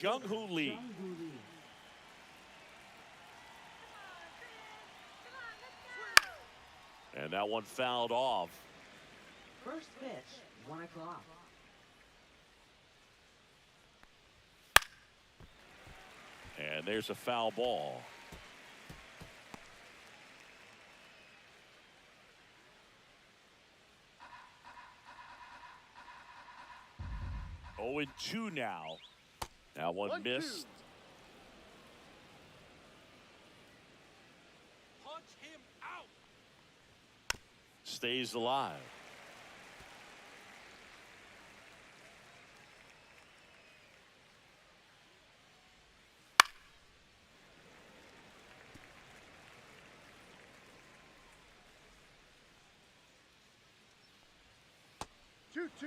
Gung-Hoo Lee. And that one fouled off. First pitch, 1 o'clock. And there's a foul ball. Oh, and 2 now. That one missed. Punch him out. Stays alive. Two.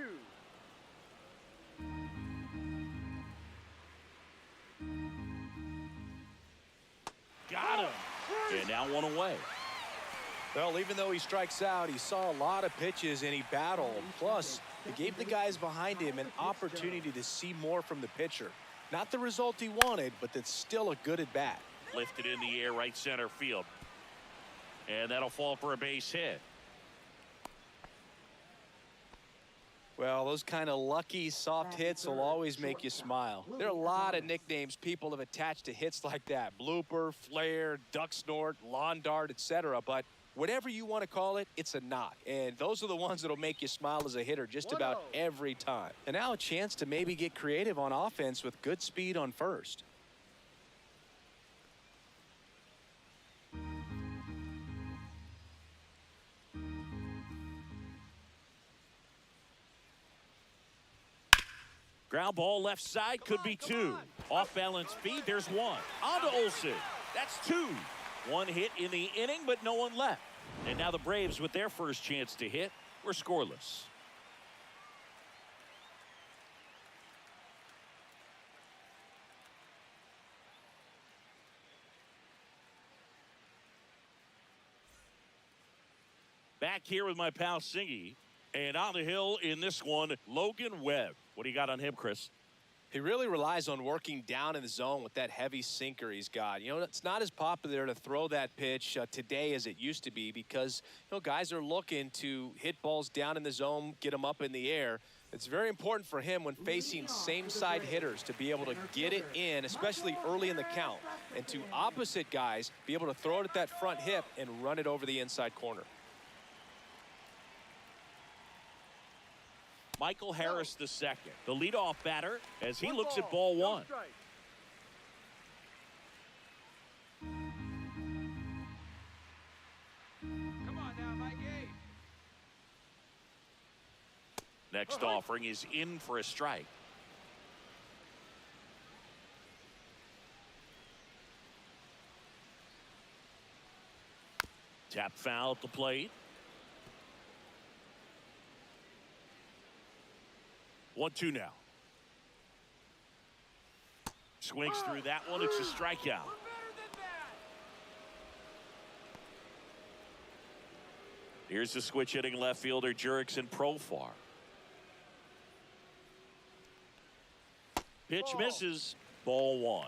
Got him. And now 1 away. Well, even though he strikes out, he saw a lot of pitches and he battled. Plus, it gave the guys behind him an opportunity to see more from the pitcher. Not the result he wanted, but that's still a good at bat. Lifted in the air, right center field. And that'll fall for a base hit. Well, those kind of lucky, soft hits will always make you smile. There are a lot of nicknames people have attached to hits like that. Blooper, flare, duck snort, lawn dart, etc. But whatever you want to call it, it's a knock. And those are the ones that'll make you smile as a hitter just about every time. And now a chance to maybe get creative on offense with good speed on first. Ground ball left side, could be 2. Off balance feed, there's 1. On to Olsen. That's 2. 1 hit in the inning, but no one left. And now the Braves, with their first chance to hit, were scoreless. Back here with my pal Singy. And on the hill in this one, Logan Webb. What do you got on him, Chris? He really relies on working down in the zone with that heavy sinker he's got. You know, it's not as popular to throw that pitch today as it used to be because, you know, guys are looking to hit balls down in the zone, get them up in the air. It's very important for him when facing same-side hitters to be able to get it in, especially early in the count, and to opposite guys be able to throw it at that front hip and run it over the inside corner. Michael Harris II, the leadoff batter, as he looks at ball 1. Come on now, Mike. Next offering is in for a strike. Tap foul at the plate. 1-2 now. Swings through that one. It's a strikeout. Here's the switch hitting left fielder Jurickson Profar. Pitch misses. Ball 1.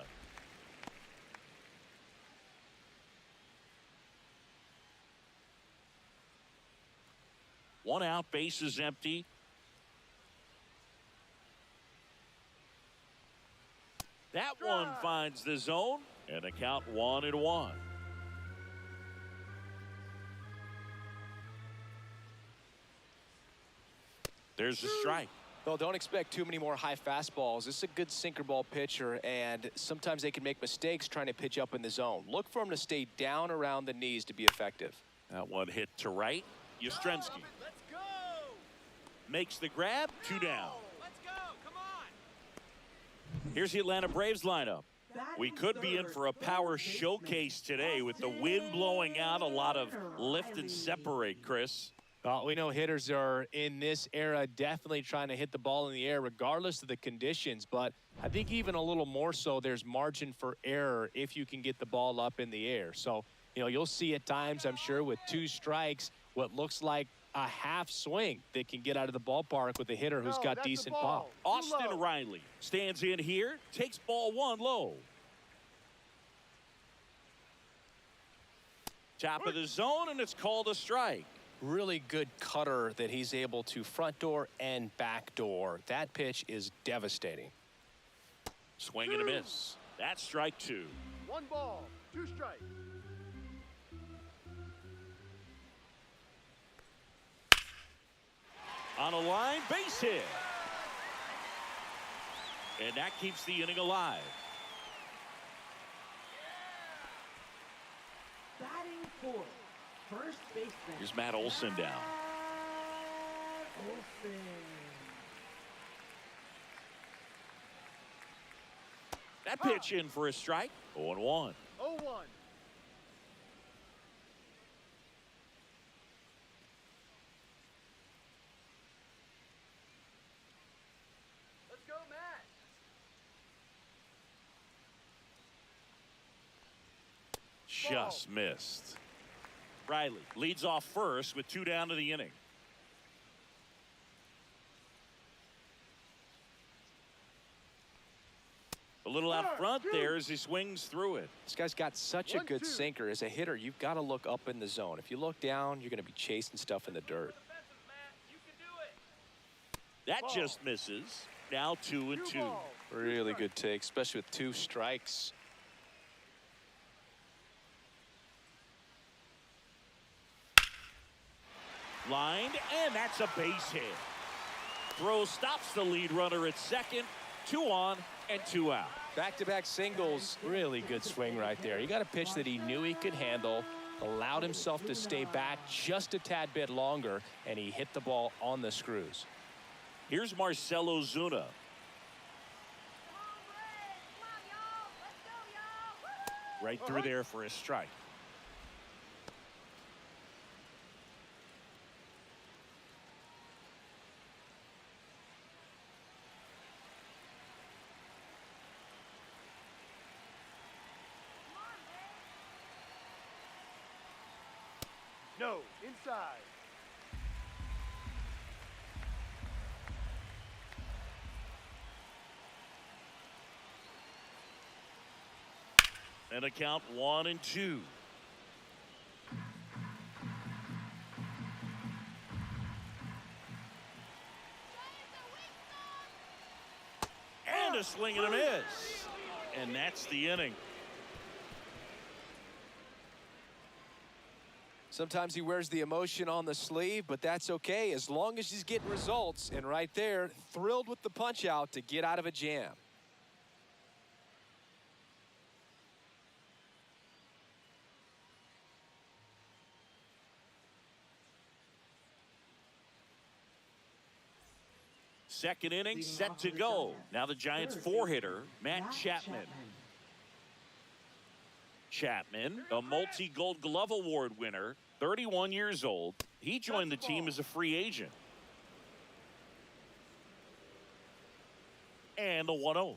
One out, base is empty. That one finds the zone, and the count 1-1. There's a strike. Well, don't expect too many more high fastballs. This is a good sinker ball pitcher, and sometimes they can make mistakes trying to pitch up in the zone. Look for him to stay down around the knees to be effective. That one hit to right. Yastrzemski makes the grab. 2 down. Here's the Atlanta Braves lineup. We could be in for a power showcase today with the wind blowing out, a lot of lift and separate, Chris. Well, we know hitters are in this era definitely trying to hit the ball in the air regardless of the conditions, but I think even a little more so there's margin for error if you can get the ball up in the air. So, you know, you'll see at times, I'm sure, with 2 strikes, what looks like a half swing that can get out of the ballpark with a hitter who's got decent pop. Austin Riley stands in here, takes ball one low. Top of the zone, and it's called a strike. Really good cutter that he's able to front door and back door. That pitch is devastating. Swing and a miss. That's strike two. 1 ball, 2 strikes. On a line, base hit. And that keeps the inning alive. Batting fourth, first baseman. Here's Matt Olson down. Olson. That pitch in for a strike. 0-1. 0-1. Let's go, Matt. Just missed. Riley leads off first with 2 down to the inning. A little out front there as he swings through it. This guy's got such a good 1-2. sinker. As a hitter, you've got to look up in the zone. If you look down, you're going to be chasing stuff in the dirt. That just misses. Now 2-2. Really good take, especially with 2 strikes. Lined, and that's a base hit. Throw stops the lead runner at second. 2 on and 2 out. Back-to-back singles, really good swing right there. He got a pitch that he knew he could handle, allowed himself to stay back just a tad bit longer, and he hit the ball on the screws. Here's Marcell Ozuna. Right through there for a strike. No, inside. And a count 1-2. And a swing and a miss. And that's the inning. Sometimes he wears the emotion on the sleeve, but that's okay as long as he's getting results. And right there, thrilled with the punch out to get out of a jam. Second inning set to go. Now the Giants 4-hitter, Matt Chapman. Chapman, a multi-Gold Glove Award winner, 31 years old. He joined the team as a free agent. And the 1-0.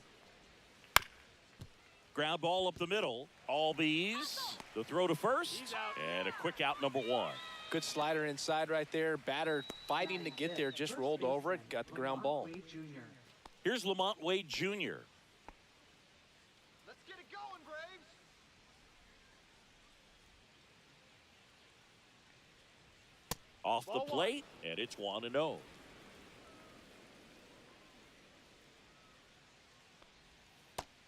Ground ball up the middle. All these. The throw to first. And a quick out, number 1. Good slider inside right there. Batter fighting to get there, just rolled over it, got the ground ball. Here's Lamont Wade Jr. Let's get it going, Braves. Off the plate, and it's 1-0.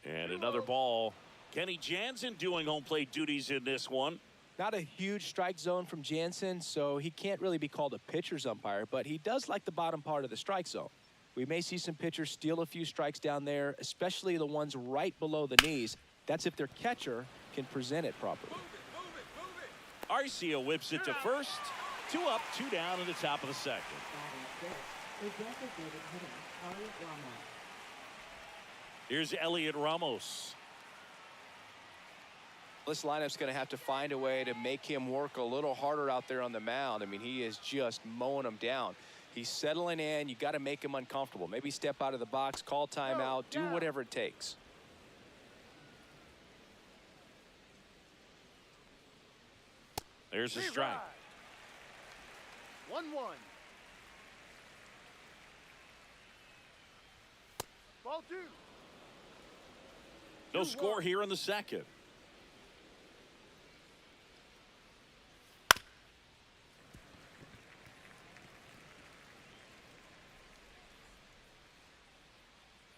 And another ball. Kenny Jansen doing home plate duties in this one. Not a huge strike zone from Jansen, so he can't really be called a pitcher's umpire, but he does like the bottom part of the strike zone. We may see some pitchers steal a few strikes down there, especially the ones right below the knees. That's if their catcher can present it properly. Arcia whips it to first. 2 up, 2 down in the top of the second. Here's Elliot Ramos. This lineup's going to have to find a way to make him work a little harder out there on the mound. I mean, he is just mowing them down. He's settling in. You got to make him uncomfortable. Maybe step out of the box, call timeout, do whatever it takes. There's a strike. 1-1. Ball 2. No 2-1. score here in the second.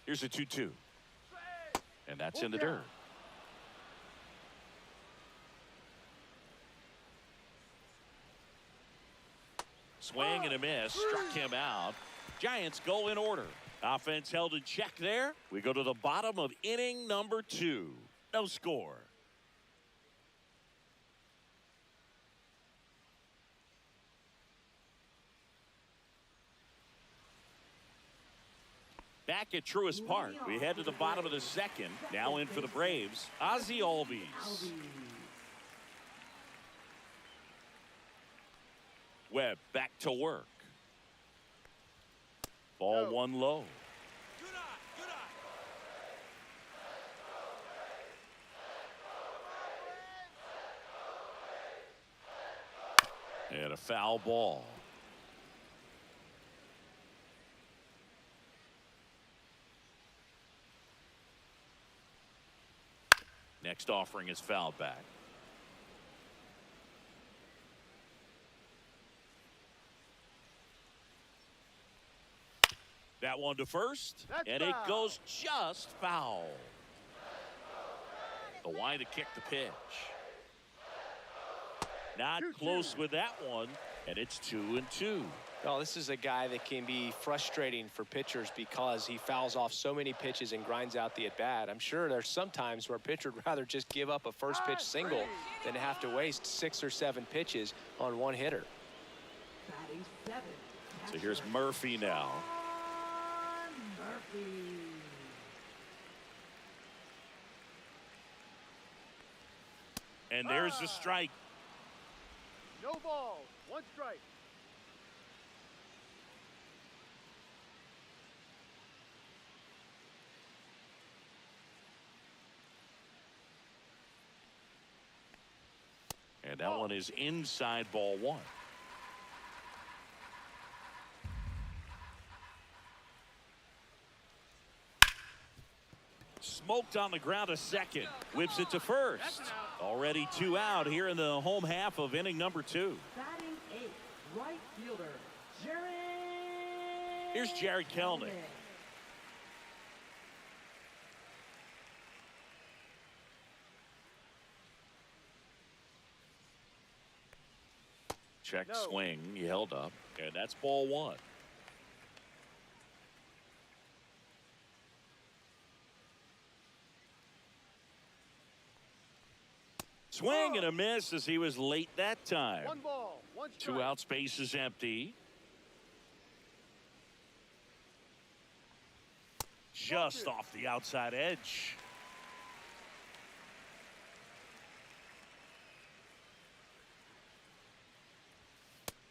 Here's a 2-2. And that's in the dirt. Swing and a miss. Struck him out. Giants go in order. Offense held in check there. We go to the bottom of inning number 2. No score. Back at Truist Park, we head to the bottom of the second. Now in for the Braves, Ozzie Albies. Webb back to work. Ball 1 low. And a foul ball. Next offering is fouled back. That one to first, and it goes just foul. The wind to kick the pitch. Not close with that one, and it's 2-2. Well, this is a guy that can be frustrating for pitchers because he fouls off so many pitches and grinds out the at-bat. I'm sure there's some times where a pitcher would rather just give up a first pitch single than have to waste 6 or 7 pitches on one hitter. Batting 7. So here's Murphy now. Murphy. And there's the strike. No balls. 1 strike. And that one is inside ball 1. Smoked on the ground to second. Whips it to first. Already 2 out here in the home half of inning number 2. Batting 8. Right fielder. Jared. Here's Jared Kelnick. Check swing. He held up. And that's ball 1. Swing and a miss as he was late that time. 1 ball, 1 strike. 2 outs, base is empty. Just off the outside edge.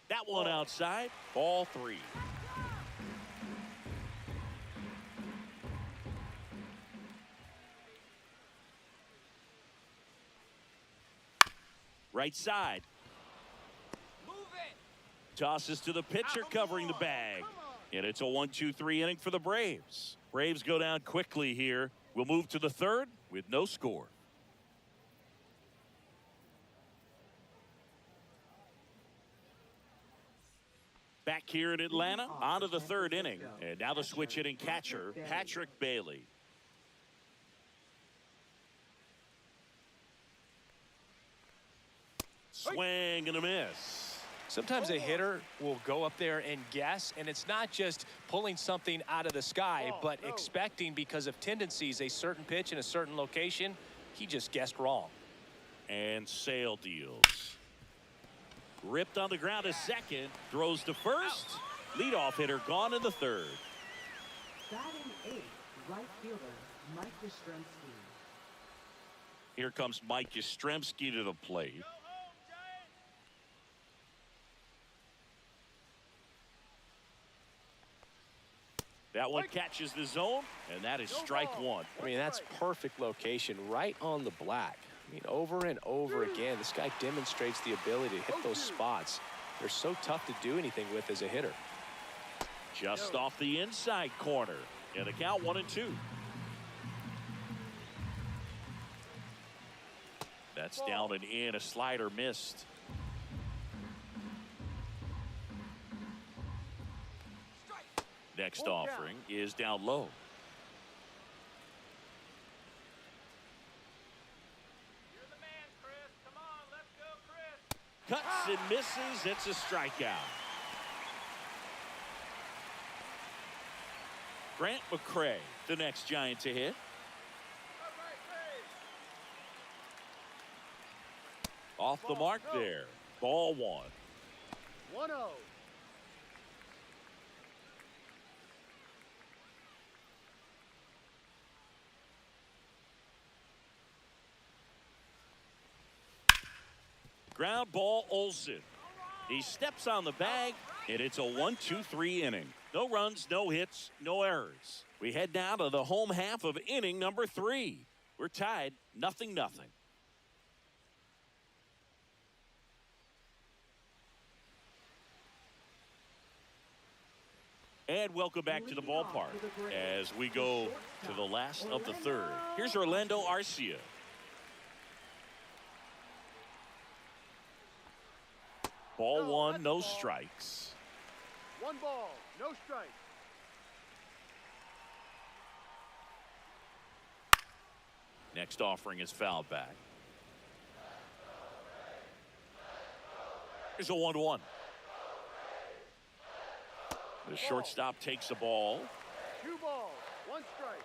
That one outside. Ball 3. Right side. Move it. Tosses to the pitcher covering the bag. And it's a 1-2-3 inning for the Braves. Braves go down quickly here. We'll move to the 3rd with no score. Back here in Atlanta, on to the 3rd inning. And now the switch hitting catcher, Patrick Bailey. Swing and a miss. Sometimes a hitter will go up there and guess, and it's not just pulling something out of the sky, but expecting because of tendencies a certain pitch in a certain location. He just guessed wrong. And Sale deals. Ripped on the ground to second. Throws to first. Leadoff hitter gone in the 3rd. Batting 8. Right fielder. Mike Yastrzemski. Here comes Mike Yastrzemski to the plate. That one catches the zone, and that is strike 1. I mean, that's perfect location right on the black. I mean, over and over again, this guy demonstrates the ability to hit those spots. They're so tough to do anything with as a hitter. Just off the inside corner. And the count 1-2. That's down and in. A slider missed. Next offering is down low. You're the man, Chris. Come on, let's go, Chris. Cuts and misses. It's a strikeout. Grant McCray, the next Giant to hit. Off the mark there. Ball one. 1-0. Ground ball Olsen. He steps on the bag, and it's a 1-2-3 inning. No runs, no hits, no errors. We head now to the home half of inning number 3. We're tied 0-0. And welcome back to the ballpark as we go to the last of the third. Here's Orlando Arcia. Ball one, no strikes. 1 ball, no strikes. Next offering is fouled back. Here's a 1-1. The shortstop takes the ball. 2 balls, 1 strike.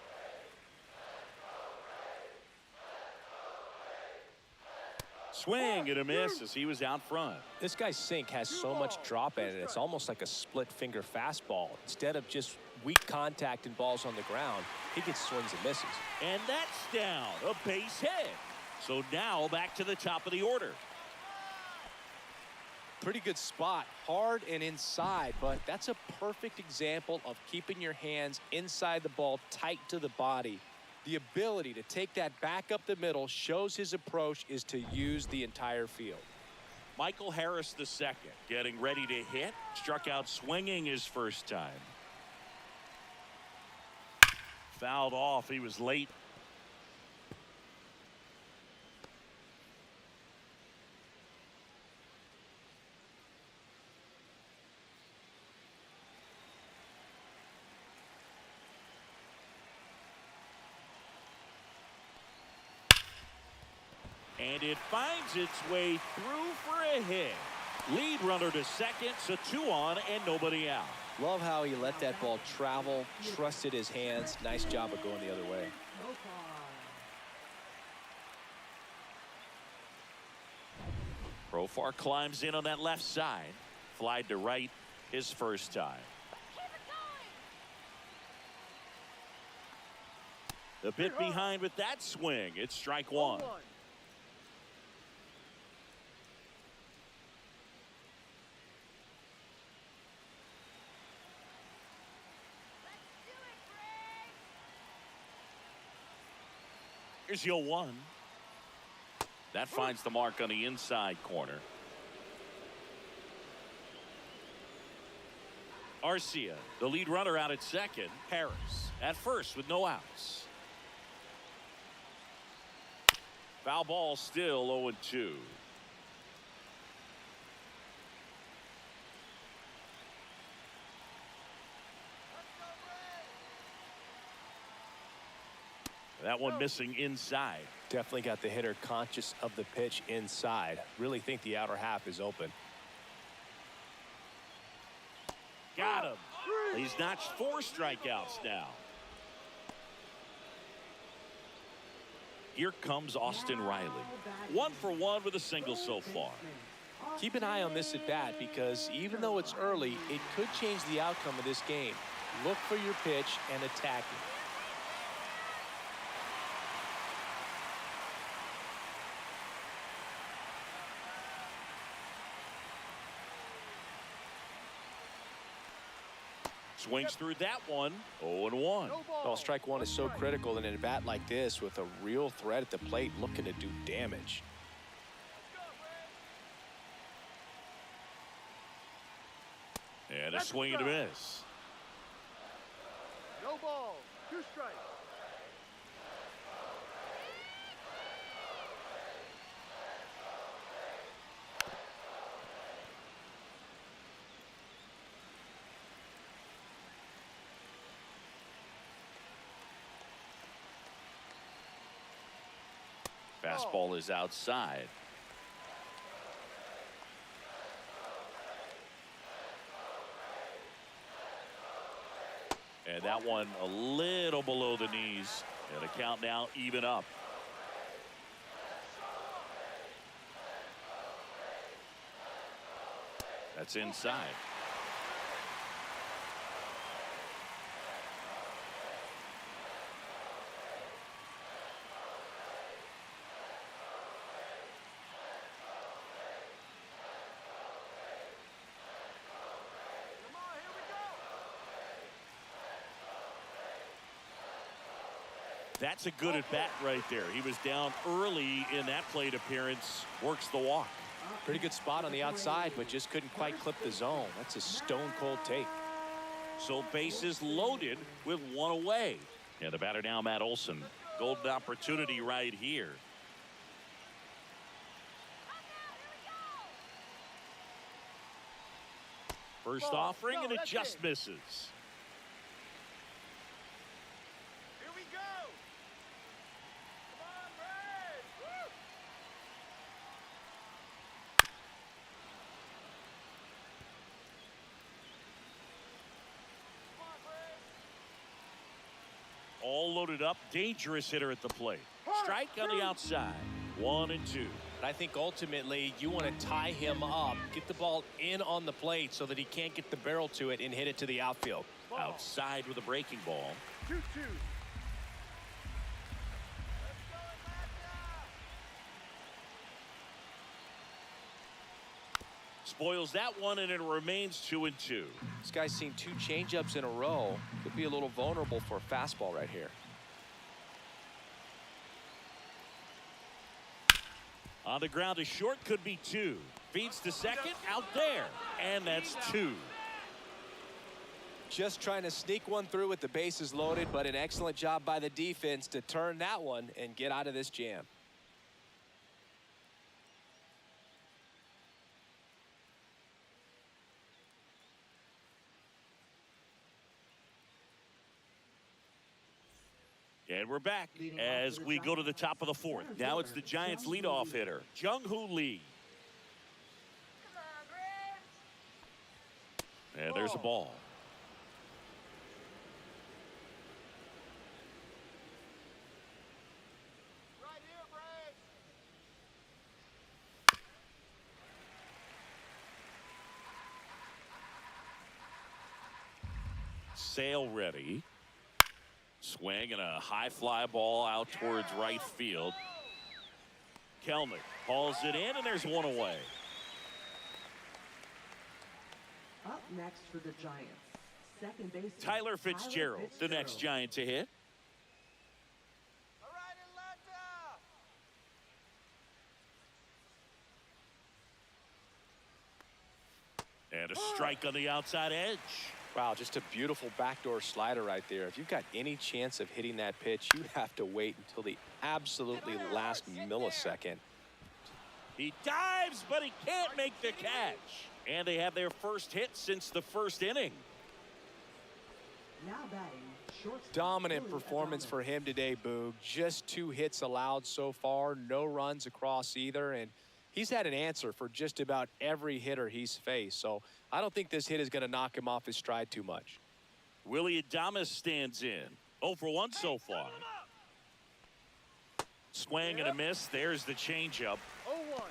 Swing and a miss as he was out front. This guy's sink has so much drop in it. It's almost like a split finger fastball. Instead of just weak contact and balls on the ground, he gets swings and misses. And that's down. A base hit. So now back to the top of the order. Pretty good spot, hard and inside, but that's a perfect example of keeping your hands inside the ball, tight to the body. The ability to take that back up the middle shows his approach is to use the entire field. Michael Harris II getting ready to hit. Struck out swinging his first time. Fouled off. He was late. And it finds its way through for a hit. Lead runner to second, so 2 on and nobody out. Love how he let that ball travel, trusted his hands. Nice job of going the other way. Profar climbs in on that left side. Flied to right his first time. A bit behind with that swing. It's strike one. 1-1. Here's your 1. That finds the mark on the inside corner. Arcia, the lead runner out at second. Harris at first with no outs. Foul ball still 0-2. That one missing inside. Definitely got the hitter conscious of the pitch inside. Really think the outer half is open. Got him. He's notched 4 strikeouts now. Here comes Austin Riley. 1 for 1 with a single so far. Keep an eye on this at bat because even though it's early, it could change the outcome of this game. Look for your pitch and attack it. Swings through that one. 0-1. Well, strike one is so critical in a bat like this with a real threat at the plate looking to do damage. And a That's swing and a strike. miss. No balls. 2 strikes. Fastball is outside. And that one a little below the knees. And the count now even up. That's inside. Come on, here we go. That's a good at bat right there. He was down early in that plate appearance. Works the walk. Pretty good spot on the outside, but just couldn't quite clip the zone. That's a stone cold take. So bases loaded with one away. And the batter now, Matt Olson. Golden opportunity right here. First Ball. offering, No, and it that's just it. misses. Here we go. Come on, Braves. Woo! Come on, Braves. All loaded up. Dangerous hitter at the plate. Strike on the outside. 1 and 2. But I think ultimately you want to tie him up, get the ball in on the plate so that he can't get the barrel to it and hit it to the outfield. Ball. Outside with a breaking ball. 2-2. Let's go, Atlanta. Spoils that one, and it remains 2 and 2. This guy's seen 2 changeups in a row. Could be a little vulnerable for a fastball right here. On the ground, a short, could be 2. Feeds to second, out there, and that's 2. Just trying to sneak one through with the bases loaded, but an excellent job by the defense to turn that one and get out of this jam. And we're back as we go to the top of the 4th. Now it's the Giants leadoff hitter, Jung-Hoo Lee. Come on, Braves. And there's a ball. Right here, Braves. Sale ready. Swing and a high fly ball out towards right field. Kelnick hauls it in, and there's one away. Up next for the Giants, second baseman Tyler Fitzgerald, the next Giant to hit. All right, Atlanta. And a strike on the outside edge. Wow, just a beautiful backdoor slider right there. If you've got any chance of hitting that pitch, you have to wait until the absolutely last millisecond. He dives, but he can't make the catch. And they have their first hit since the first inning. Now batting, shortstop Dominant Willie performance Adames. for him today, Boog. Just 2 hits allowed so far, no runs across either, and he's had an answer for just about every hitter he's faced. So I don't think this hit is going to knock him off his stride too much. Willie Adames stands in. 0 for 1 so far. Swing and a miss. There's the changeup. 0-1.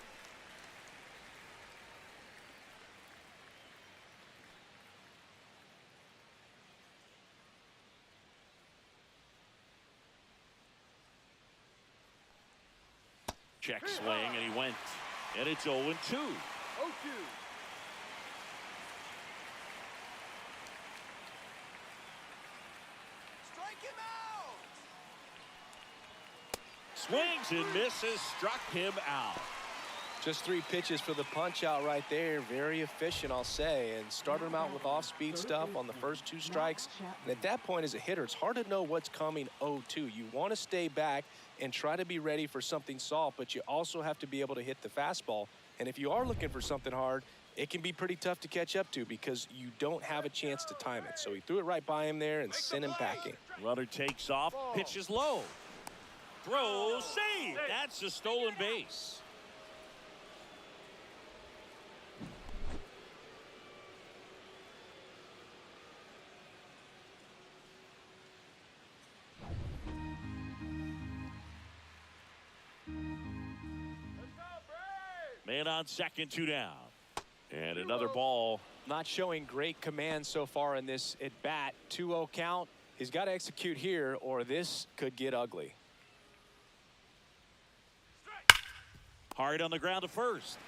Check swing, and he went. And it's 0 and 2. 0-2. Strike him out. Swings and misses, struck him out. Just 3 pitches for the punch out right there. Very efficient, I'll say. And started him out with off-speed stuff on the first 2 strikes. And at that point, as a hitter, it's hard to know what's coming 0-2. You want to stay back and try to be ready for something soft, but you also have to be able to hit the fastball. And if you are looking for something hard, it can be pretty tough to catch up to because you don't have a chance to time it. So he threw it right by him there and sent him packing. Runner takes off, pitches low. Throw, save. That's a stolen base. Man on second, 2 down. And another ball. Not showing great command so far in this at bat. 2-0 count. He's got to execute here or this could get ugly. Hard on the ground to first.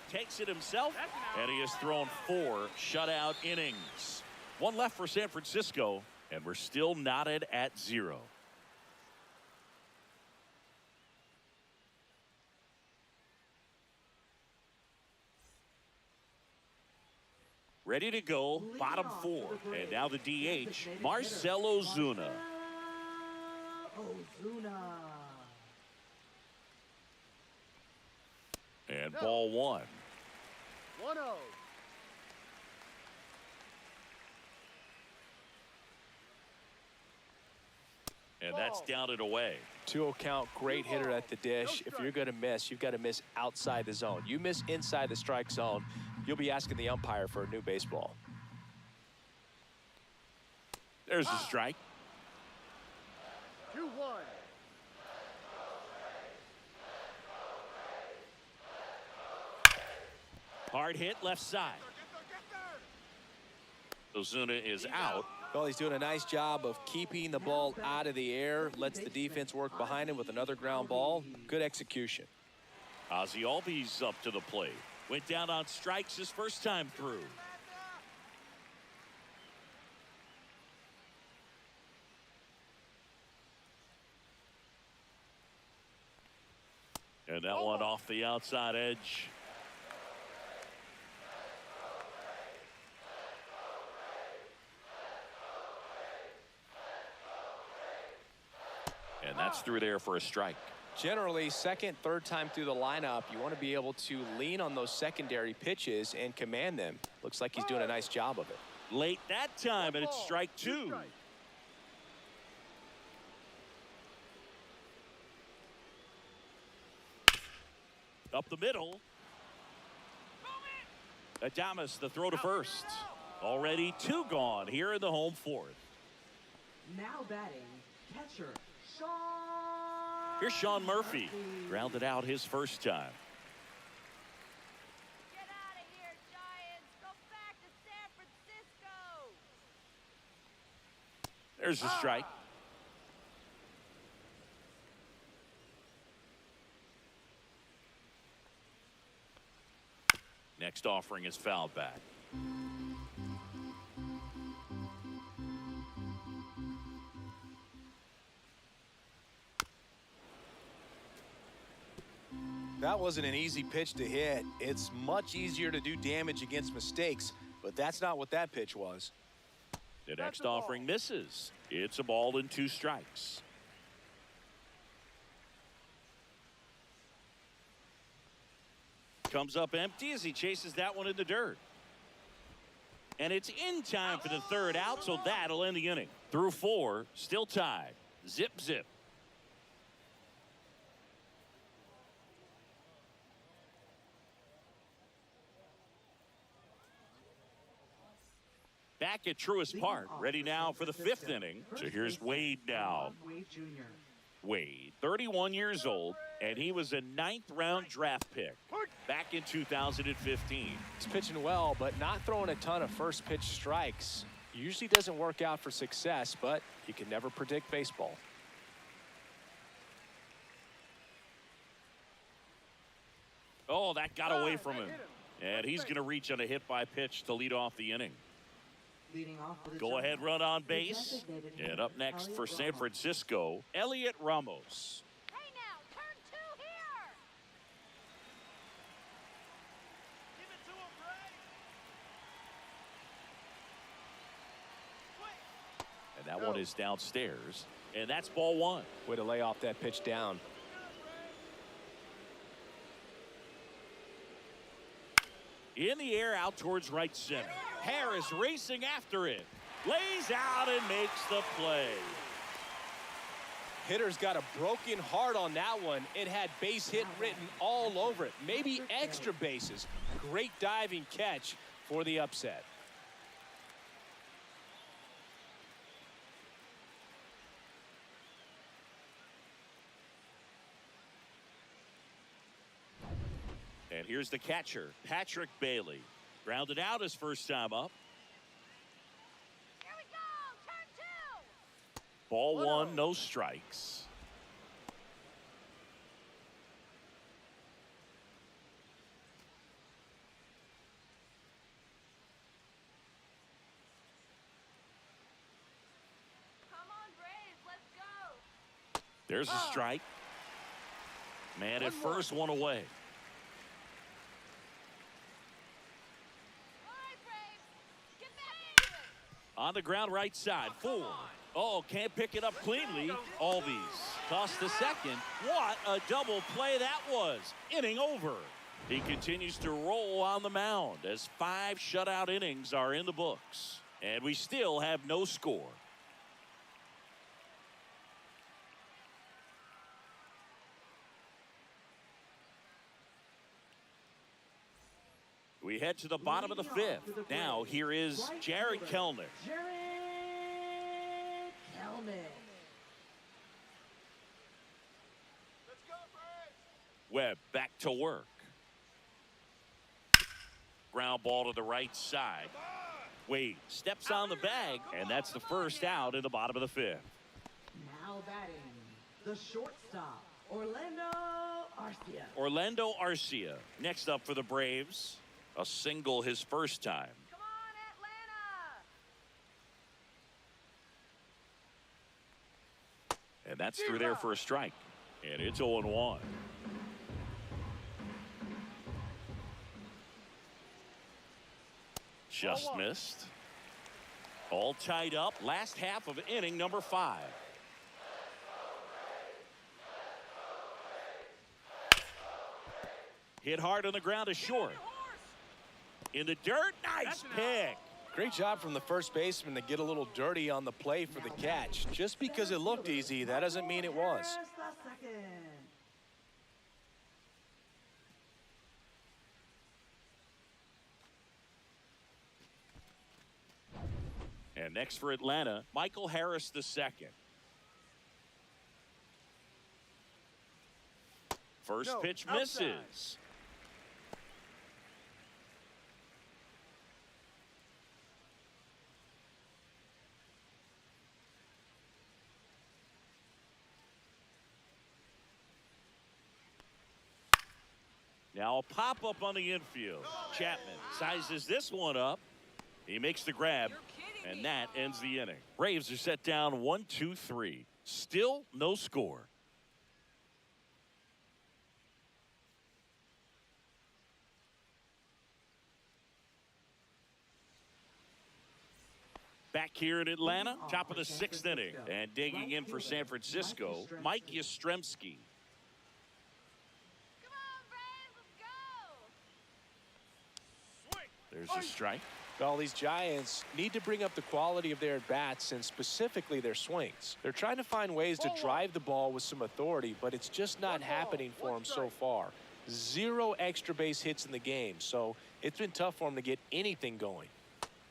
Takes it himself, and he has thrown 4 shutout innings. 1 left for San Francisco, and we're still knotted at 0. Ready to go, bottom 4. And now the DH, Marcell Ozuna. And ball 1. 1-0. And that's down and away. 2-0 count, great hitter at the dish. If you're going to miss, you've got to miss outside the zone. You miss inside the strike zone, you'll be asking the umpire for a new baseball. There's a strike. 2-1. Hard hit left side. Ozuna is out. Well, he's doing a nice job of keeping the ball out of the air. Lets the defense work behind him with another ground ball. Good execution. Ozzy Albies up to the plate. Went down on strikes his first time through. And that one off the outside edge. And that's through there for a strike. Generally, second, third time through the lineup, you want to be able to lean on those secondary pitches and command them. Looks like he's doing a nice job of it. Late that time, and it's strike 2. Up the middle. Adames, the throw to first. Already 2 gone here in the home 4th. Now batting, catcher, Sean. Here's Sean Murphy. Grounded out his first time. Get out of here, Giants. Go back to San Francisco. There's a strike. Next offering is fouled back. That wasn't an easy pitch to hit. It's much easier to do damage against mistakes, but that's not what that pitch was. The next offering misses. It's a ball and 2 strikes. Comes up empty as he chases that one in the dirt. And it's in time for the 3rd out, so that'll end the inning. Through 4, still tied. Zip, zip. Back at Truist Park, ready now for the 5th inning. So here's Wade now. Wade Jr. Wade, 31 years old, and he was a 9th-round draft pick back in 2015. He's pitching well, but not throwing a ton of first pitch strikes. Usually doesn't work out for success, but you can never predict baseball. Oh, that got away from him. And he's going to reach on a hit by pitch to lead off the inning. Leading off for the Go ahead, Giants, run on the base. designated And hitter, up next for Elliott San Ramos. Francisco, Elliott Ramos. Hey now, turn 2 here. one is downstairs, and that's ball one. Way to lay off that pitch down. In the air out towards right center. Harris racing after it. Lays out and makes the play. Hitter's got a broken heart on that one. It had base hit written all over it. Maybe extra bases. Great diving catch for the upset. And here's the catcher, Patrick Bailey. Grounded out his first time up. Here we go. Turn 2. Ball one, no strikes. Come on, Braves. Let's go. There's a strike. Man at first, one away. All right, Braves. Get back into it. On the ground right side, 4. Oh, can't pick it up cleanly. Albies tossed the second. What a double play that was. Inning over. He continues to roll on the mound as 5 shutout innings are in the books. And we still have no score. We head to the bottom of the 5th. Now here is Jared Kelnick. Jared Kelnick. Let's go, Braves. Webb back to work. Ground ball to the right side. Wade steps on the bag, and that's the first out in the bottom of the 5th. Now batting, the shortstop, Orlando Arcia. Orlando Arcia next up for the Braves. A single his first time. Come on, Atlanta. And that's through there for a strike. And it's 0-1. Just missed. All tied up. Last half of inning number 5. Hit hard on the ground to short. In the dirt, nice pick. Great job from the first baseman to get a little dirty on the play for the catch. Just because it looked easy, that doesn't mean it was. Harris the second. And next for Atlanta, Michael Harris the second. First pitch misses. Now a pop-up on the infield. Chapman sizes this one up. He makes the grab, and that ends the inning. Braves are set down 1-2-3. Still no score. Back here in Atlanta, top of the 6th inning. And digging in for San Francisco, Mike Yastrzemski. Come on, Braves. Let's go. There's a strike. Well, these Giants need to bring up the quality of their at-bats and specifically their swings. They're trying to find ways to drive the ball with some authority, but it's just not happening for them so far. 0 extra base hits in the game, so it's been tough for them to get anything going.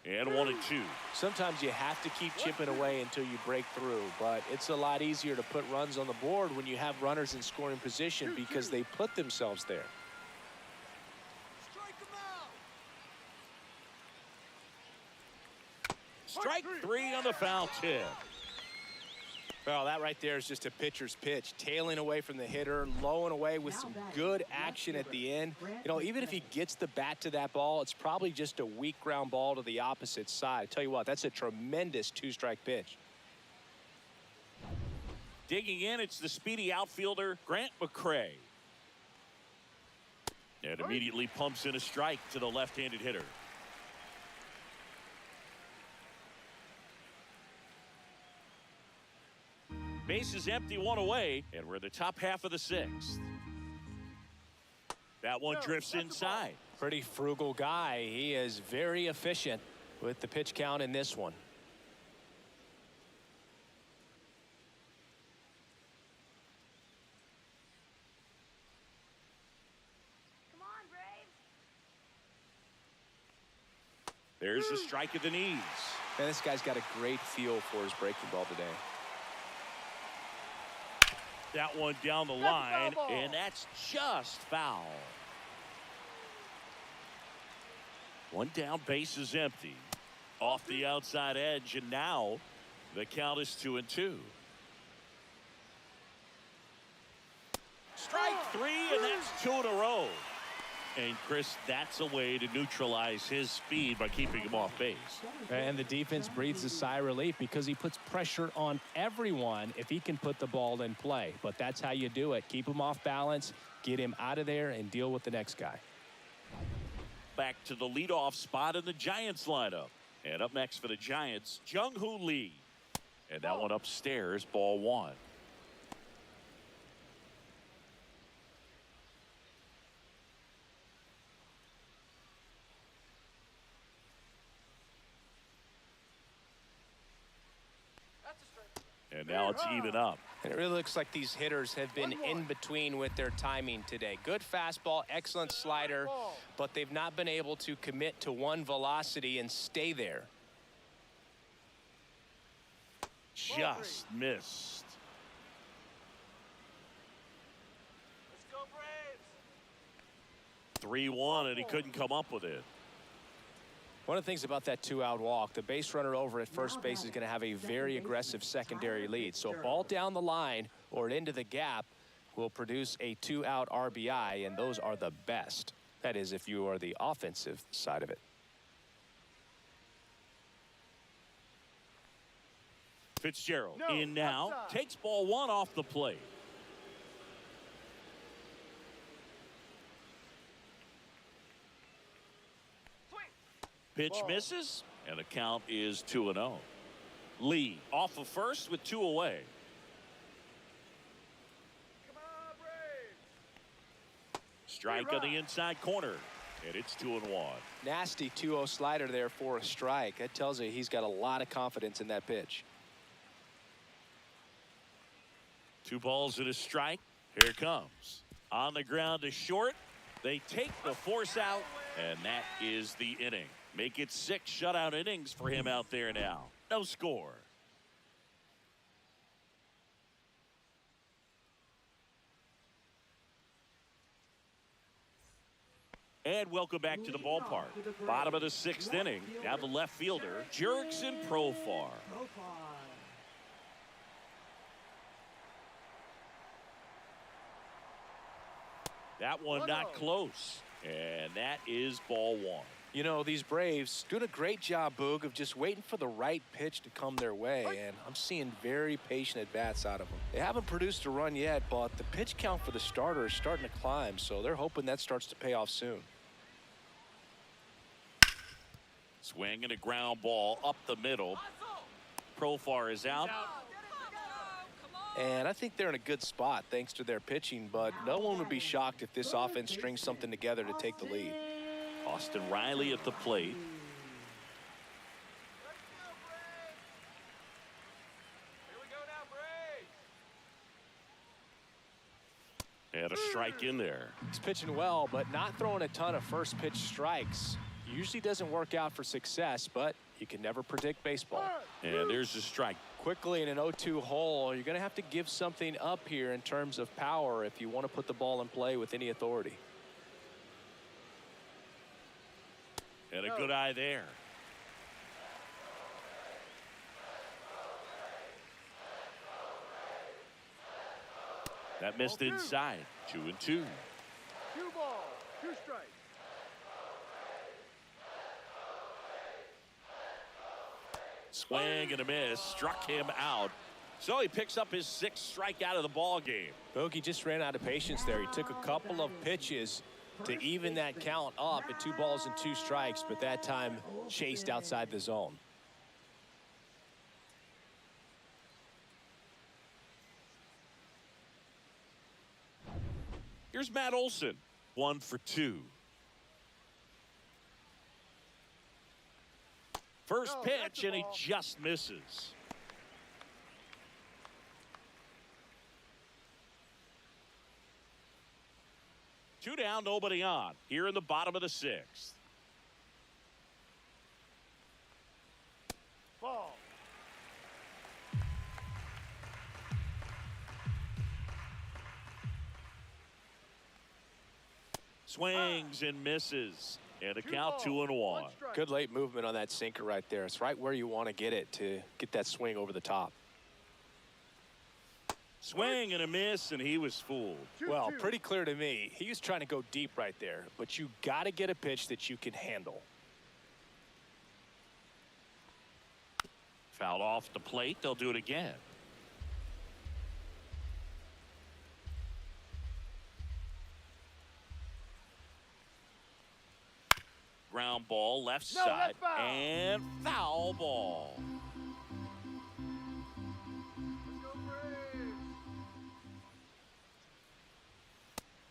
And 1-2. Sometimes you have to keep chipping away until you break through, but it's a lot easier to put runs on the board when you have runners in scoring position because they put themselves there. Strike 3 on the foul tip. Well, that right there is just a pitcher's pitch, tailing away from the hitter, low and away with some good action at the end. You know, even if he gets the bat to that ball, it's probably just a weak ground ball to the opposite side. I tell you what, that's a tremendous 2-strike pitch. Digging in, it's the speedy outfielder, Grant McCray. And immediately pumps in a strike to the left-handed hitter. Base is empty, one away, and we're in the top half of the sixth. That one drifts inside. Pretty frugal guy. He is very efficient with the pitch count in this one. Come on, Braves. There's a strike at the knees. Man, this guy's got a great feel for his breaking ball today. That one down the line, and that's just foul. One down, base is empty. Off the outside edge, and now the count is 2-2. Strike three, and that's 2 in a row. And Chris, that's a way to neutralize his speed by keeping him off base. And the defense breathes a sigh of relief because he puts pressure on everyone if he can put the ball in play. But that's how you do it. Keep him off balance, get him out of there, and deal with the next guy. Back to the leadoff spot in the Giants lineup. And up next for the Giants, Jung-Hoo Lee. And that one upstairs, ball one. And now it's even up. And it really looks like these hitters have been in between with their timing today. Good fastball, excellent slider, but they've not been able to commit to one velocity and stay there. Just missed. Let's go, Braves. 3-1, and he couldn't come up with it. One of the things about that 2-out walk, the base runner over at first base is going to have a very aggressive secondary lead. So a ball down the line or into the gap will produce a 2-out RBI, and those are the best. That is, if you are the offensive side of it. Fitzgerald in now, takes ball one off the plate. Pitch misses, and the count is 2-0. Lee off of first with 2 away. Come on, Braves. Strike on the inside corner, and it's 2-1. Nasty 2-0 slider there for a strike. That tells you he's got a lot of confidence in that pitch. 2 balls and a strike. Here it comes. On the ground to short. They take the force out, and that is the inning. Make it 6 shutout innings for him out there now. No score. And welcome back to the ballpark. Bottom of the 6th inning. Now the left fielder, Jurickson Profar. That one not close. And that is ball one. You know, these Braves doing a great job, Boog, of just waiting for the right pitch to come their way, and I'm seeing very patient at-bats out of them. They haven't produced a run yet, but the pitch count for the starter is starting to climb, so they're hoping that starts to pay off soon. Swing and a ground ball up the middle. Profar is out. And I think they're in a good spot thanks to their pitching, but no one would be shocked if this offense strings something together to take the lead. Austin Riley at the plate. Here we go now, Braves. And a strike in there. He's pitching well, but not throwing a ton of first pitch strikes. Usually doesn't work out for success, but you can never predict baseball. And there's a strike. Quickly in an 0-2 hole, you're going to have to give something up here in terms of power if you want to put the ball in play with any authority. And a good eye there. That missed inside. 2-2. 2 balls, 2 strikes. Swing and a miss. Struck him out. So he picks up his 6th strikeout of the ball game. Bogey just ran out of patience there. He took a couple of pitches to even that count up at 2 balls and 2 strikes, but that time chased outside the zone. Here's Matt Olson. 1 for 2. First No, that's pitch, the and he ball. just misses. Two down, nobody on. Here in the bottom of the 6th. Ball. Swings and misses. And a Two count balls, 2 and 1. strike. Good late movement on that sinker right there. It's right where you want to get it to get that swing over the top. Swing and a miss, and he was fooled. 2-2. Well, pretty clear to me. He was trying to go deep right there, but you got to get a pitch that you can handle. Fouled off the plate. They'll do it again. Ground ball left No, side that's foul. and foul ball. Let's go Braves.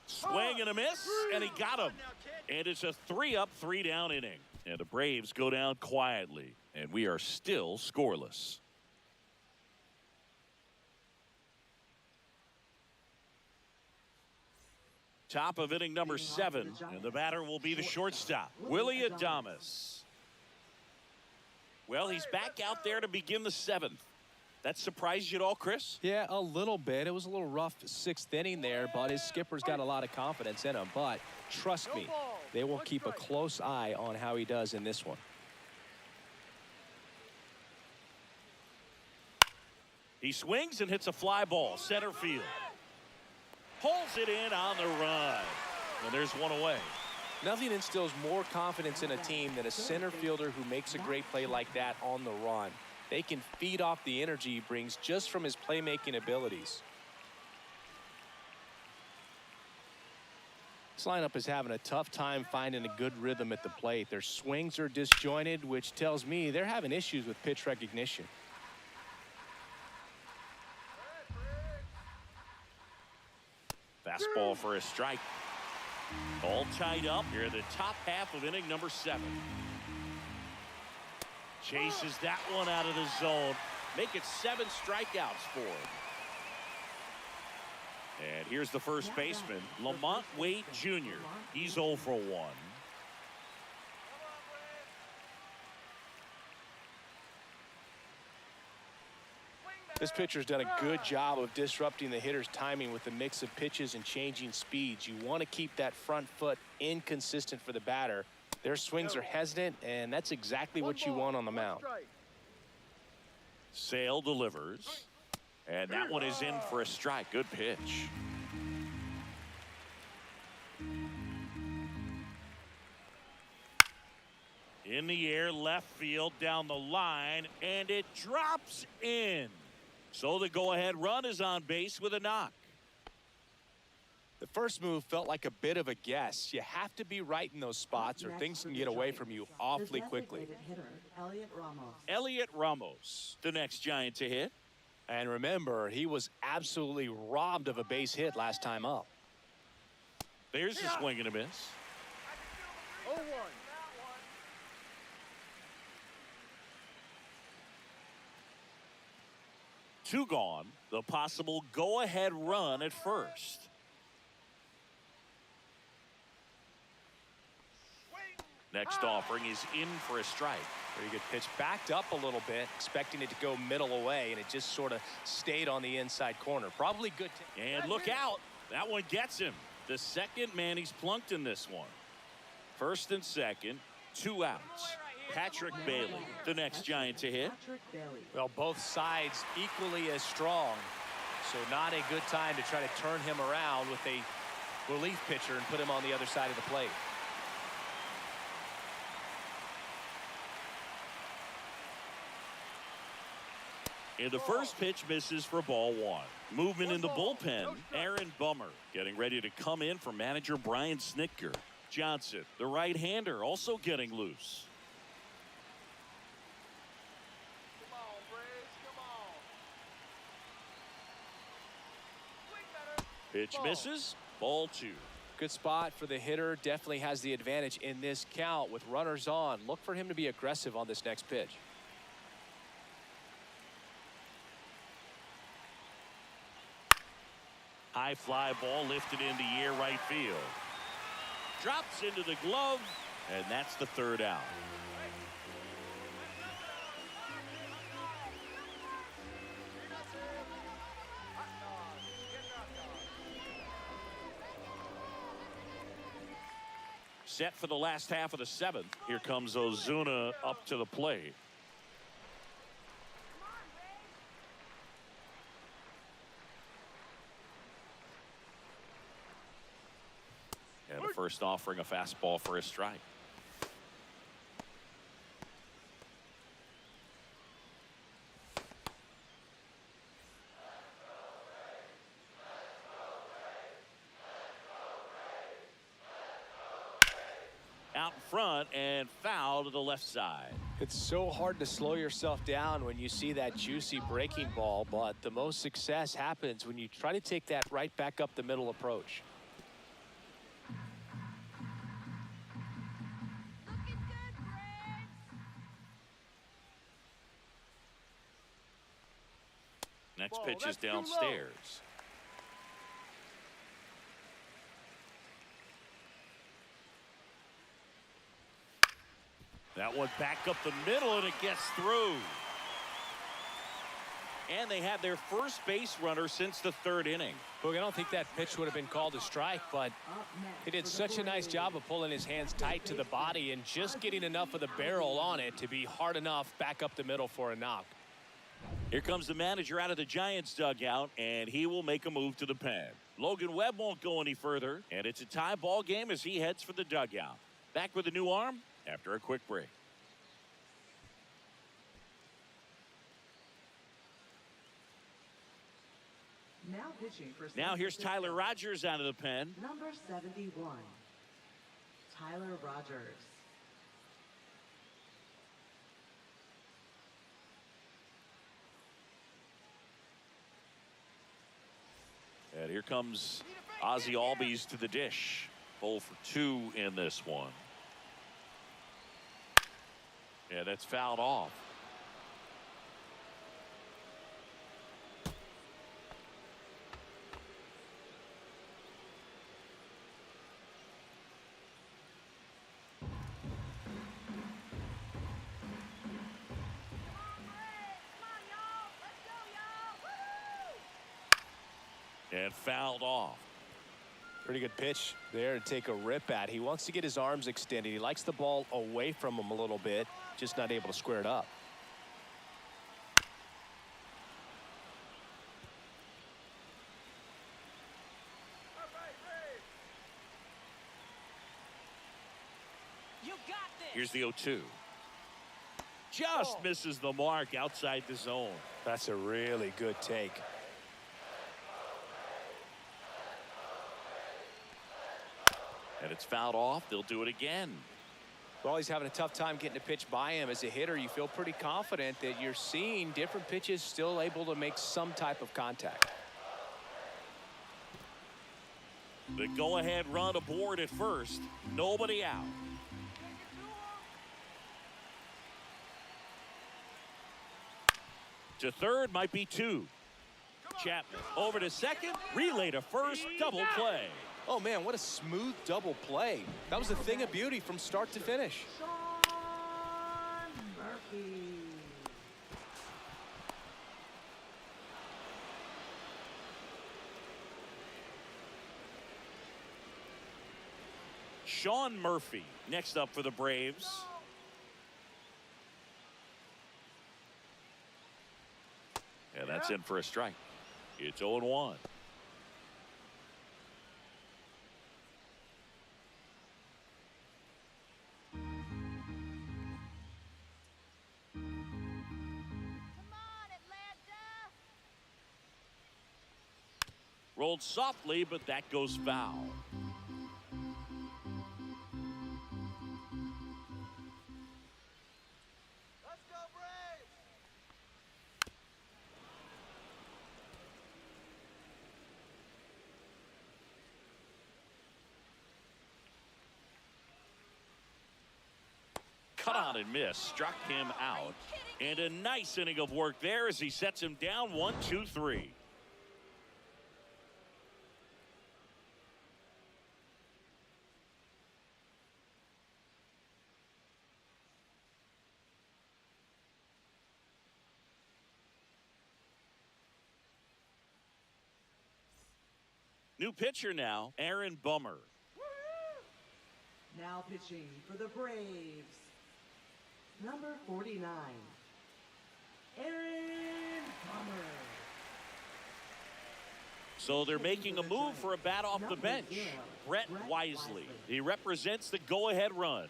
Swing and a miss, and he got him. And it's a 3-up, 3-down inning. And the Braves go down quietly, and we are still scoreless. Top of inning number 7, and the batter will be the shortstop, Willie Adames. Well, he's back out there to begin the 7th. That surprised you at all, Chris? Yeah, a little bit. It was a little rough 6th inning there, but his skipper's got a lot of confidence in him. But trust me, they will keep a close eye on how he does in this one. He swings and hits a fly ball, center field. Pulls it in on the run. And there's one away. Nothing instills more confidence in a team than a center fielder who makes a great play like that on the run. They can feed off the energy he brings just from his playmaking abilities. This lineup is having a tough time finding a good rhythm at the plate. Their swings are disjointed, which tells me they're having issues with pitch recognition. Fastball for a strike. All tied up here in the top half of inning number 7. Chases that one out of the zone. Make it 7 strikeouts for him. And here's the first baseman, Lamont Wade Jr. He's 0 for 1. This pitcher's done a good job of disrupting the hitter's timing with a mix of pitches and changing speeds. You want to keep that front foot inconsistent for the batter. Their swings are hesitant, and that's exactly what you want on the mound. Sale delivers. And that one is in for a strike. Good pitch. In the air, left field, down the line, and it drops in. So the go-ahead run is on base with a knock. The first move felt like a bit of a guess. You have to be right in those spots or things can get away from you awfully quickly. Elliot Ramos, the next Giant to hit. And remember, he was absolutely robbed of a base hit last time up. There's the swing and a miss. 0-1. Two gone. The possible go-ahead run at first. Next offering is in for a strike. Very good pitch. Backed up a little bit, expecting it to go middle away, and it just sort of stayed on the inside corner. Probably good. And look out. That one gets him. The second man he's plunked in this one. First and second, 2 outs. Patrick Bailey, the next Giant to hit. Well, both sides equally as strong. So not a good time to try to turn him around with a relief pitcher and put him on the other side of the plate. And the first pitch misses for ball 1. Movement in the bullpen. Aaron Bummer getting ready to come in for manager Brian Snitker. Johnson, the right-hander, also getting loose. Come on, Braves. Come on. Pitch misses. Ball 2. Good spot for the hitter. Definitely has the advantage in this count with runners on. Look for him to be aggressive on this next pitch. High fly ball lifted into air right field. Drops into the glove, and that's the third out. Set for the last half of the seventh. Here comes Ozuna up to the plate. And the first offering a fastball for a strike. Out in front and foul to the left side. It's so hard to slow yourself down when you see that juicy breaking ball, but the most success happens when you try to take that right back up the middle approach. Next Ball, pitch is that's too low. downstairs. That one back up the middle, and it gets through. And they have their first base runner since the third inning. Look, I don't think that pitch would have been called a strike, but Up next he did for the such a nice Braves. job of pulling his hands tight to the body and just getting enough of the barrel on it to be hard enough back up the middle for a knock. Here comes the manager out of the Giants dugout, and he will make a move to the pen. Logan Webb won't go any further, and it's a tie ball game as he heads for the dugout. Back with a new arm after a quick break. Now pitching for Now San here's Francisco. Tyler Rogers out of the pen. Number 71, Tyler Rogers. And here comes Ozzie Albies to the dish. 0 for 2 in this one. Yeah, that's fouled off. And fouled off. Pretty good pitch there to take a rip at. He wants to get his arms extended. He likes the ball away from him a little bit, just not able to square it up. You got this. Here's the 0-2. Just misses the mark outside the zone. That's a really good take. And it's fouled off. They'll do it again. Well, he's having a tough time getting a pitch by him. As a hitter, you feel pretty confident that you're seeing different pitches still able to make some type of contact. The go-ahead run aboard at first. Nobody out. To third might be 2. Chapman over to second. Relay to first. Double play. Oh, man, what a smooth double play. That was a thing of beauty from start to finish. Sean Murphy. Sean Murphy next up for the Braves. And that's in for a strike. It's 0-1. Rolled softly, but that goes foul. Let's go, Braves! cut on and miss, struck him out. And a nice inning of work there as he sets him down 1, 2, 3. New pitcher now, Aaron Bummer. Now pitching for the Braves, number 49, Aaron Bummer. So they're making a move for a bat off the bench. Brett Wisely. He represents the go-ahead run.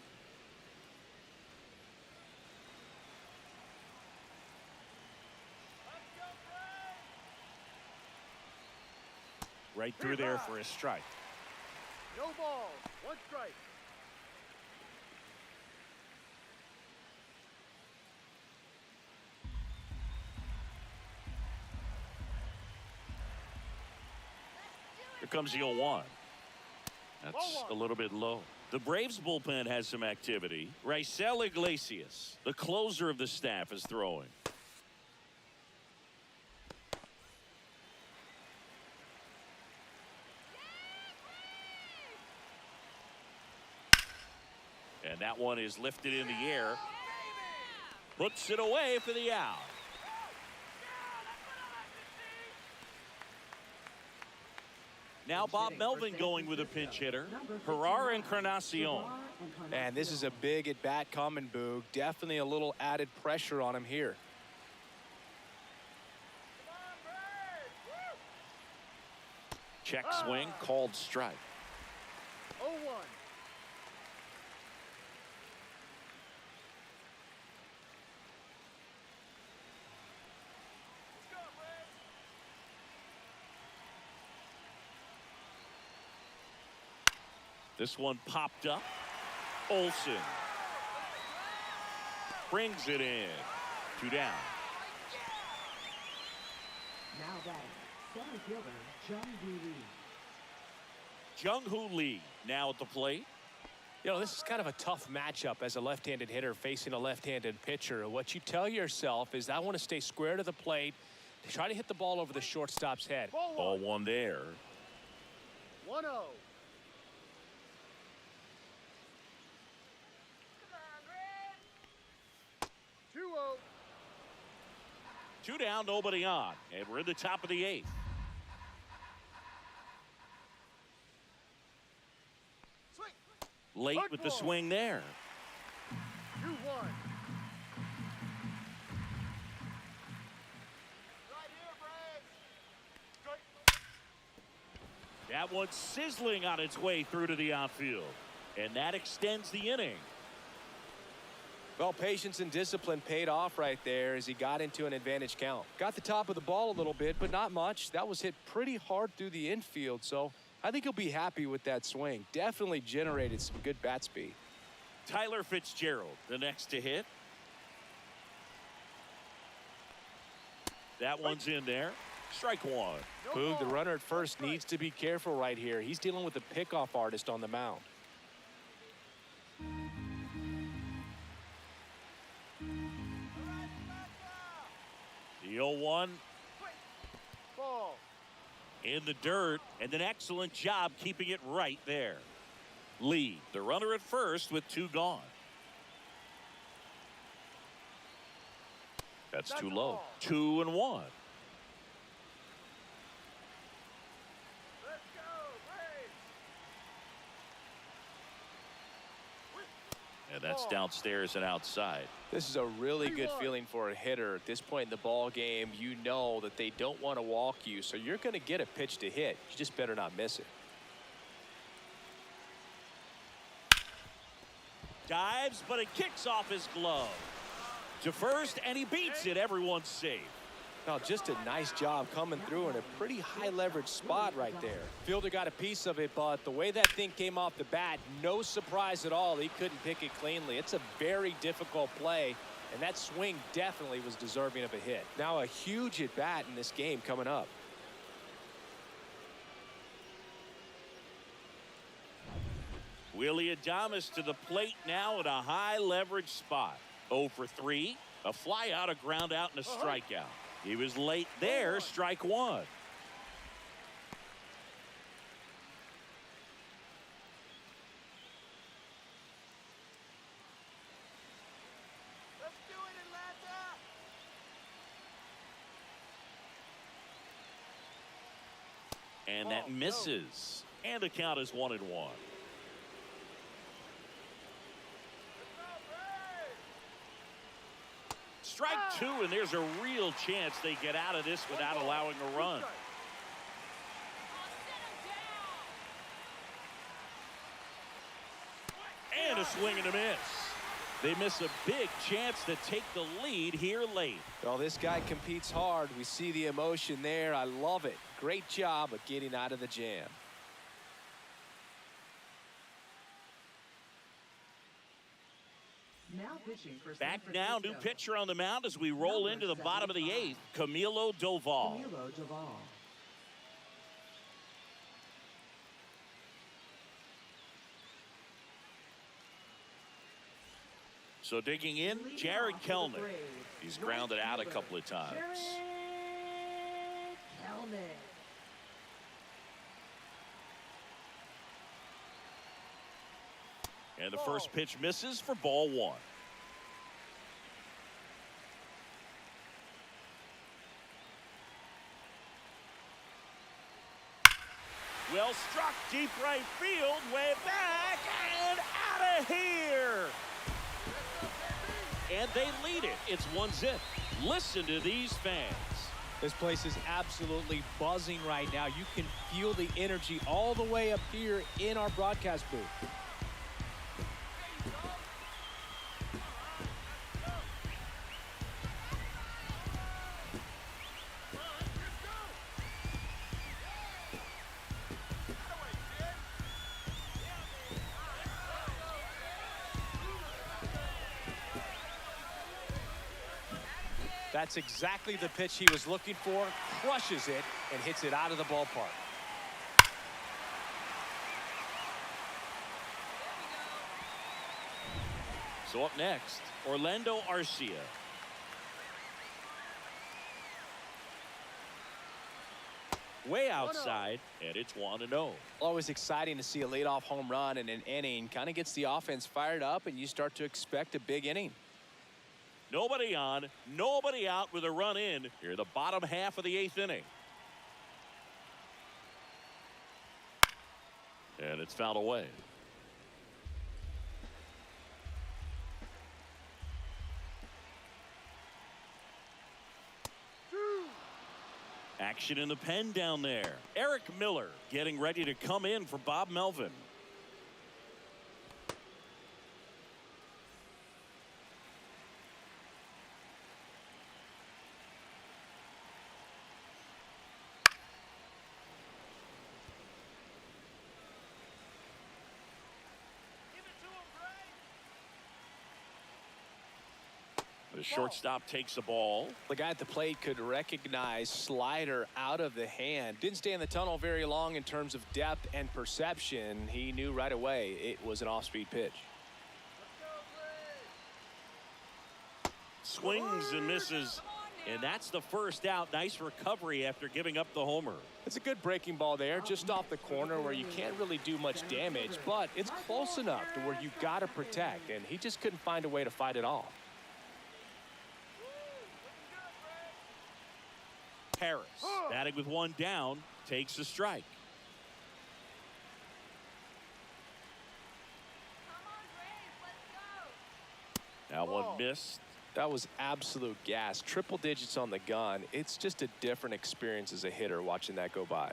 Right through there for a strike. No ball. 1 strike. Here comes the 0-1. That's a little bit low. The Braves bullpen has some activity. Raisel Iglesias, the closer of the staff, is throwing. And that one is lifted in the air. Puts it away for the out. Now Bob Melvin going with a pinch hitter. Herrera Encarnacion. And this is a big at bat coming, Boog. Definitely a little added pressure on him here. Check swing, called strike. 0-1. This one popped up. Olsen brings it in. 2 down. Now batting, center fielder Jung-Hoo Lee. Jung-Hoo Lee now at the plate. You know, this is kind of a tough matchup as a left-handed hitter facing a left-handed pitcher. What you tell yourself is I want to stay square to the plate, try to hit the ball over the shortstop's head. Ball 1 there. 1-0. 2-0. 2 down, nobody on. And we're in the top of the 8th. Swing. Late with the swing there. 2-1. Right here, Braves. Strike. That one's sizzling on its way through to the outfield. And that extends the inning. Well, patience and discipline paid off right there as he got into an advantage count. Got the top of the ball a little bit, but not much. That was hit pretty hard through the infield, so I think he'll be happy with that swing. Definitely generated some good bat speed. Tyler Fitzgerald, the next to hit. That one's in there. Strike 1. Boog, the runner at first needs to be careful right here. He's dealing with a pickoff artist on the mound. The 0-1 Ball. in the dirt, and an excellent job keeping it right there. Lee, the runner at first with 2 gone. That's too low. 2-1. Let's go, Braves. And that's downstairs and outside. This is a really good feeling for a hitter. At this point in the ball game, you know that they don't want to walk you, so you're going to get a pitch to hit. You just better not miss it. Dives, but it kicks off his glove. To first, and he beats it. Everyone's safe. Now, just a nice job coming through in a pretty high leverage spot right there. Fielder got a piece of it, but the way that thing came off the bat, no surprise at all. He couldn't pick it cleanly. It's a very difficult play, and that swing definitely was deserving of a hit. Now a huge at bat in this game coming up. Willie Adames to the plate now at a high leverage spot. 0 for 3. A fly out, a ground out, and a strikeout. He was late there. Strike one. Let's do it, Atlanta. And that misses. And the count is 1-1. Let's go, Braves. Strike two, and there's a real chance they get out of this without allowing a run. And a swing and a miss. They miss a big chance to take the lead here late. Well, this guy competes hard. We see the emotion there. I love it. Great job of getting out of the jam. Now pitching for San Back now, new Francisco, pitcher on the mound as we roll into the bottom of the 8th, Camilo Doval. Camilo Doval. So digging in, Leading Jared off for the Kelnick. Braves, He's right grounded out a fielder, couple of times. Jared Kelnick. And the first pitch misses for ball one. Well struck, deep right field, way back and out of here. And they lead it. It's 1-0. Listen to these fans. This place is absolutely buzzing right now. You can feel the energy all the way up here in our broadcast booth. That's exactly the pitch he was looking for. Crushes it and hits it out of the ballpark. So up next, Orlando Arcia. Way outside, and it's 1-0. Always exciting to see a leadoff home run in an inning. Kind of gets the offense fired up, and you start to expect a big inning. Nobody on, nobody out with a run in here, the bottom half of the 8th inning. And it's fouled away. Action in the pen down there. Eric Miller getting ready to come in for Bob Melvin. The shortstop takes the ball. The guy at the plate could recognize slider out of the hand. Didn't stay in the tunnel very long in terms of depth and perception. He knew right away it was an off-speed pitch. Swings and misses. And that's the first out. Nice recovery after giving up the homer. It's a good breaking ball there, just off the corner where you can't really do much damage, but it's close enough to where you got to protect, and he just couldn't find a way to fight it off. Harris, batting with one down, takes a strike. Now one missed. That was absolute gas. Triple digits on the gun. It's just a different experience as a hitter watching that go by.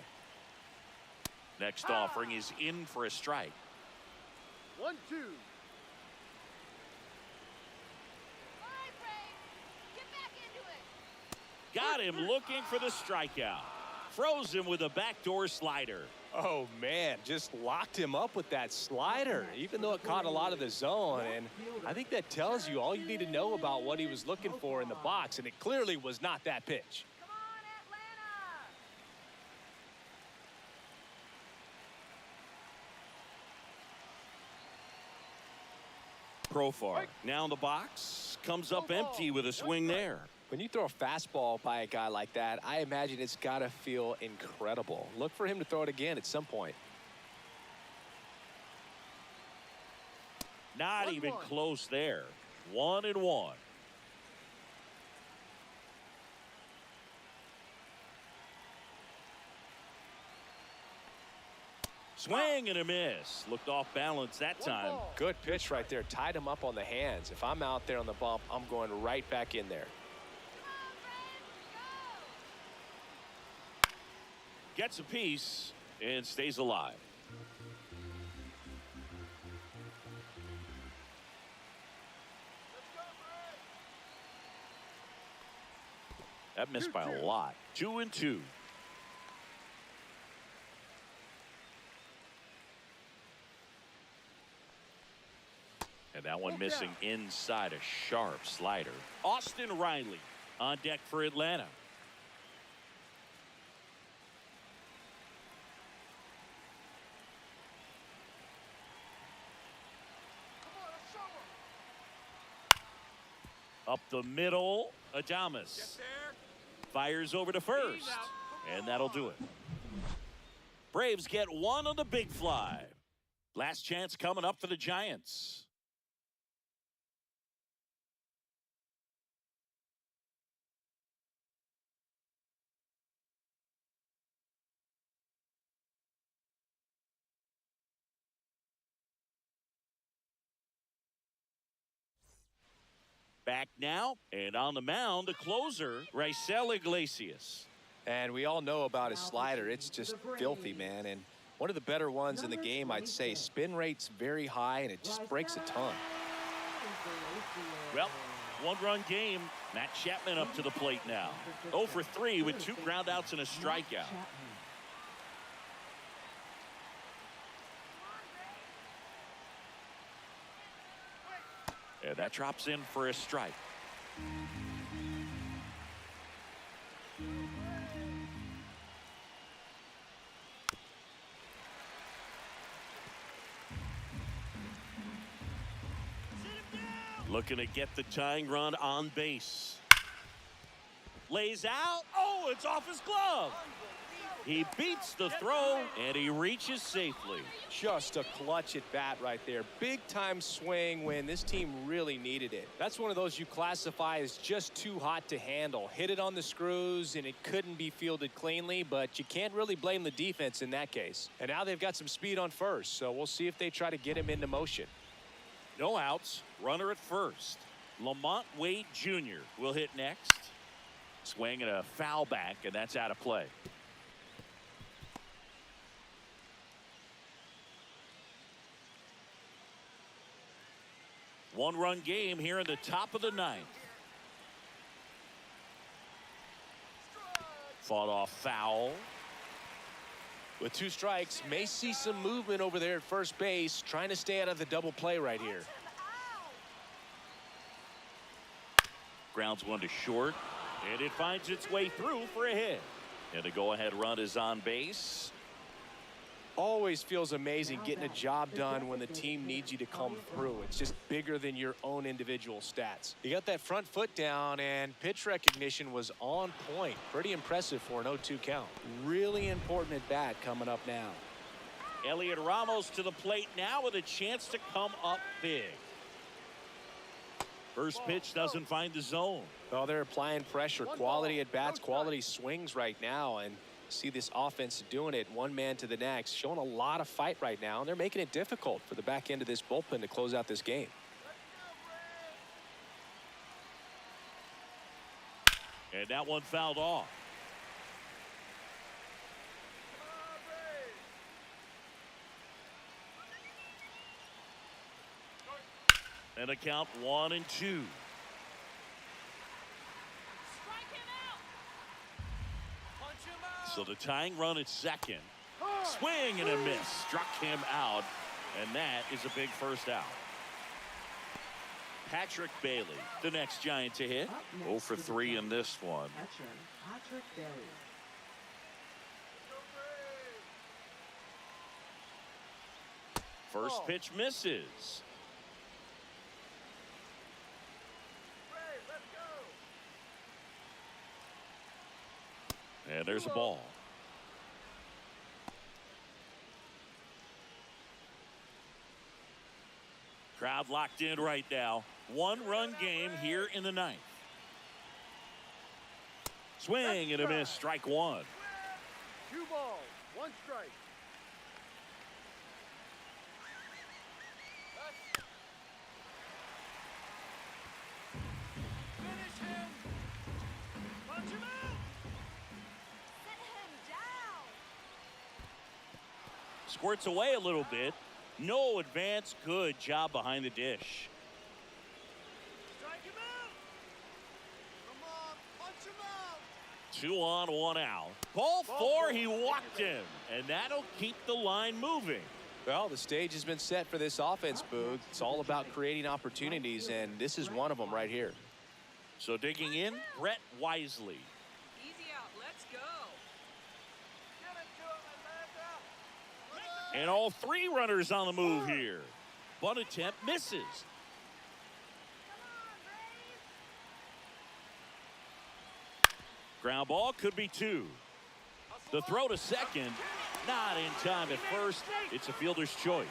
Next offering is in for a strike. 1-2. Got him looking for the strikeout. Froze him with a backdoor slider. Oh, man, just locked him up with that slider, even though it caught a lot of the zone. And I think that tells you all you need to know about what he was looking for in the box, and it clearly was not that pitch. Come on, Atlanta! Profar. Now in the box, comes up empty with a swing there. When you throw a fastball by a guy like that, I imagine it's got to feel incredible. Look for him to throw it again at some point. Not even close there. 1-1. Swing and a miss. Looked off balance that time. Good pitch right there. Tied him up on the hands. If I'm out there on the bump, I'm going right back in there. Gets a piece and stays alive. That missed by a lot. 2-2. And that one missing inside a sharp slider. Austin Riley on deck for Atlanta. Up the middle, Adames fires over to first, and that'll do it. Braves get one on the big fly. Last chance coming up for the Giants. Back now, and on the mound, the closer, Raisel Iglesias. And we all know about his slider. It's just filthy, man. And one of the better ones in the game, I'd say. Spin rate's very high, and it just breaks a ton. Well, one-run game. Matt Chapman up to the plate now. 0 for 3 with 2 groundouts and a strikeout. And that drops in for a strike. Looking to get the tying run on base. Lays out. Oh, it's off his glove. He beats the throw, and he reaches safely. Just a clutch at bat right there. Big time swing when this team really needed it. That's one of those you classify as just too hot to handle. Hit it on the screws, and it couldn't be fielded cleanly, but you can't really blame the defense in that case. And now they've got some speed on first, so we'll see if they try to get him into motion. No outs. Runner at first. Lamont Wade Jr. will hit next. Swing and a foul back, and that's out of play. One-run game here in the top of the 9th. Fought off foul. With 2 strikes, may see some movement over there at first base, trying to stay out of the double play right here. Grounds one to short, and it finds its way through for a hit. And the go-ahead run is on base. Always feels amazing getting a job done when the team needs you to come through. It's just bigger than your own individual stats. You got that front foot down, and pitch recognition was on point. Pretty impressive for an 0-2 count. Really important at bat coming up now. Elliot Ramos to the plate now with a chance to come up big. First pitch doesn't find the zone. Well, they're applying pressure. Quality at bats, quality swings right now, and see this offense doing it one man to the next, showing a lot of fight right now, and they're making it difficult for the back end of this bullpen to close out this game. And that one fouled off. And a count 1-2. So the tying run at second. Swing and a miss. Struck him out. And that is a big first out. Patrick Bailey, the next Giant to hit. 0 for 3 in this one. Patrick Bailey. First pitch misses. there's a ball. Crowd locked in right now. 1-run game here in the ninth. Swing and a miss, strike one. 2 balls, 1 strike. Finish him. Punch him out. Set him down. Squirts away a little bit. No advance. Good job behind the dish. Strike him out. Come on, punch him out. 2 on, 1 out. Ball 4, he walked him. And that'll keep the line moving. Well, the stage has been set for this offense, Boog. It's all about creating opportunities, and this is one of them right here. So digging in, Brett Wisely. Easy out. Let's go. Get it to him, Atlanta. And all 3 runners on the move here. Bunt attempt misses. Ground ball could be 2. The throw to second, not in time at first. It's a fielder's choice.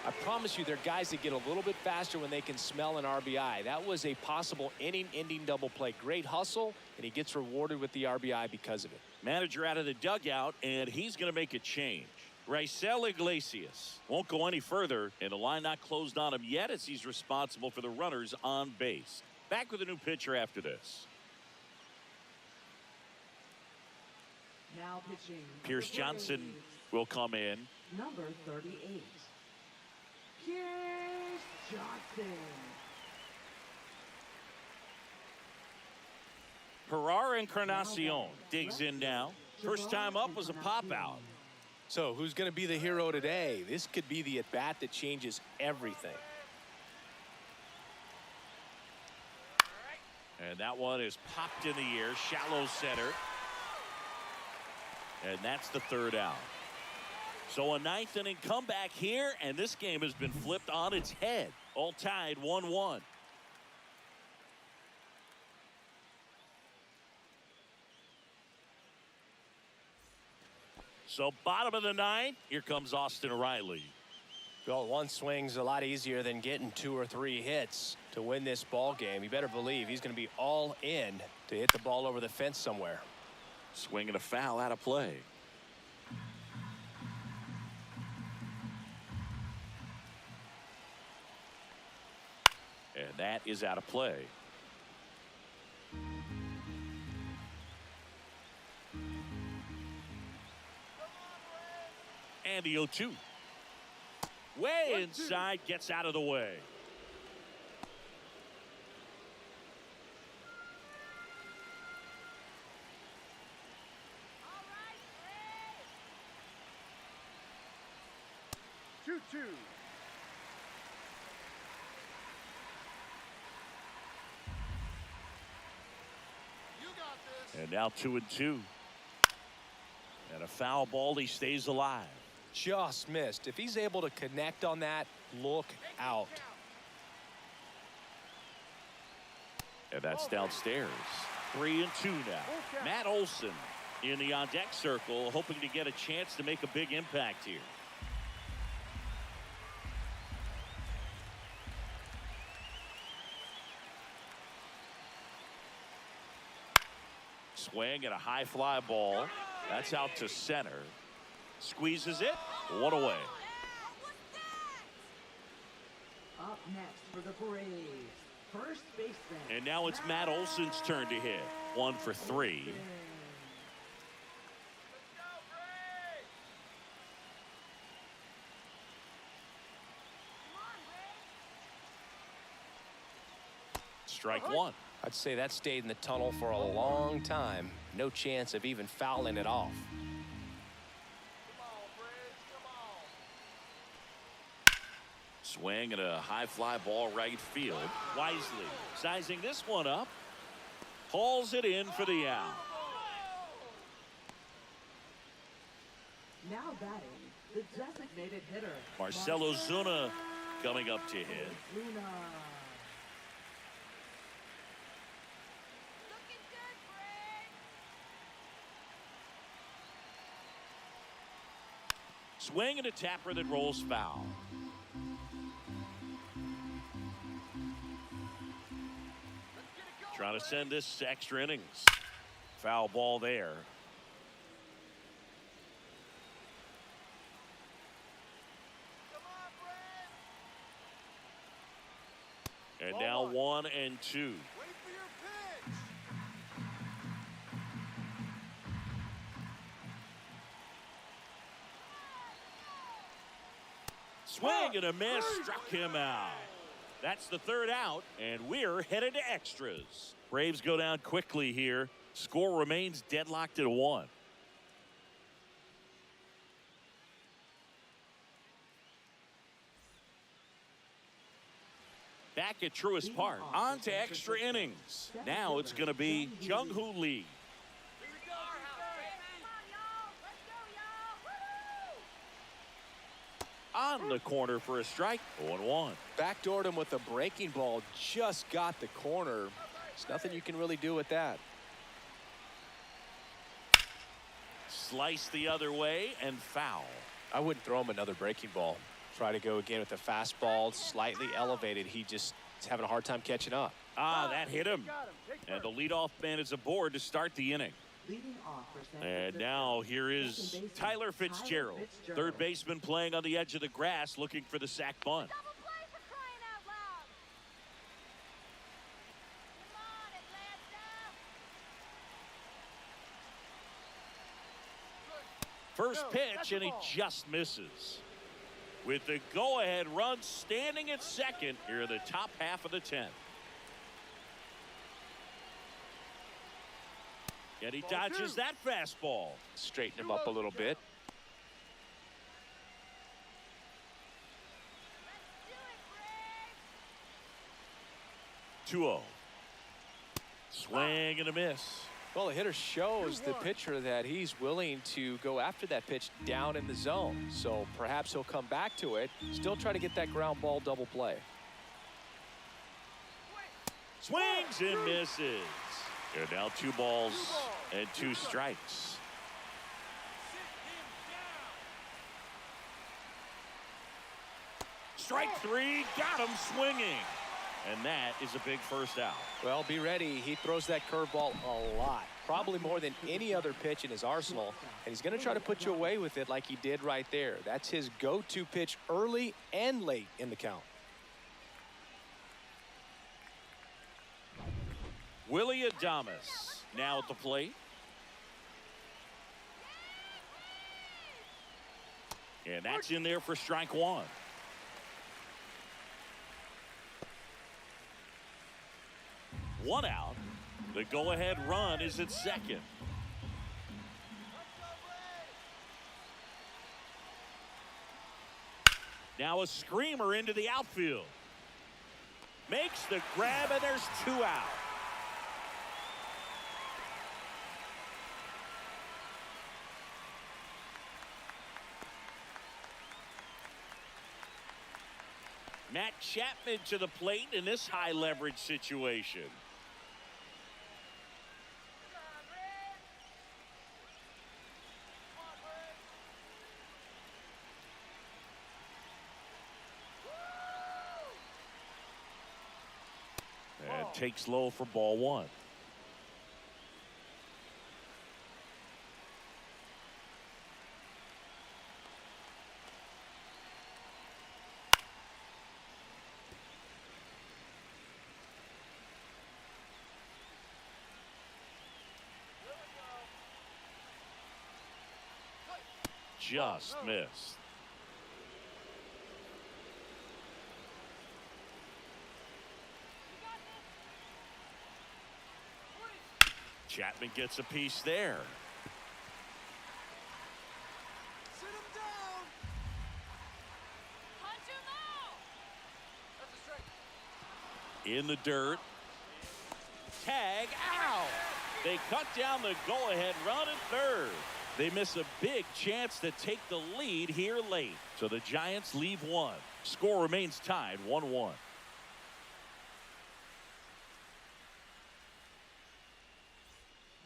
I promise you, there are guys that get a little bit faster when they can smell an RBI. That was a possible inning-ending double play. Great hustle, and he gets rewarded with the RBI because of it. Manager out of the dugout, and he's going to make a change. Raisel Iglesias won't go any further, and the line not closed on him yet as he's responsible for the runners on base. Back with a new pitcher after this. Now pitching. Pierce the Johnson Braves, will come in. Number 38. Pierce Johnson. Herrera Encarnacion digs in now. First time up was a pop out. So who's going to be the hero today? This could be the at-bat that changes everything. And that one is popped in the air, shallow center. And that's the 3rd out. So a 9th inning comeback here, and this game has been flipped on its head. All tied 1-1. So bottom of the 9th, here comes Austin Riley. Well, 1 swing's a lot easier than getting 2 or 3 hits to win this ball game. You better believe he's going to be all in to hit the ball over the fence somewhere. Swing and a foul out of play. And that is out of play. And the 0-2. Way inside, gets out of the way. All right, Braves. 2-2. You got this. And now 2-2. And a foul ball, he stays alive. Just missed. If he's able to connect on that, look out. And that's downstairs. 3-2 now. Matt Olson in the on deck circle, hoping to get a chance to make a big impact here. Swing and a high fly ball. That's out to center. Squeezes it. 1 away. Up next for the Braves. First baseman. And now it's Matt Olson's turn to hit. 1 for 3. Let's go, Braves. Strike 1. I'd say that stayed in the tunnel for a long time. No chance of even fouling it off. Come on, Braves, come on. Swing and a high fly ball right field. Wisely sizing this one up. Hauls it in for the out. Now batting, the designated hitter. Marcelo Zuna coming up to hit. Zuna. Looking good, Braves. swing and a tapper that rolls foul. Trying to send this to extra innings. Foul ball there. And now 1 and 2. Wait for your pitch. Swing and a miss, struck him out. That's the third out, and we're headed to extras. Braves go down quickly here. Score remains deadlocked at 1. Back at Truist Park, on to extra innings. Now it's going to be Jung-Hoo Lee. On the corner for a strike. 0-1. Backdoored him with a breaking ball. Just got the corner. There's nothing you can really do with that. Slice the other way and foul. I wouldn't throw him another breaking ball. Try to go again with the fastball, slightly elevated. He just is having a hard time catching up. That hit him. And the leadoff man is aboard to start the inning. Leading off for San And Francisco, now here is second baseman Tyler Fitzgerald. Third baseman playing on the edge of the grass looking for the sac bunt. Double play for crying out loud. Come on, Atlanta. First pitch, and he just misses. With the go-ahead run standing at second here in the top half of the 10th. And he dodges that fastball. Straighten him up a little bit. Let's do it, Braves. 2-0. Swing and a miss. Well, the hitter shows the pitcher that he's willing to go after that pitch down in the zone. So perhaps he'll come back to it, still try to get that ground ball double play. Swings and misses. And now 2 balls and 2 strikes. Strike 3, got him swinging. And that is a big first out. Well, be ready. He throws that curveball a lot, probably more than any other pitch in his arsenal. And he's going to try to put you away with it like he did right there. That's his go-to pitch early and late in the count. Willie Adames now at the plate. And that's in there for strike 1. One out. The go-ahead run is at second. Now a screamer into the outfield. Makes the grab, and there's 2 out. Matt Chapman to the plate in this high leverage situation. And takes low for ball 1. Just missed. Chapman gets a piece there. Sit him down. Punch him out. That's a strike. In the dirt. Tag out. They cut down the go-ahead run at third. They miss a big chance to take the lead here late. So the Giants leave 1. Score remains tied 1-1.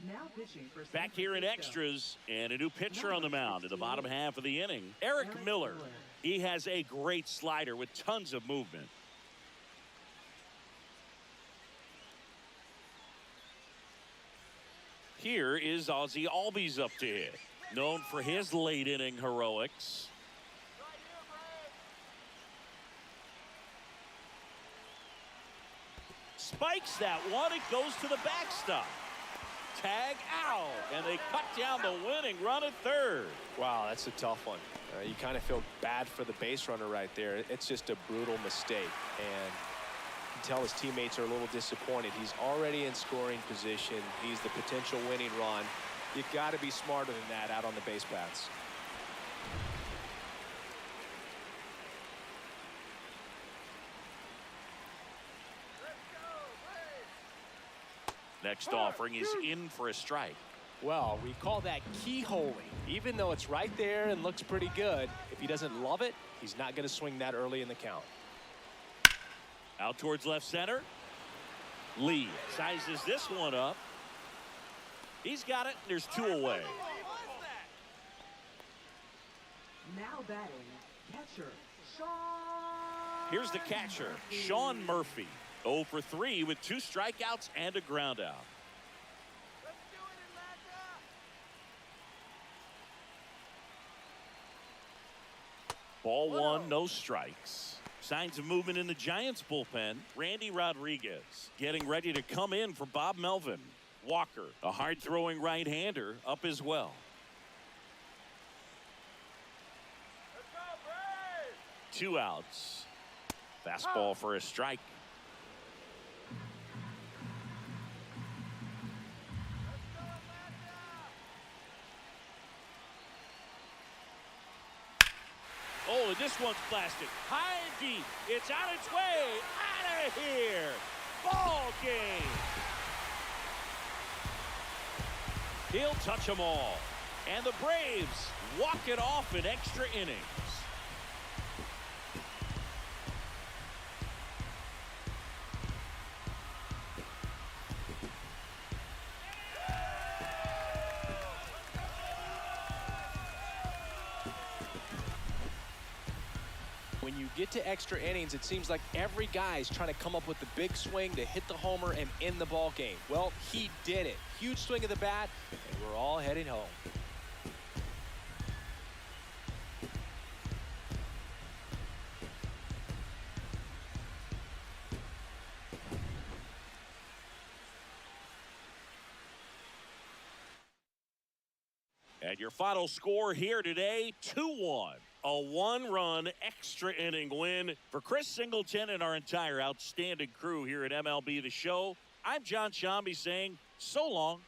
Now pitching for San Back here in Francisco. extras, and a new pitcher on the mound in the bottom half of the inning. Eric Miller. He has a great slider with tons of movement. Here is Ozzie Albies up to hit. Known for his late inning heroics. Right here, Braves. Spikes that one. It goes to the backstop. Tag out, and they cut down the winning run at third. Wow, that's a tough one. You kind of feel bad for the base runner right there. It's just a brutal mistake, and you can tell his teammates are a little disappointed. He's already in scoring position. He's the potential winning run. You got to be smarter than that out on the base paths. Next offering is in for a strike. Well, we call that keyholing. Even though it's right there and looks pretty good, if he doesn't love it, he's not going to swing that early in the count. Out towards left center. Lee sizes this one up. He's got it. There's two away. Now batting, catcher, Sean. Here's the catcher, Sean Murphy. 0 for 3 with 2 strikeouts and a ground out. Let's do it, Atlanta. Ball 1, no strikes. Signs of movement in the Giants bullpen. Randy Rodriguez getting ready to come in for Bob Melvin. Walker, a hard-throwing right-hander, up as well. Let's go, Braves. 2 outs. Fastball for a strike. Oh, and this one's blasted. High and deep. It's on its way. Out of here. Ball game. He'll touch them all. And the Braves walk it off in extra innings. When you get to extra innings, it seems like every guy's trying to come up with the big swing to hit the homer and end the ball game. Well, he did it. Huge swing of the bat, and we're all heading home. And your final score here today, 2-1. A 1-run extra inning win for Chris Singleton and our entire outstanding crew here at MLB The Show. I'm John Shambi saying so long.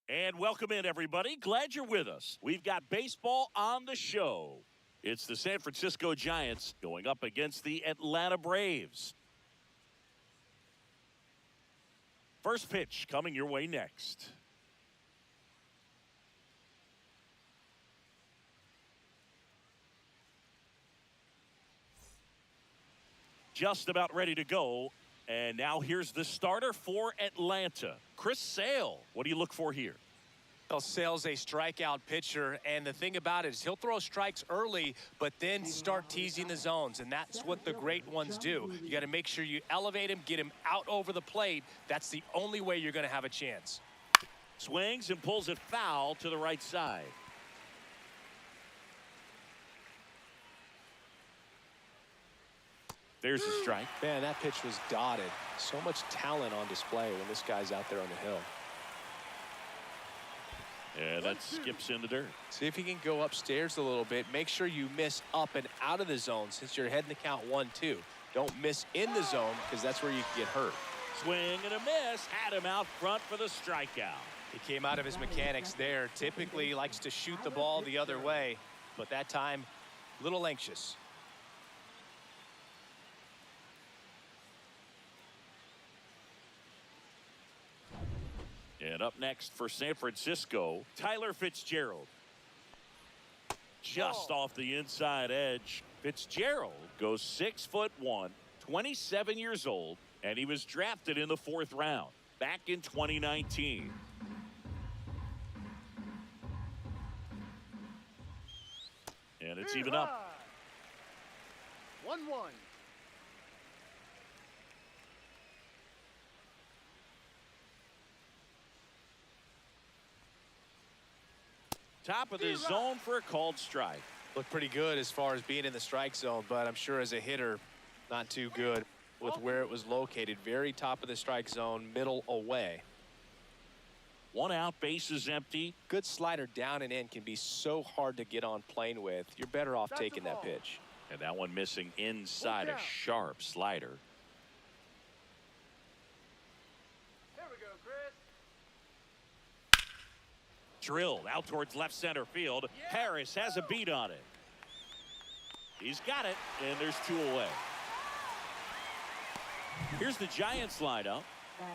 And welcome in, everybody. Glad you're with us. We've got baseball on the show. It's the San Francisco Giants going up against the Atlanta Braves. First pitch coming your way next. Just about ready to go. And now here's the starter for Atlanta, Chris Sale. What do you look for here? Well, Sale's a strikeout pitcher, and the thing about it is he'll throw strikes early, but then start teasing the zones, and that's what the great ones do. You got to make sure you elevate him, get him out over the plate. That's the only way you're going to have a chance. Swings and pulls it foul to the right side. There's a strike. Man, that pitch was dotted. So much talent on display when this guy's out there on the hill. Yeah, that skips in the dirt. See if he can go upstairs a little bit. Make sure you miss up and out of the zone since you're heading the count 1-2. Don't miss in the zone because that's where you can get hurt. Swing and a miss. Had him out front for the strikeout. He came out of his mechanics there. Typically likes to shoot the ball the other way, but that time a little anxious. And up next for San Francisco, Tyler Fitzgerald. Just off the inside edge. Fitzgerald goes 6'1", 27 years old, and he was drafted in the 4th round back in 2019. And it's even up. 1-1. Top of the zone for a called strike. Looked pretty good as far as being in the strike zone, but I'm sure as a hitter, not too good with where it was located. Very top of the strike zone, middle away. 1 out, bases empty. Good slider down and in can be so hard to get on plane with. You're better off taking that pitch. And that one missing inside a sharp slider. Here we go, Chris. Drilled out towards left center field. Harris has a beat on it. He's got it, and there's 2 away. Here's the Giants lineup.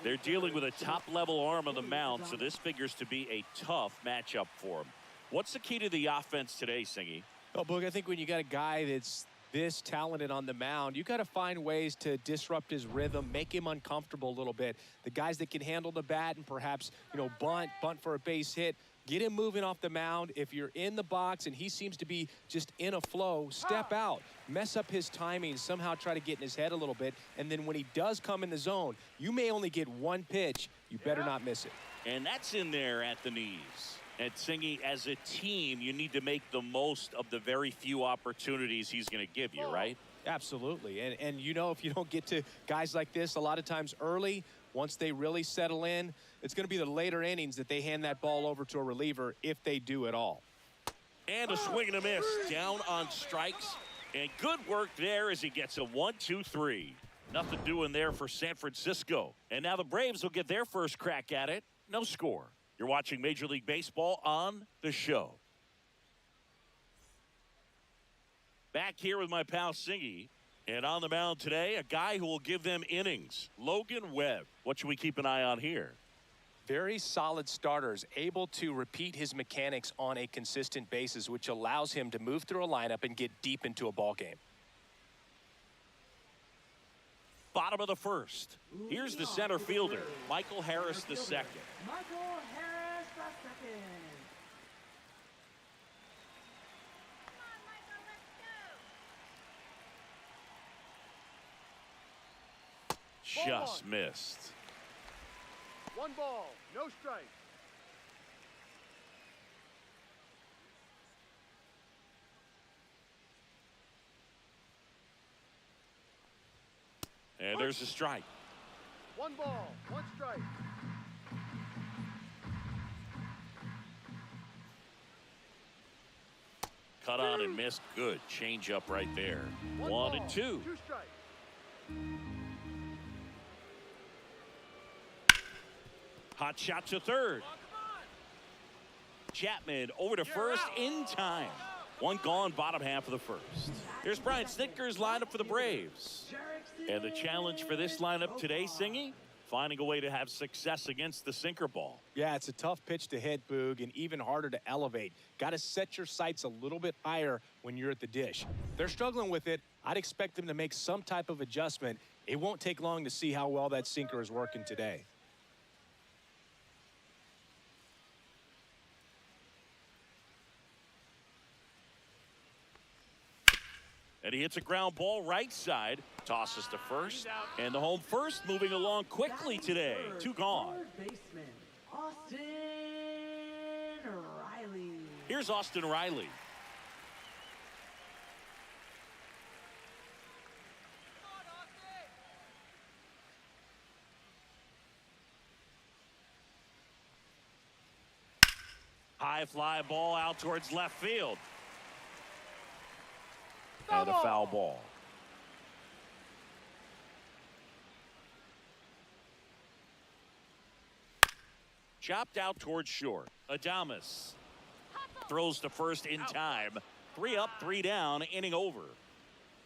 They're dealing with a top-level arm on the mound, so this figures to be a tough matchup for them. What's the key to the offense today, Singy? Oh, Boog, I think when you got a guy that's this talented on the mound, you got to find ways to disrupt his rhythm, make him uncomfortable a little bit. The guys that can handle the bat and perhaps, bunt for a base hit, get him moving off the mound. If you're in the box and he seems to be just in a flow, step out, mess up his timing, somehow try to get in his head a little bit. And then when he does come in the zone, you may only get 1 pitch. You better not miss it. And that's in there at the knees. And Singy, as a team, you need to make the most of the very few opportunities he's going to give you, right? Absolutely. And if you don't get to guys like this a lot of times early, once they really settle in, it's going to be the later innings that they hand that ball over to a reliever if they do at all. And a swing and a miss down on strikes. And good work there as he gets a 1-2-3. Nothing doing there for San Francisco. And now the Braves will get their first crack at it. No score. You're watching Major League Baseball on the show. Back here with my pal Singy. And on the mound today, a guy who will give them innings, Logan Webb. What should we keep an eye on here? Very solid starters, able to repeat his mechanics on a consistent basis, which allows him to move through a lineup and get deep into a ball game. Bottom of the 1st. Here's the center fielder, Michael Harris II. Michael Harris II. Come on, Michael, let's go. Just missed. 1 ball, no strike. And there's a strike. 1 ball, 1 strike. Cut on and missed. Good change up right there. 1 ball, and 2. 2 strikes. Hot shot to third. Chapman over to first in time. One gone, bottom half of the first. Here's Brian Snitker's lineup for the Braves. And the challenge for this lineup today, Singy, finding a way to have success against the sinker ball. Yeah, it's a tough pitch to hit, Boog, and even harder to elevate. Got to set your sights a little bit higher when you're at the dish. They're struggling with it. I'd expect them to make some type of adjustment. It won't take long to see how well that sinker is working today. And he hits a ground ball right side, tosses to first, and the home first moving along quickly today. Two gone. Third baseman, Austin Riley. Here's Austin Riley. High fly ball out towards left field. And a foul ball. Chopped out towards short. Adames throws to first in time. 3 up, 3 down, inning over.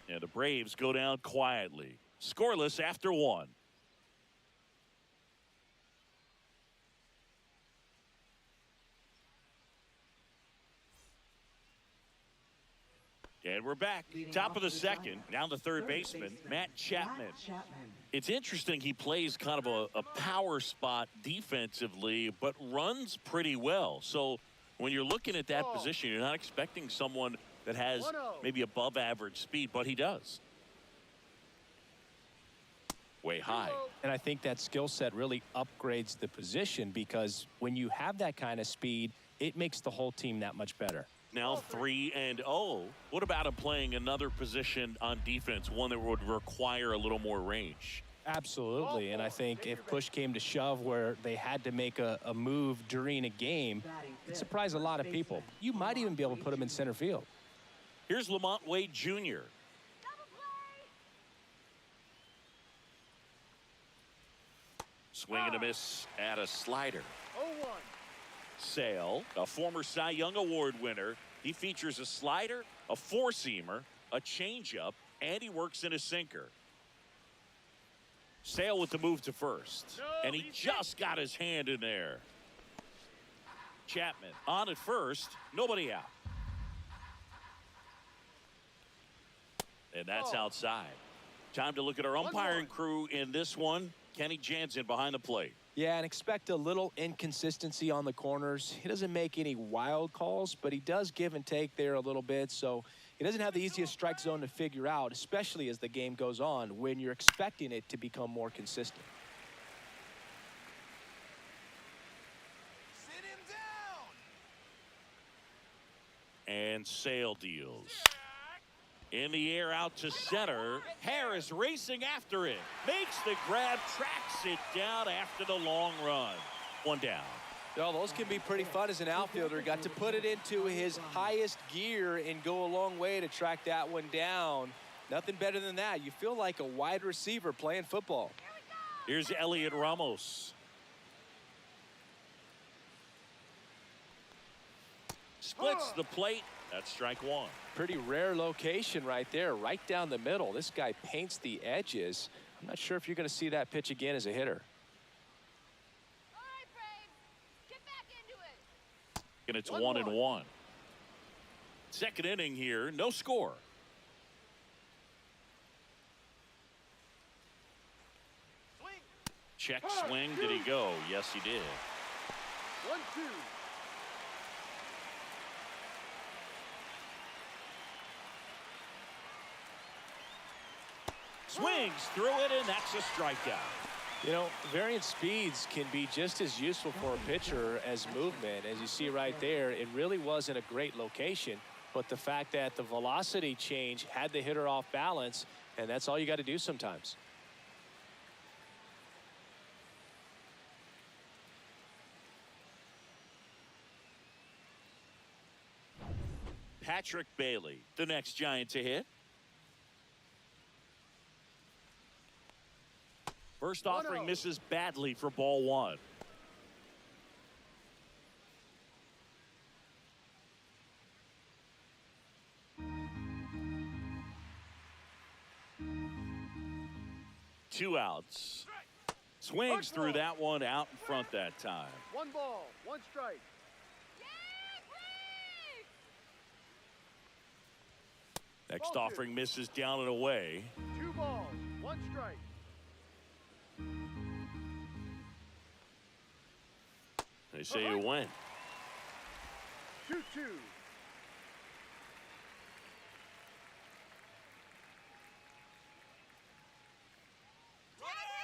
And the Braves go down quietly. Scoreless after 1. And we're back. Top of the second. Now the third baseman, Matt Chapman. It's interesting he plays kind of a power spot defensively, but runs pretty well. So when you're looking at that position, you're not expecting someone that has maybe above average speed, but he does. Way high. And I think that skill set really upgrades the position because when you have that kind of speed, it makes the whole team that much better. Now 3-0. What about him playing another position on defense, one that would require a little more range? Absolutely, and I think if push came to shove where they had to make a move during a game, it surprised a lot of people. You might even be able to put him in center field. Here's Lamont Wade Jr. Double play. Swing and a miss at a slider. 0-1. Sale, a former Cy Young Award winner. He features a slider, a four-seamer, a changeup, and he works in a sinker. Sale with the move to first. And he just got his hand in there. Chapman on at first, nobody out. And that's outside. Time to look at our umpiring crew in this one. Kenny Jansen behind the plate. Yeah, and expect a little inconsistency on the corners. He doesn't make any wild calls, but he does give and take there a little bit. So he doesn't have the easiest strike zone to figure out, especially as the game goes on when you're expecting it to become more consistent. Sit him down. And Sale deals. In the air out to center. Harris racing after it. Makes the grab, tracks it down after the long run. One down. Well, those can be pretty fun as an outfielder. Got to put it into his highest gear and go a long way to track that one down. Nothing better than that. You feel like a wide receiver playing football. Here's Elliot Ramos. Splits the plate. That's strike one. Pretty rare location right there, right down the middle. This guy paints the edges. I'm not sure if you're going to see that pitch again as a hitter. All right, Braves. Get back into it. And it's 1-1. Second inning here, no score. Swing. Check swing. Did he go? Yes, he did. 1-2. Swings through it, and that's a strikeout. You know, variant speeds can be just as useful for a pitcher as movement. As you see right there, it really wasn't a great location, but the fact that the velocity change had the hitter off balance, and that's all you got to do sometimes. Patrick Bailey, the next Giant to hit. First offering misses badly for ball one. 2 outs. Swings through that one out in front that time. 1 ball, 1 strike. Next offering misses down and away. 2 balls, 1 strike. They say you win. 2-2.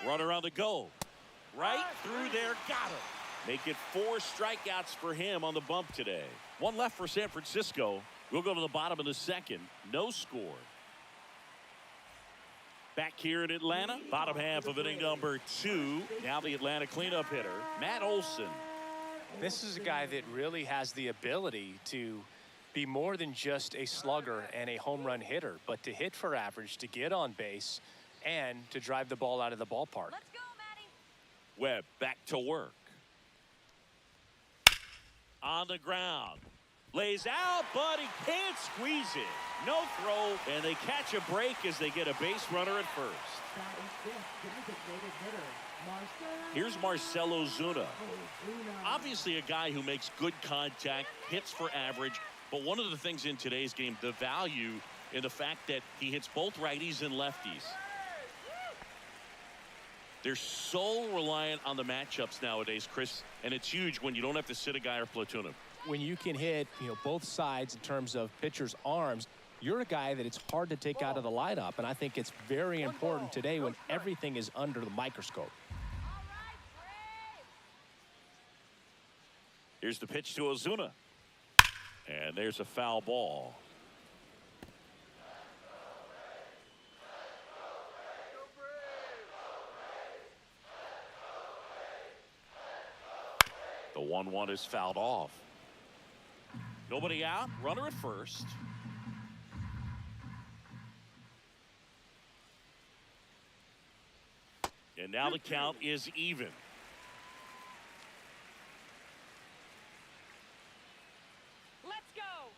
Runner on the go. Right through there. Got him. Make it 4 strikeouts for him on the bump today. 1 left for San Francisco. We'll go to the bottom of the second. No score. Back here in Atlanta. Bottom half of inning number 2. Now the Atlanta cleanup hitter, Matt Olson. This is a guy that really has the ability to be more than just a slugger and a home run hitter, but to hit for average, to get on base, and to drive the ball out of the ballpark. Let's go, Matty. Webb back to work. On the ground. Lays out, but he can't squeeze it. No throw, and they catch a break as they get a base runner at first. That is fifth designated hitter, Marcelo. Here's Marcelo Zuna. Ozuna. Obviously a guy who makes good contact, hits for average, but one of the things in today's game, the value in the fact that he hits both righties and lefties. They're so reliant on the matchups nowadays, Chris, and it's huge when you don't have to sit a guy or platoon him. When you can hit, both sides in terms of pitchers' arms, you're a guy that it's hard to take out of the lineup, and I think it's very important today when everything is under the microscope. All right, Braves. Here's the pitch to Ozuna. And there's a foul ball. The 1-1 is fouled off. Nobody out. Runner at first. And now the count is even. Let's go.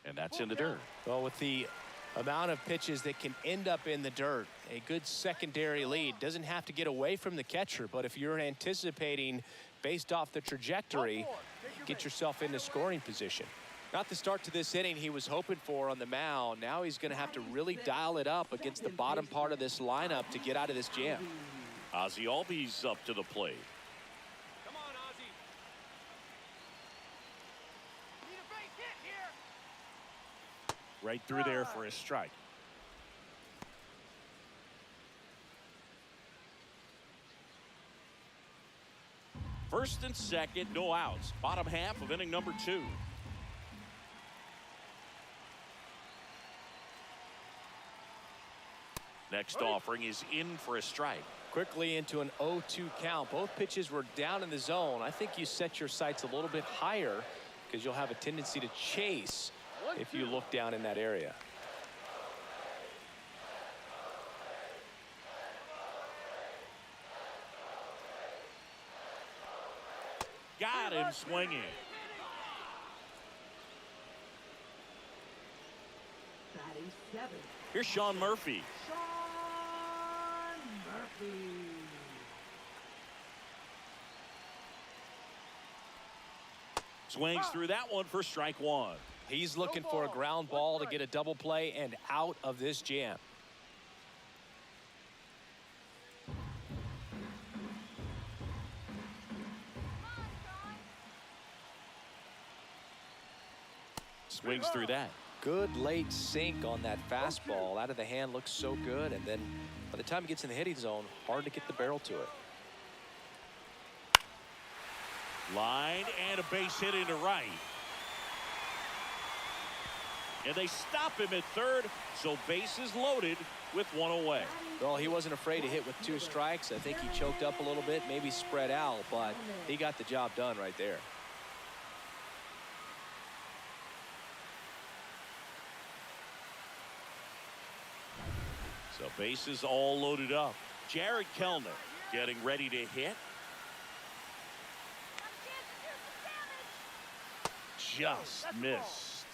And that's in the dirt. Well, with the amount of pitches that can end up in the dirt, a good secondary lead doesn't have to get away from the catcher, but if you're anticipating based off the trajectory, get yourself into scoring position. Not the start to this inning he was hoping for on the mound. Now he's going to have to really dial it up against the bottom part of this lineup to get out of this jam. Ozzie Albies up to the plate. Come on, Ozzie. Need a base hit here. Right through there for a strike. First and second, no outs. Bottom half of inning number 2. Next offering is in for a strike. Quickly into an 0-2 count. Both pitches were down in the zone. I think you set your sights a little bit higher because you'll have a tendency to chase if you look down in that area. Got him swinging. Batting 7th, Here's Sean Murphy. Sean Murphy. Swings through that one for strike 1. He's looking for a ground ball to get a double play and out of this jam. Swings through that. Good late sink on that fastball. Out of the hand looks so good, and then by the time it gets in the hitting zone, hard to get the barrel to it. Line and a base hit into right. And they stop him at third, so bases loaded with 1 away. Well, he wasn't afraid to hit with 2 strikes. I think he choked up a little bit, maybe spread out, but he got the job done right there. So bases all loaded up. Jared Kellner getting ready to hit. Just missed.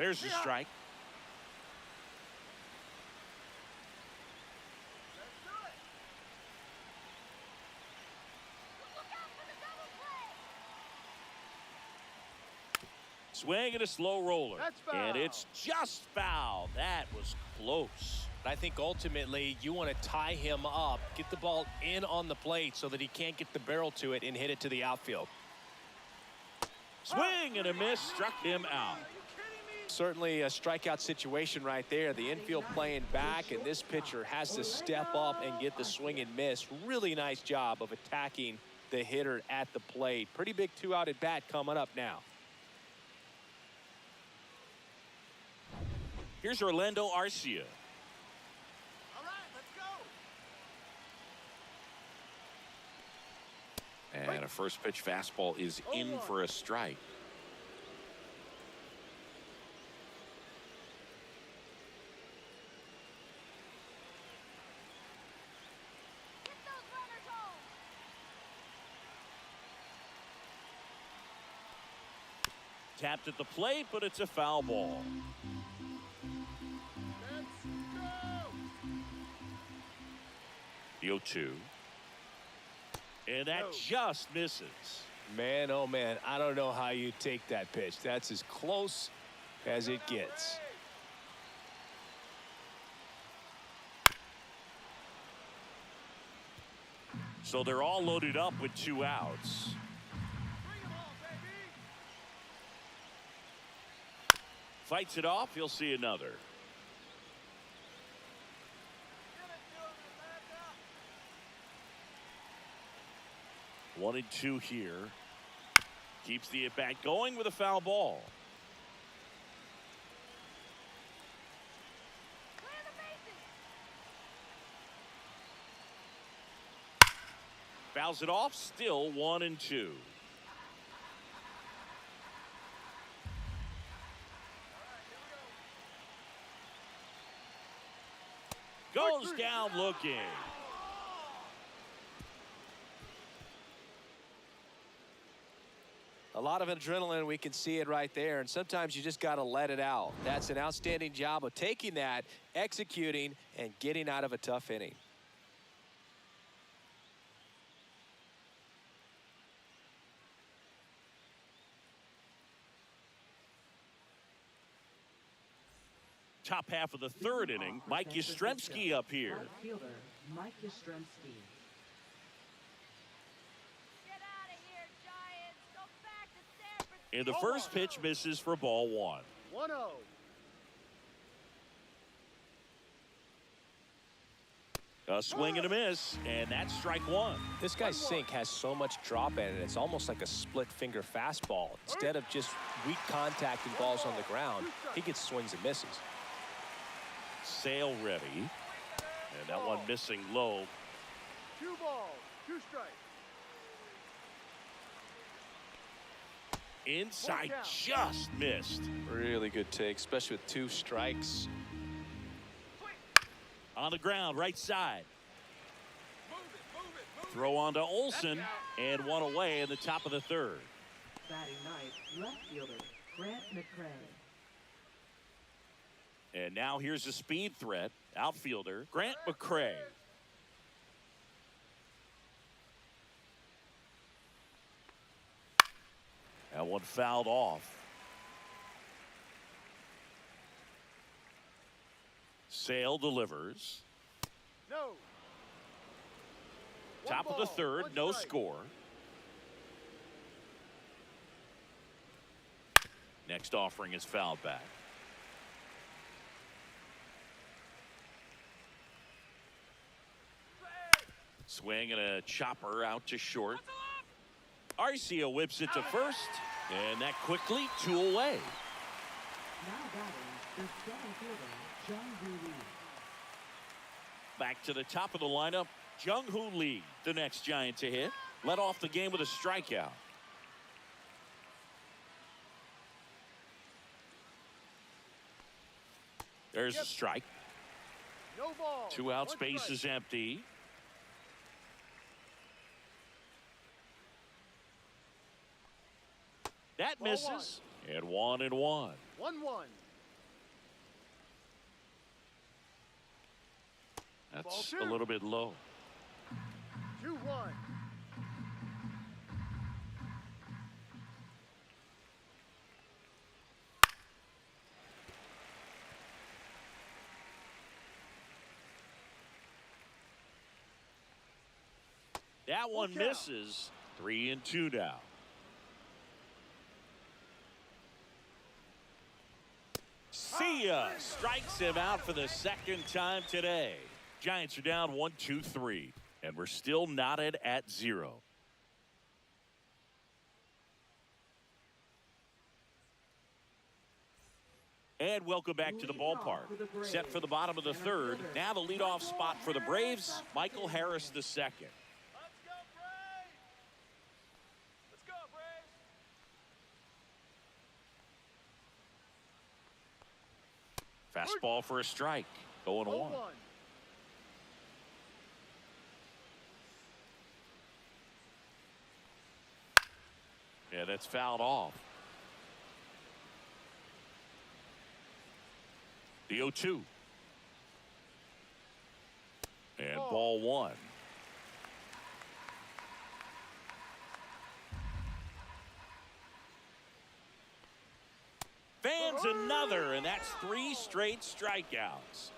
There's the strike. Let's do it. Look out for the double play. Swing and a slow roller. That's foul. And it's just foul. That was close. I think ultimately you want to tie him up, get the ball in on the plate so that he can't get the barrel to it and hit it to the outfield. Swing and a miss, struck him out. Are you kidding me? Certainly a strikeout situation right there. The infield playing back, and this pitcher has to step up and get the swing and miss. Really nice job of attacking the hitter at the plate. Pretty big 2-out at bat coming up now. Here's Orlando Arcia. All right, let's go. And a first pitch fastball is in for a strike. Get those runners home. Tapped at the plate, but it's a foul ball. Let's go. The 0-2. And that just misses. Man, oh man, I don't know how you take that pitch. That's as close as it gets. So they're all loaded up with 2 outs. Bring 'em on, baby. Fights it off. He'll see another. Give it to him, Atlanta. 1-2 here. Keeps the at-bat going with a foul ball. Clear the bases. Fouls it off. Still 1-2. Goes down looking. A lot of adrenaline, we can see it right there, and sometimes you just got to let it out. That's an outstanding job of taking that, executing, and getting out of a tough inning. Top half of the third inning. Mike Yastrzemski up here. Right fielder, Mike Yastrzemski. Get out of here, Giants. Go back to San Francisco. And the first pitch misses for ball 1. 1-0. A swing and a miss, and that's strike 1. This guy's sink has so much drop in it. It's almost like a split finger fastball. Instead of just weak contact and balls on the ground, he gets swings and misses. Sale ready. And that one missing low. 2 balls, 2 strikes. Inside, just missed. Really good take, especially with 2 strikes. On the ground, right side. Throw on to Olsen, and 1 away in the top of the third. Batting ninth, left fielder, Grant McCray. And now here's a speed threat. Outfielder, Grant McCray. That one fouled off. Sale delivers. No. Top of the third, no score. Next offering is fouled back. Swing and a chopper out to short. Arcia whips it to first, and that quickly 2 away. Now batting, the second fielder, Jung-Hoo Lee. Back to the top of the lineup, Jung-Hoo Lee, the next Giant to hit. Led off the game with a strikeout. There's a strike. No ball. 2 outs, 1 base strike. is empty. That Ball misses. And 1-1. 1-1. That's Ball a two. little bit low. 2-1. That one Full count. misses. 3-2 now. See ya. Strikes him out for the second time today. Giants are down 1-2-3. And we're still knotted at 0. And welcome back to the ballpark. Set for the bottom of the third. Now the leadoff spot for the Braves, Michael Harris II. Let's go, Braves! Let's go, Braves! Fastball for a strike. 0-1. 0-1. Yeah, that's fouled off. The 0-2. And ball 1. Fans another, and that's 3 straight strikeouts.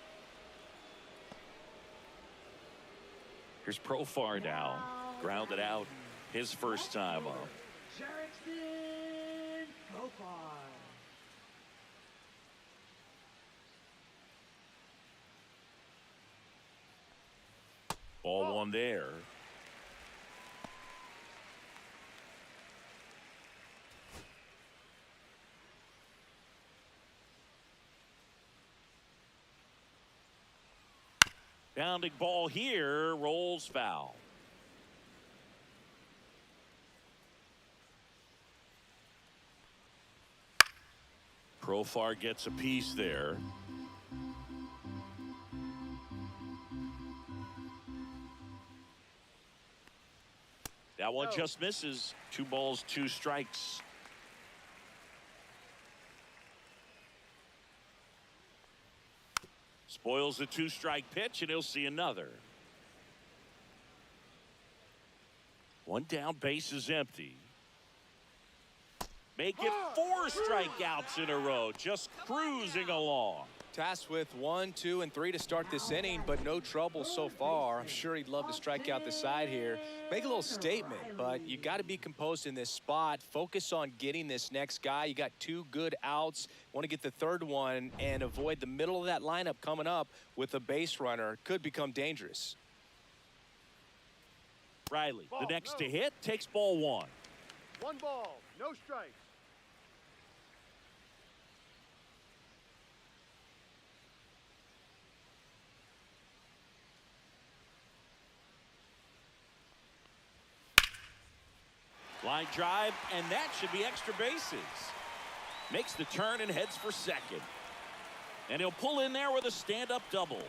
Here's Profar now. Grounded out his first time up. Jerickson Profar. Ball 1 there. Bounding ball here, rolls foul. Profar gets a piece there. That one just misses. 2 balls, 2 strikes. Spoils the 2-strike pitch, and he'll see another. 1 down, base is empty. Make it 4 strikeouts in a row, just cruising along. Tasked with 1, 2, and 3 to start this inning, but no trouble so far. I'm sure he'd love to strike out the side here. Make a little statement, but you got to be composed in this spot. Focus on getting this next guy. You got 2 good outs. Want to get the 3rd one and avoid the middle of that lineup coming up with a base runner. Could become dangerous. Riley, the next to hit, takes ball 1. 1 ball, no strikes. Line drive, and that should be extra bases. Makes the turn and heads for second. And he'll pull in there with a stand-up double.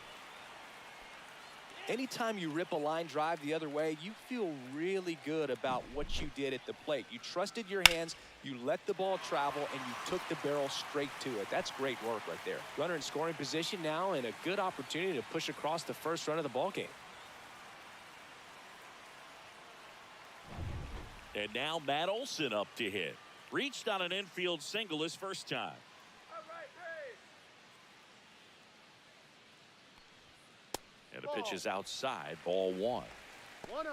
Anytime you rip a line drive the other way, you feel really good about what you did at the plate. You trusted your hands, you let the ball travel, and you took the barrel straight to it. That's great work right there. Runner in scoring position now, and a good opportunity to push across the first run of the ball game. And now Matt Olson up to hit. Reached on an infield single his first time. All right, Braves! And the pitch is outside, ball 1. 1-0. Let's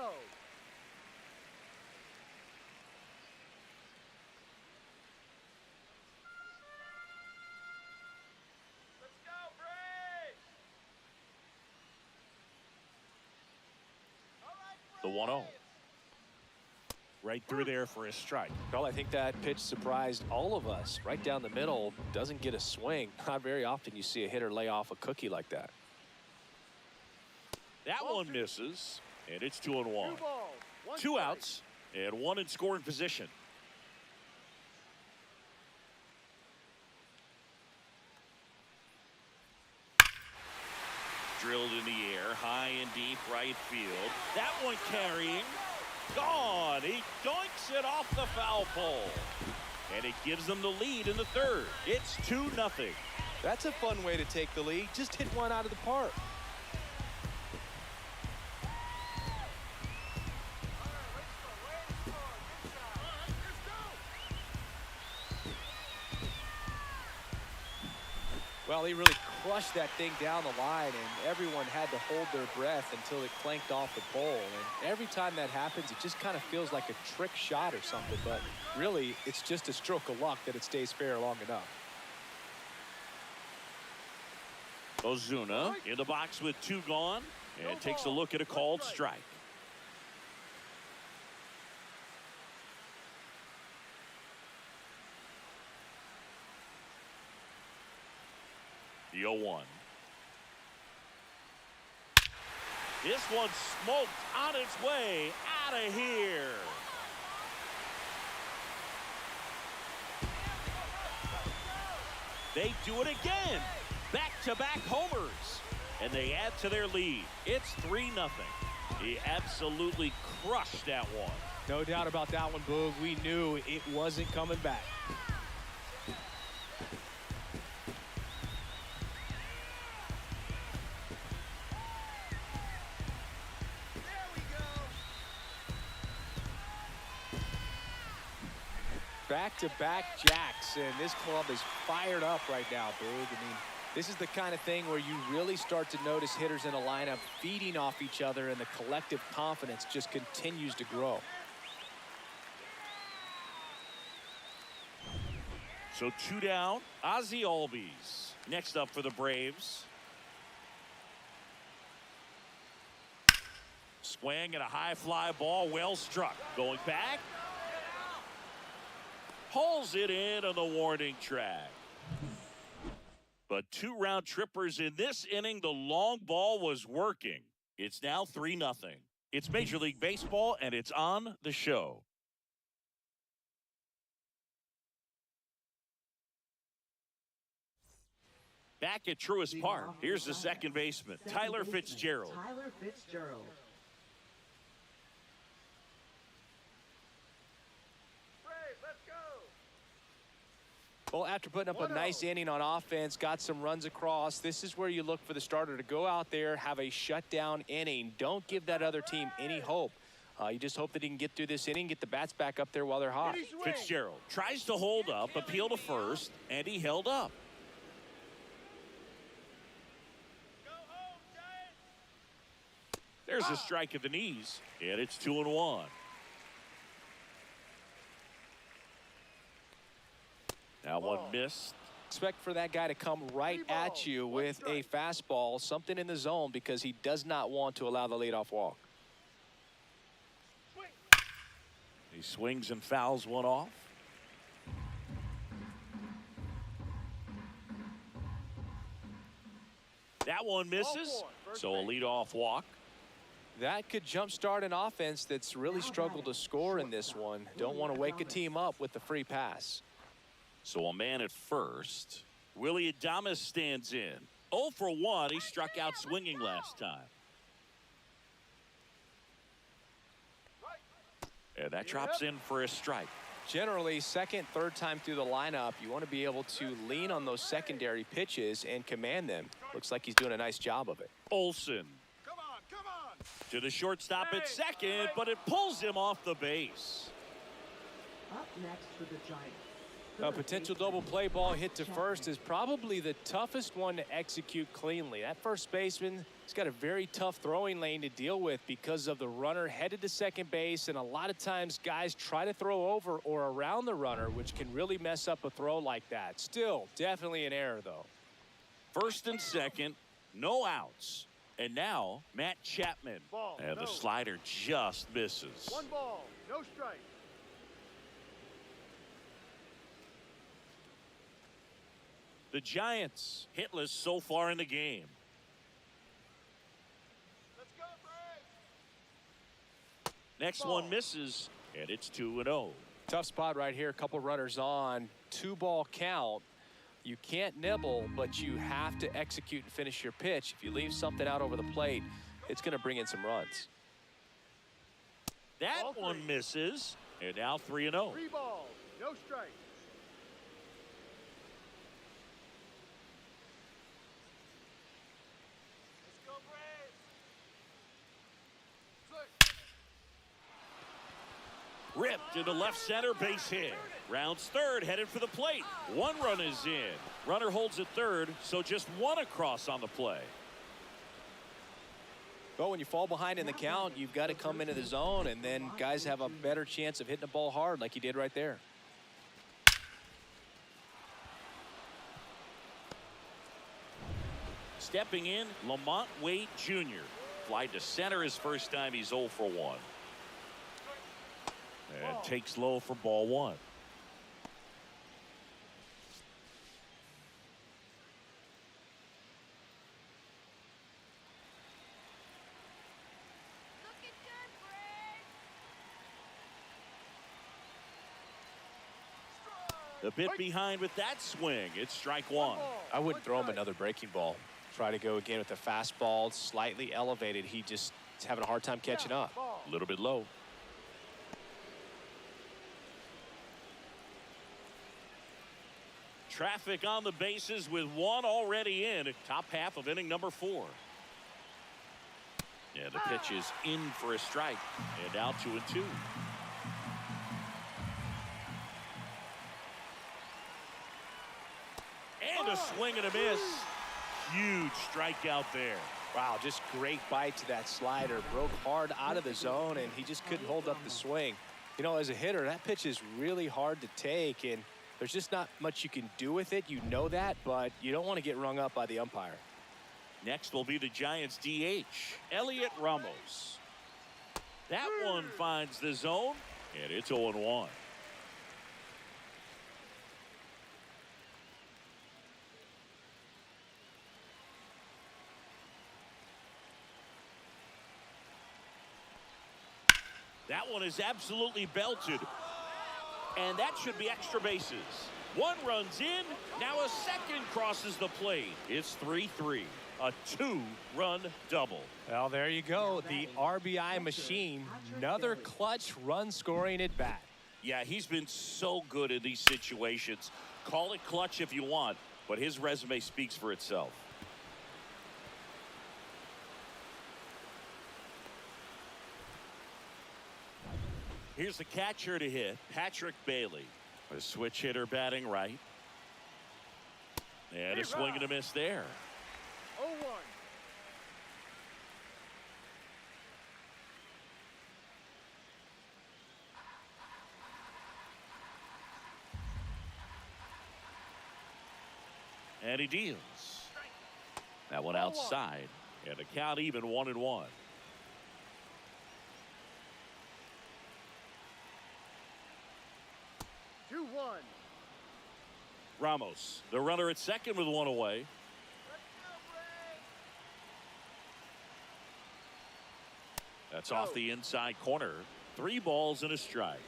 go, Braves! All right, The 1-0. Right through there for a strike. Well, I think that pitch surprised all of us. Right down the middle, doesn't get a swing. Not very often you see a hitter lay off a cookie like that. That one misses, and it's 2-1. 2 balls, 1 2 strike. outs, and 1 in scoring position. Drilled in the air, high and deep right field. That one carrying. Gone. He doinks it off the foul pole. And it gives them the lead in the 3rd. It's 2-0. That's a fun way to take the lead. Just hit one out of the park. Well, he really crushed that thing down the line, and everyone had to hold their breath until it clanked off the pole. And every time that happens, it just kind of feels like a trick shot or something. But really, it's just a stroke of luck that it stays fair long enough. Ozuna in the box with 2 gone and takes a look at a called strike. The 0-1. This one smoked on its way out of here. They do it again. Back-to-back homers. And they add to their lead. It's 3-0. He absolutely crushed that one. No doubt about that one, Boog. We knew it wasn't coming back. Back-to-back jacks, and this club is fired up right now, Boog. I mean, this is the kind of thing where you really start to notice hitters in a lineup feeding off each other, and the collective confidence just continues to grow. So 2 down. Ozzie Albies next up for the Braves. Swing and a high fly ball, well struck. Going back. Hauls it in on the warning track. But 2 round trippers in this inning. The long ball was working. It's now 3-0. It's Major League Baseball, and it's on the show. Back at Truist Park, here's the second baseman, Tyler Fitzgerald. Tyler Fitzgerald. Well, after putting up a nice inning on offense, got some runs across, this is where you look for the starter to go out there, have a shutdown inning. Don't give that other team any hope. You just hope that he can get through this inning, get the bats back up there while they're hot. Fitzgerald tries to hold up, appeal to first, and he held up. There's a strike at the knees, and it's 2-1. Now one missed. Expect for that guy to come right at you with a fastball, something in the zone, because he does not want to allow the leadoff walk. He swings and fouls one off. That one misses, so a leadoff walk. That could jumpstart an offense that's really struggled to score in this one. Don't want to wake a team up with the free pass. So a man at first. Willie Adames stands in. 0 for 1. He struck out swinging last time. And that drops in for a strike. Generally, second, third time through the lineup, you want to be able to lean on those secondary pitches and command them. Looks like he's doing a nice job of it. Olsen. Come on. To the shortstop at second, but it pulls him off the base. Up next for the Giants. A potential double play ball hit to first is probably the toughest one to execute cleanly. That first baseman has got a very tough throwing lane to deal with because of the runner headed to second base, and a lot of times guys try to throw over or around the runner, which can really mess up a throw like that. Still, definitely an error, though. First and second, no outs. And now, Matt Chapman. And the slider just misses. 1 ball, no strike. The Giants hitless so far in the game. Let's go, Braves. Next one misses, and it's 2-0. Tough spot right here. A couple runners on. 2-ball count. You can't nibble, but you have to execute and finish your pitch. If you leave something out over the plate, it's going to bring in some runs. That one misses, and now 3-0. 3 balls, no strike. Ripped into left center, base hit. Rounds third, headed for the plate. One run is in. Runner holds at third, so just one across on the play. Well, when you fall behind in the count, you've got to come into the zone, and then guys have a better chance of hitting the ball hard like he did right there. Stepping in, Lamont Wade Jr. Fly to center his first time. He's 0 for 1. And takes low for ball 1. Looking good, Braves. A bit behind with that swing. It's strike 1. I wouldn't throw him another breaking ball. Try to go again with the fastball, slightly elevated. He just is having a hard time catching up. A little bit low. Traffic on the bases with one already in. Top half of inning number 4. Yeah, the pitch is in for a strike. And now 2-2. And a swing and a miss. Huge strikeout there. Wow, just great bite to that slider. Broke hard out of the zone, and he just couldn't hold up the swing. You know, as a hitter, that pitch is really hard to take, and there's just not much you can do with it. You know that, but you don't want to get rung up by the umpire. Next will be the Giants DH, Elliot Ramos. That one finds the zone, and it's 0-1. That one is absolutely belted. And that should be extra bases. One runs in. Now a second crosses the plate. It's 3-3. A 2-run double. Well, there you go. The RBI machine. Another clutch run scoring at bat. Yeah, he's been so good in these situations. Call it clutch if you want, but his resume speaks for itself. Here's the catcher to hit, Patrick Bailey. A switch hitter batting right. And a swing and a miss there. 0-1. And he deals. That one outside. And the count even 1-1. Ramos, the runner at second with one away. That's off the inside corner. 3 balls and a strike.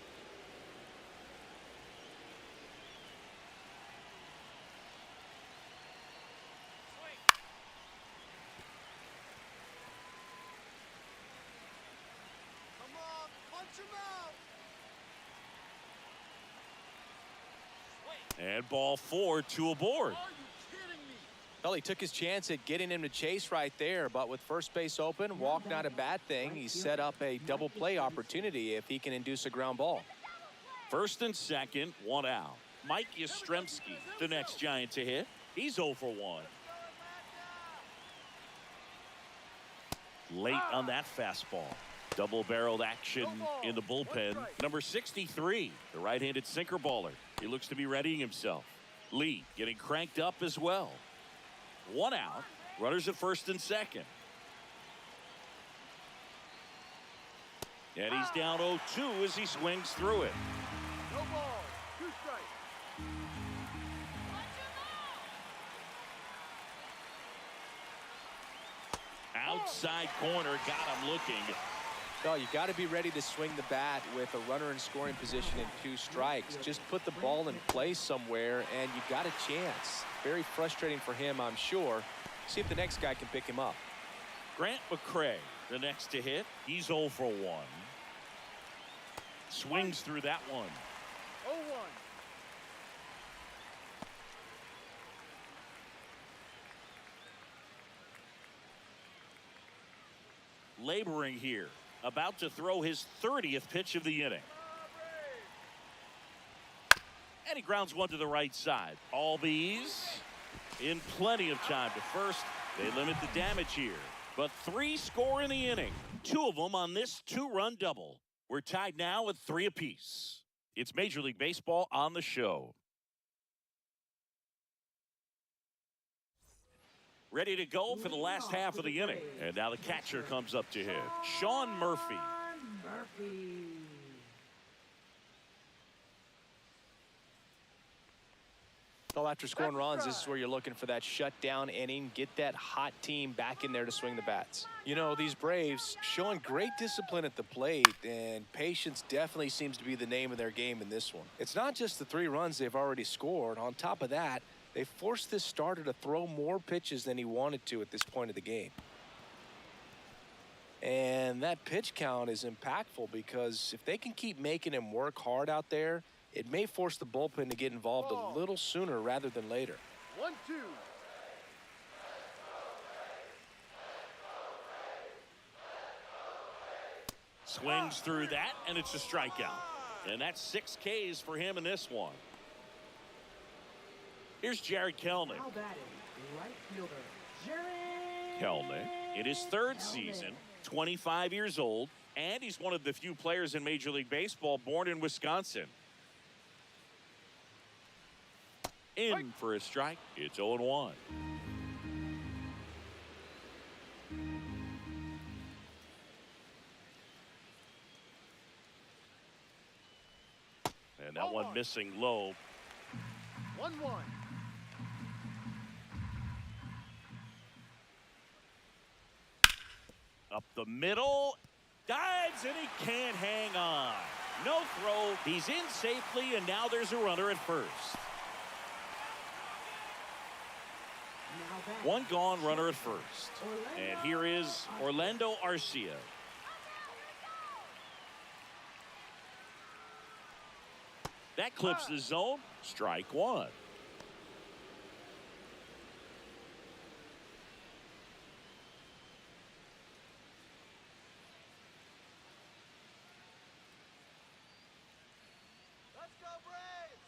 Come on, punch him out. And ball 4, 2 aboard. Are you kidding me? Well, he took his chance at getting him to chase right there, but with first base open, walk not a bad thing. He set up a double play opportunity if he can induce a ground ball. First and second, 1 out. Mike Yastrzemski, the next Giant to hit. He's 0 for 1. Late on that fastball. Double-barreled action in the bullpen. Number 63, the right-handed sinker baller. He looks to be readying himself. Lee getting cranked up as well. 1 out. Runners at first and second. And he's down 0-2 as he swings through it. No ball. 2 strikes. Outside corner, got him looking. Well, you got to be ready to swing the bat with a runner in scoring position and 2 strikes. Just put the ball in place somewhere, and you got a chance. Very frustrating for him, I'm sure. See if the next guy can pick him up. Grant McCray, the next to hit. He's 0 for 1. Swings through that one. 0-1. Laboring here. About to throw his 30th pitch of the inning. And he grounds one to the right side. Albies in plenty of time to first. They limit the damage here. But 3 score in the inning. 2 of them on this 2-run double. We're tied now with 3 apiece. It's Major League Baseball on the show. Ready to go for the last half of the inning. And now the catcher comes up to hit. Sean Murphy. Well, after scoring runs, this is where you're looking for that shutdown inning. Get that hot team back in there to swing the bats. You know, these Braves showing great discipline at the plate, and patience definitely seems to be the name of their game in this one. It's not just the 3 runs they've already scored. On top of that, they forced this starter to throw more pitches than he wanted to at this point of the game. And that pitch count is impactful because if they can keep making him work hard out there, it may force the bullpen to get involved a little sooner rather than later. 1-2. Swings through that, and it's a strikeout. And that's 6 Ks for him in this one. Here's Jared Kelnick. Now batting, right fielder, Jared Kelnick in his 3rd season, 25 years old, and he's one of the few players in Major League Baseball born in Wisconsin. In for a strike. It's 0-1. And that one missing low. 1-1. Up the middle. Dives, and he can't hang on. No throw. He's in safely, and now there's a runner at first. One gone, runner at first. And here is Orlando Arcia. That clips the zone. Strike 1. Let's go, Braves!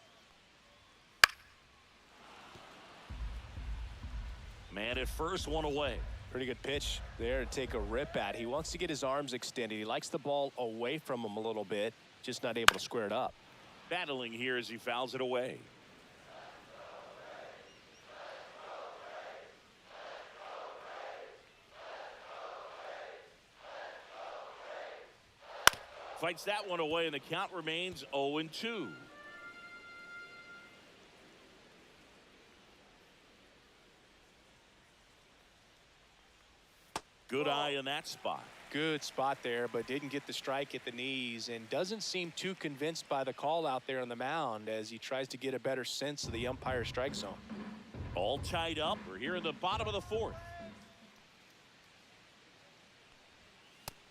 Man at first, 1 away. Pretty good pitch there to take a rip at. He wants to get his arms extended. He likes the ball away from him a little bit, just not able to square it up. Battling here as he fouls it away. Fights that one away, and the count remains 0-2. Good eye in that spot. Good spot there, but didn't get the strike at the knees and doesn't seem too convinced by the call out there on the mound as he tries to get a better sense of the umpire's strike zone. All tied up. We're here in the bottom of the 4th.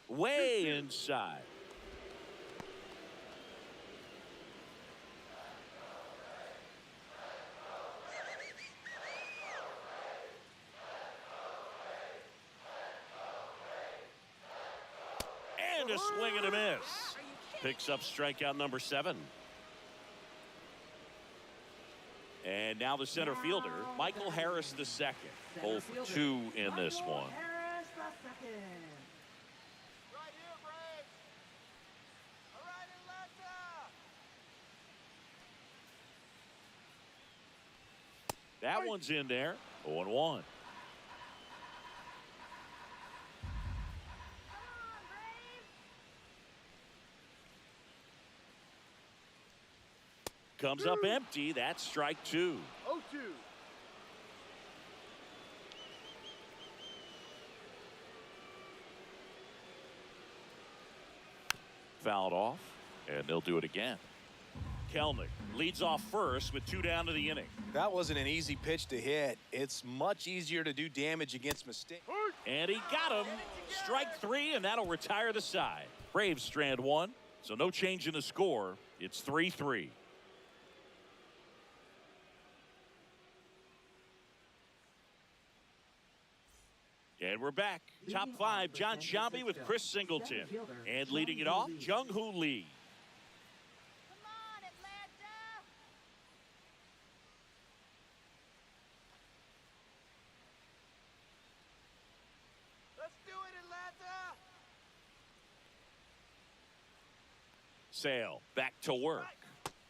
Way inside. And a swing and a miss. Picks up strikeout number 7. And now the center fielder, Michael Harris II. 0 for 2 in this one. Harris the second. Right here, Braves! All right, Atlanta! That one's in there. 0-1. Comes up empty. That's strike 2. 0-2. Fouled off, and they'll do it again. Kelnick leads off first with 2 down to the inning. That wasn't an easy pitch to hit. It's much easier to do damage against mistakes. And he got him. Strike 3, and that'll retire the side. Braves strand 1, so no change in the score. It's 3-3. And we're back. Top 5, John Shambi with Chris Singleton. And leading it off, Jung-Hoo Lee. Come on, Atlanta! Sale back to work.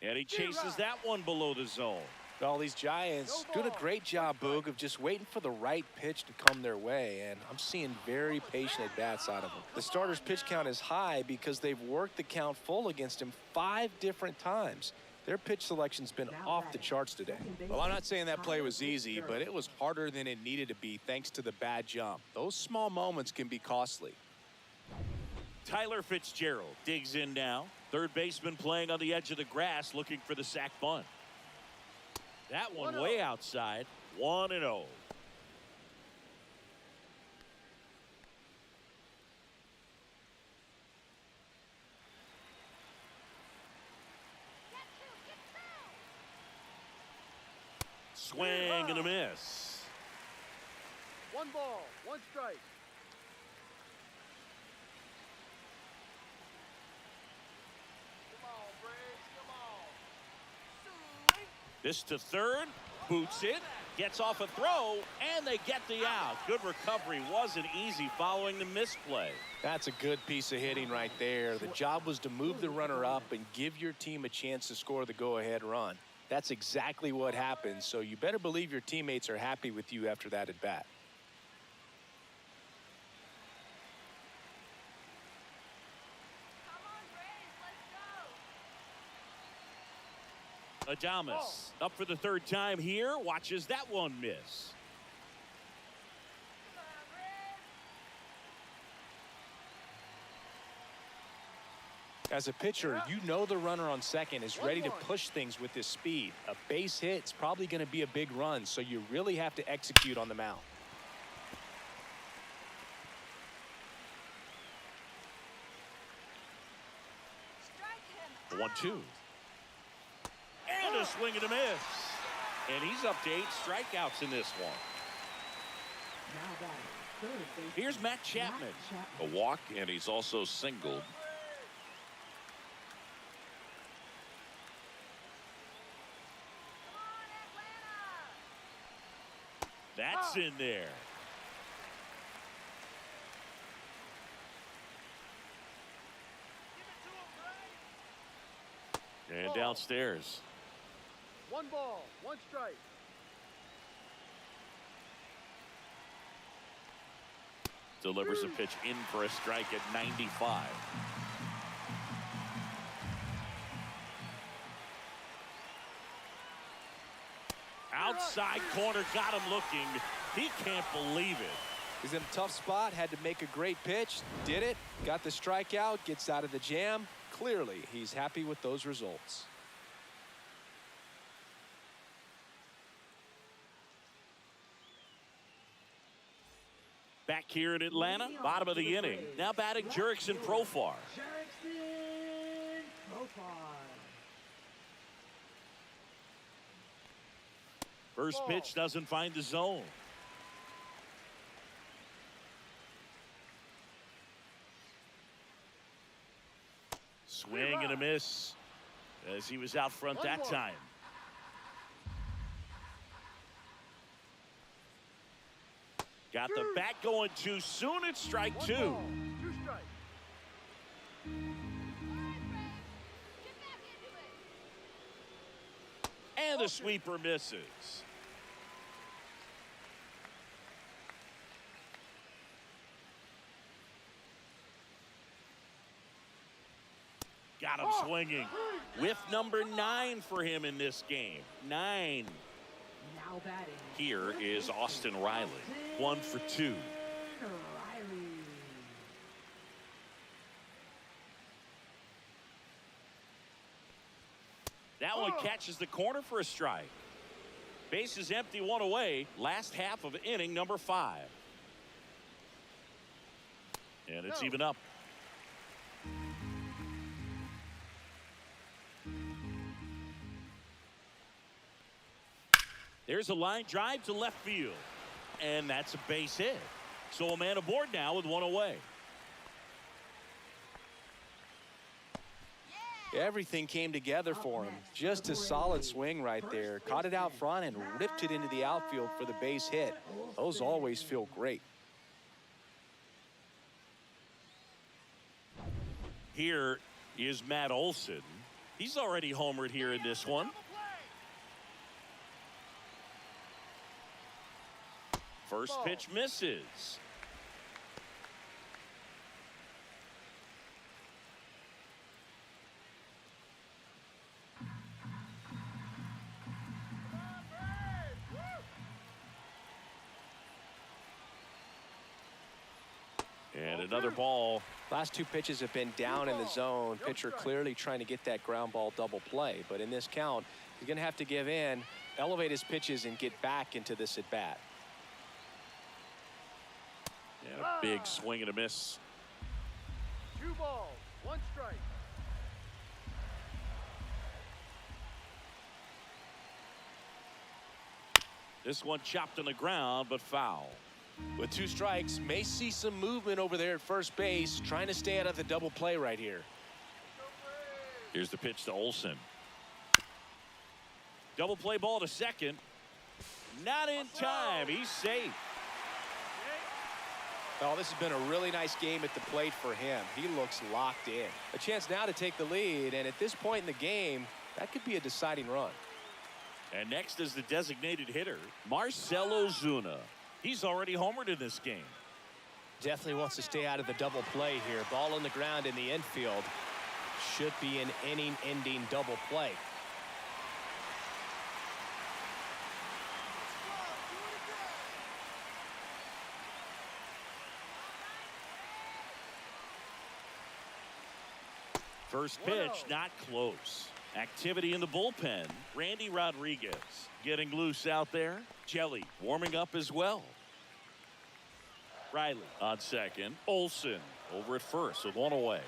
And he chases that one below the zone. All these Giants doing a great job, Boog, of just waiting for the right pitch to come their way, and I'm seeing very patient at-bats out of them. The starter's pitch count is high because they've worked the count full against him 5 different times. Their pitch selection's been off the charts today. Well, I'm not saying that play was easy, but it was harder than it needed to be thanks to the bad jump. Those small moments can be costly. Tyler Fitzgerald digs in now. Third baseman playing on the edge of the grass looking for the sac bunt. That one way outside. 1-0. Swing and a miss. 1 ball, 1 strike. Come on, Braves, come on. This to third, boots it, gets off a throw, and they get the out. Good recovery. Wasn't easy following the misplay. That's a good piece of hitting right there. The job was to move the runner up and give your team a chance to score the go-ahead run. That's exactly what happened, so you better believe your teammates are happy with you after that at bat. Come on, Braves, let's go. Adames up for the 3rd time here. Watches that one miss. Come on, Braves. As a pitcher, you know the runner on second is ready to push things with his speed. A base hit's probably going to be a big run, so you really have to execute on the mound. Strike him 1-2. And a swing and a miss. And he's up to 8 strikeouts in this one. Now batting, third baseman, Here's Matt Chapman. A walk, and he's also singled. Come on, Atlanta. That's in there. Give it to him, Braves. And downstairs. 1 ball, 1 strike. Delivers a pitch in for a strike at 95. Outside corner, got him looking. He can't believe it. He's in a tough spot, had to make a great pitch, did it, got the strikeout, gets out of the jam. Clearly, he's happy with those results. Back here in Atlanta, bottom of the inning. Now batting Jurickson Profar. Jurickson Profar. First pitch doesn't find the zone. Swing and a miss as he was out front that time. Got the bat going too soon. It's strike 2. 2 strikes. All right, Braves. Get back into it. And the sweeper misses. Got him swinging. With number 9 for him in this game. 9. Now batting, Here is Austin Riley. 1 for 2. Riley. That one catches the corner for a strike. Base is empty, 1 away. Last half of inning number 5. And it's even up. There's a line drive to left field. And that's a base hit. So a man aboard now with 1 away. Everything came together for him. Just a solid swing right there. Caught it out front and ripped it into the outfield for the base hit. Those always feel great. Here is Matt Olson. He's already homered here in this one. First pitch misses. And another ball. Last two pitches have been down in the zone. Pitcher clearly trying to get that ground ball double play. But in this count, he's going to have to give in, elevate his pitches, and get back into this at bat. And a big swing and a miss. 2 balls, 1 strike. This one chopped on the ground, but foul. With 2 strikes, may see some movement over there at first base, trying to stay out of the double play right here. Here's the pitch to Olson. Double play ball to second. Not in time. He's safe. Oh, this has been a really nice game at the plate for him. He looks locked in. A chance now to take the lead, and at this point in the game, that could be a deciding run. And next is the designated hitter, Marcell Ozuna. He's already homered in this game. Definitely wants to stay out of the double play here. Ball on the ground in the infield. Should be an inning-ending double play. First pitch, not close. Activity in the bullpen. Randy Rodriguez getting loose out there. Jelly warming up as well. Riley on second. Olson over at first with 1 away.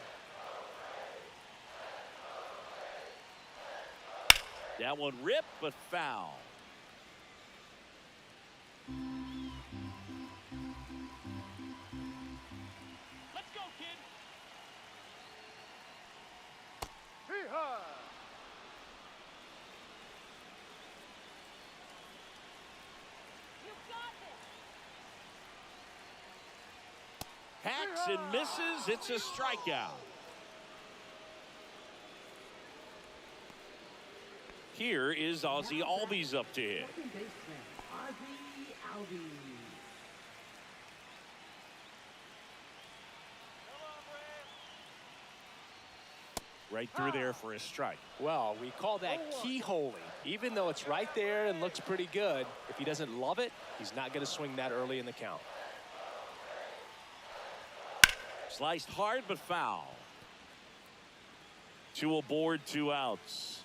That one ripped, but foul. Let's go, kid. Hee-haw! You got this. Hacks and misses. It's a strikeout. Here is Ozzy Albies up to hit. Second baseman, Ozzy Albies. Right through there for a strike. Well, we call that keyholing. Even though it's right there and looks pretty good, if he doesn't love it, he's not going to swing that early in the count. Sliced hard but foul. 2 aboard, 2 outs.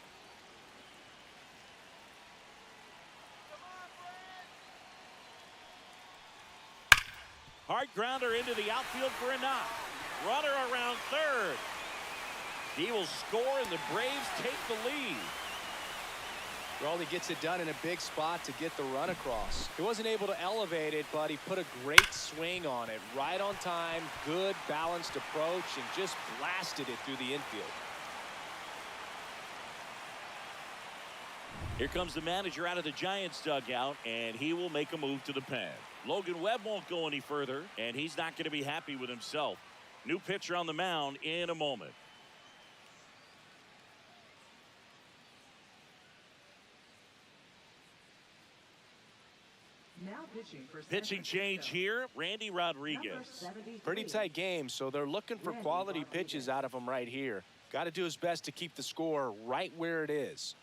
Hard grounder into the outfield for a knock. Runner around third. He will score and the Braves take the lead. Well, he gets it done in a big spot to get the run across. He wasn't able to elevate it, but he put a great swing on it. Right on time, good balanced approach, and just blasted it through the infield. Here comes the manager out of the Giants dugout, and he will make a move to the pen. Logan Webb won't go any further, and he's not going to be happy with himself. New pitcher on the mound in a moment. Now pitching for San Pitching change Francisco. here, Randy Number Rodriguez. 73. Pretty tight game, so they're looking for quality pitches out of him right here. Got to do his best to keep the score right where it is.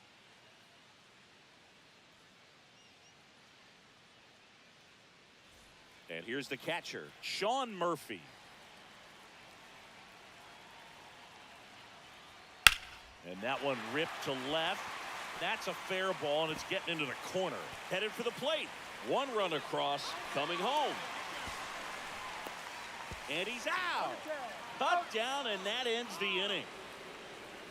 And here's the catcher, Sean Murphy. And that one ripped to left. That's a fair ball, and it's getting into the corner. Headed for the plate. 1 run across, coming home. And he's out. Cut down, and that ends the inning.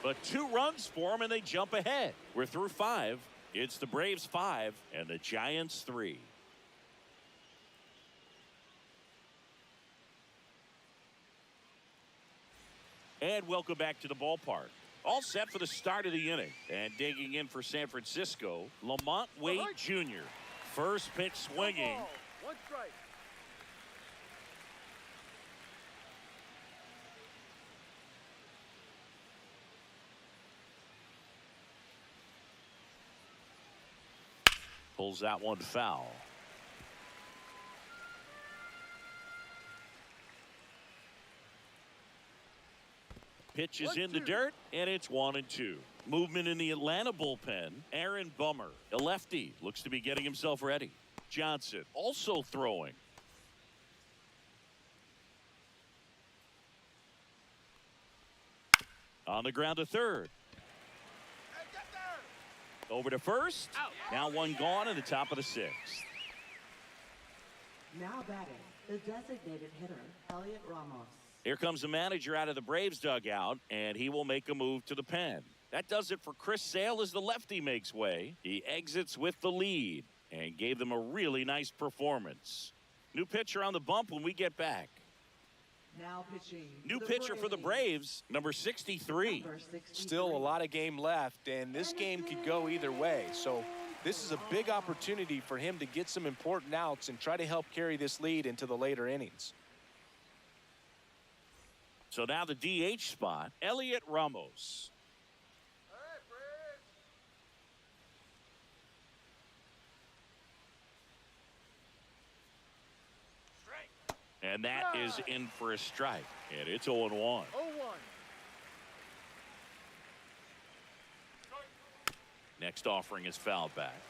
But 2 runs for him, and they jump ahead. We're through 5. It's the Braves 5 and the Giants 3. And welcome back to the ballpark. All set for the start of the inning. And digging in for San Francisco, Lamont Wade Jr. First pitch swinging. 1 strike. Pulls that one foul. Pitch is in the dirt, and it's 1-2. Movement in the Atlanta bullpen. Aaron Bummer, a lefty, looks to be getting himself ready. Johnson also throwing. On the ground to third. Over to first. Now one gone in the top of the sixth. Now batting, the designated hitter, Elliot Ramos. Here comes the manager out of the Braves dugout, and he will make a move to the pen. That does it for Chris Sale as the lefty makes way. He exits with the lead and gave them a really nice performance. New pitcher on the bump when we get back. Now pitching. New pitcher for the Braves, number 63. Still a lot of game left, and this game could go either way. So this is a big opportunity for him to get some important outs and try to help carry this lead into the later innings. So now the DH spot, Elliot Ramos. And that is in for a strike. And it's 0-1. 0-1. Next offering is fouled back.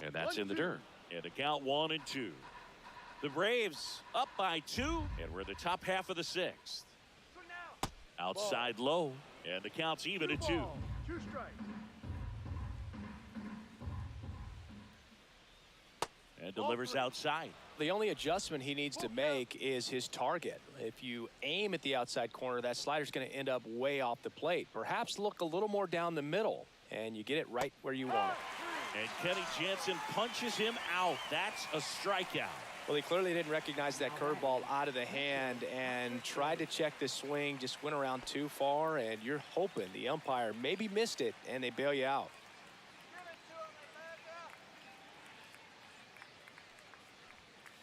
And that's in the dirt. And the count 1-2. The Braves up by 2, and we're in the top half of the sixth. Outside low, and the count's even at 2. 2 strikes. And delivers outside. The only adjustment he needs to make is his target. If you aim at the outside corner, that slider's going to end up way off the plate. Perhaps look a little more down the middle, and you get it right where you want it. And Kenny Jansen punches him out. That's a strikeout. Well, he clearly didn't recognize that curveball out of the hand and tried to check the swing, just went around too far, and you're hoping the umpire maybe missed it and they bail you out.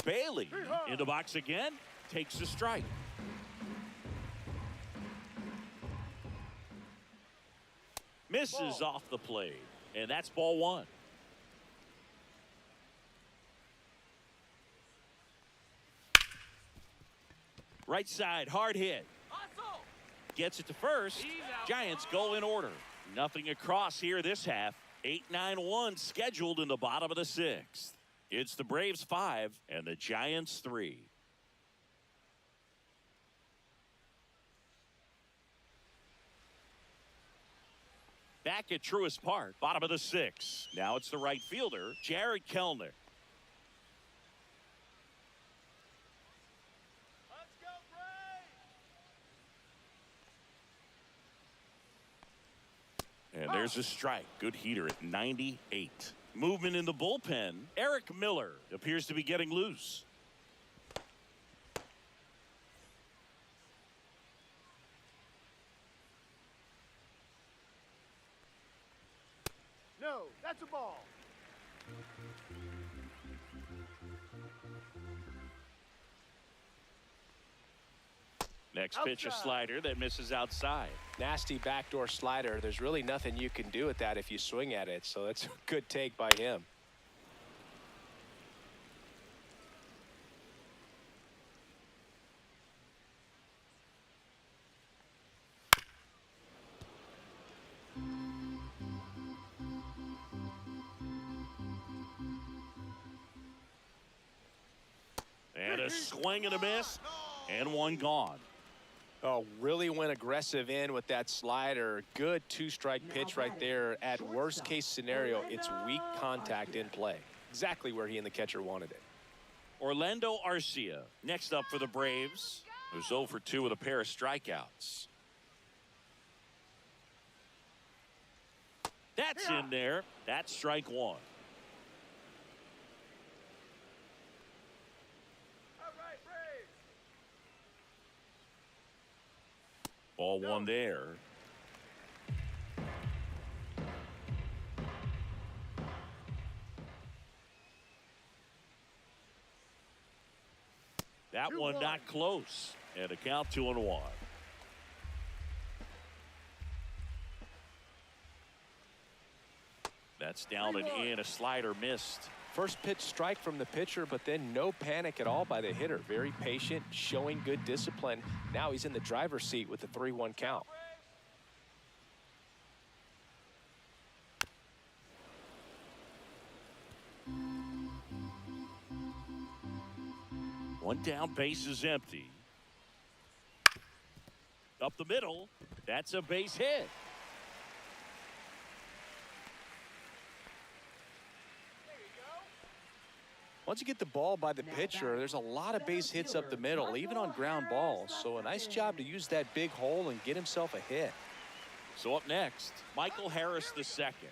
Bailey in the box again, takes a strike. Misses off the plate, and that's ball 1. Right side, hard hit. Gets it to first. Giants go in order. Nothing across here this half. 8-9-1 scheduled in the bottom of the sixth. It's the Braves 5 and the Giants 3. Back at Truist Park, bottom of the sixth. Now it's the right fielder, Jared Kelnick. Let's go, Braves! And there's a strike. Good heater at 98. Movement in the bullpen. Eric Miller appears to be getting loose. No, that's a ball. Next pitch, a slider that misses outside. Nasty backdoor slider. There's really nothing you can do with that if you swing at it, so that's a good take by him. And a swing and a miss, and one gone. Oh, really went aggressive in with that slider. Good two-strike pitch right there. At worst case scenario, it's weak contact in play. Exactly where he and the catcher wanted it. Orlando Arcia next up for the Braves, who's 0 for 2 with a pair of strikeouts. That's in there. That's strike 1. Ball 1 there. That one not close. And a count 2-1. That's down and in. A slider missed. First pitch strike from the pitcher, but then no panic at all by the hitter. Very patient, showing good discipline. Now he's in the driver's seat with the 3-1 count. One down, base is empty. Up the middle. That's a base hit. Once you get the ball by the pitcher, there's a lot of base hits up the middle, even on ground balls. So a nice job to use that big hole and get himself a hit. So up next, Michael Harris the second.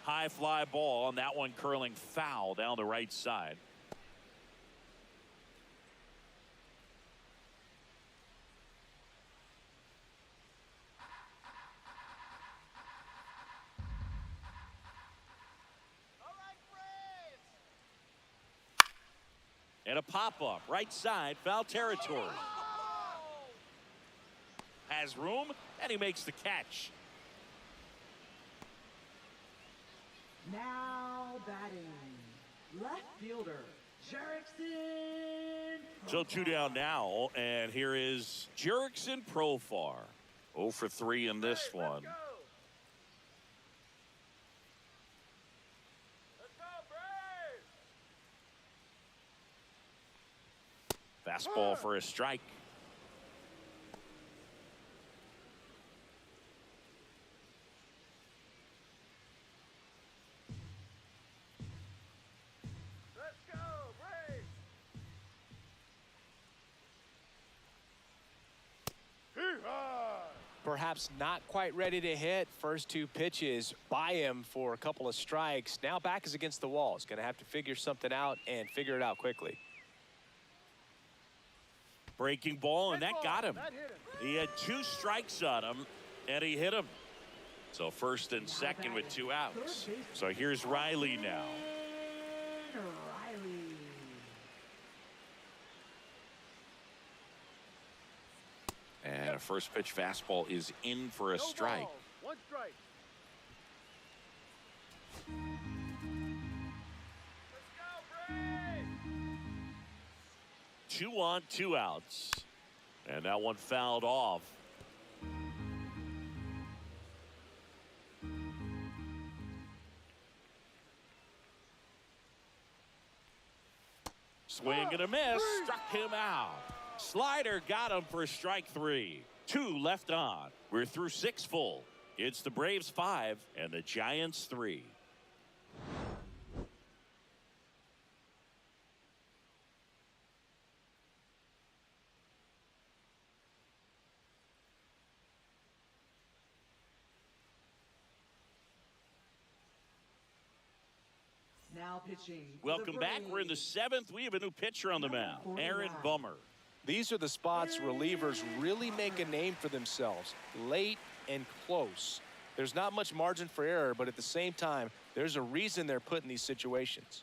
High fly ball on that one, curling foul down the right side. And a pop-up, right side, foul territory. Has room, and he makes the catch. Now batting, left fielder, Jerickson. So 2 down now, and here is Jerickson Profar. 0 for 3 in this one. Fastball for a strike. Let's go, Braves! Perhaps not quite ready to hit. First 2 pitches by him for a couple of strikes. Now back is against the wall. He's going to have to figure something out and figure it out quickly. Breaking ball, and that got him. He had 2 strikes on him, and he hit him. So first and second with 2 outs. So here's Riley now. Riley. And a first pitch fastball is in for a strike. 1 strike. Let's go, Braves! 2 on, 2 outs. And that one fouled off. Swing and a miss. Struck him out. Slider got him for strike 3. 2 left on. We're through 6 full. It's the Braves 5 and the Giants 3. Now pitching. Welcome back. We're in the 7th. We have a new pitcher on the mound, Aaron Bummer. These are the spots relievers really make a name for themselves. Late and close. There's not much margin for error, but at the same time, there's a reason they're put in these situations.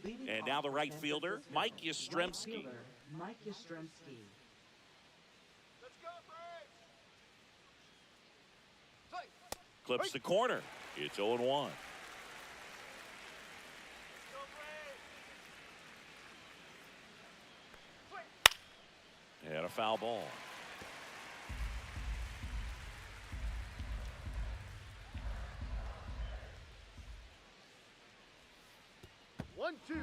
And now the right fielder, Mike Yastrzemski. Mike Yastrzemski. Let's go, Braves! Clips the corner. It's 0-1. And a foul ball. One, two.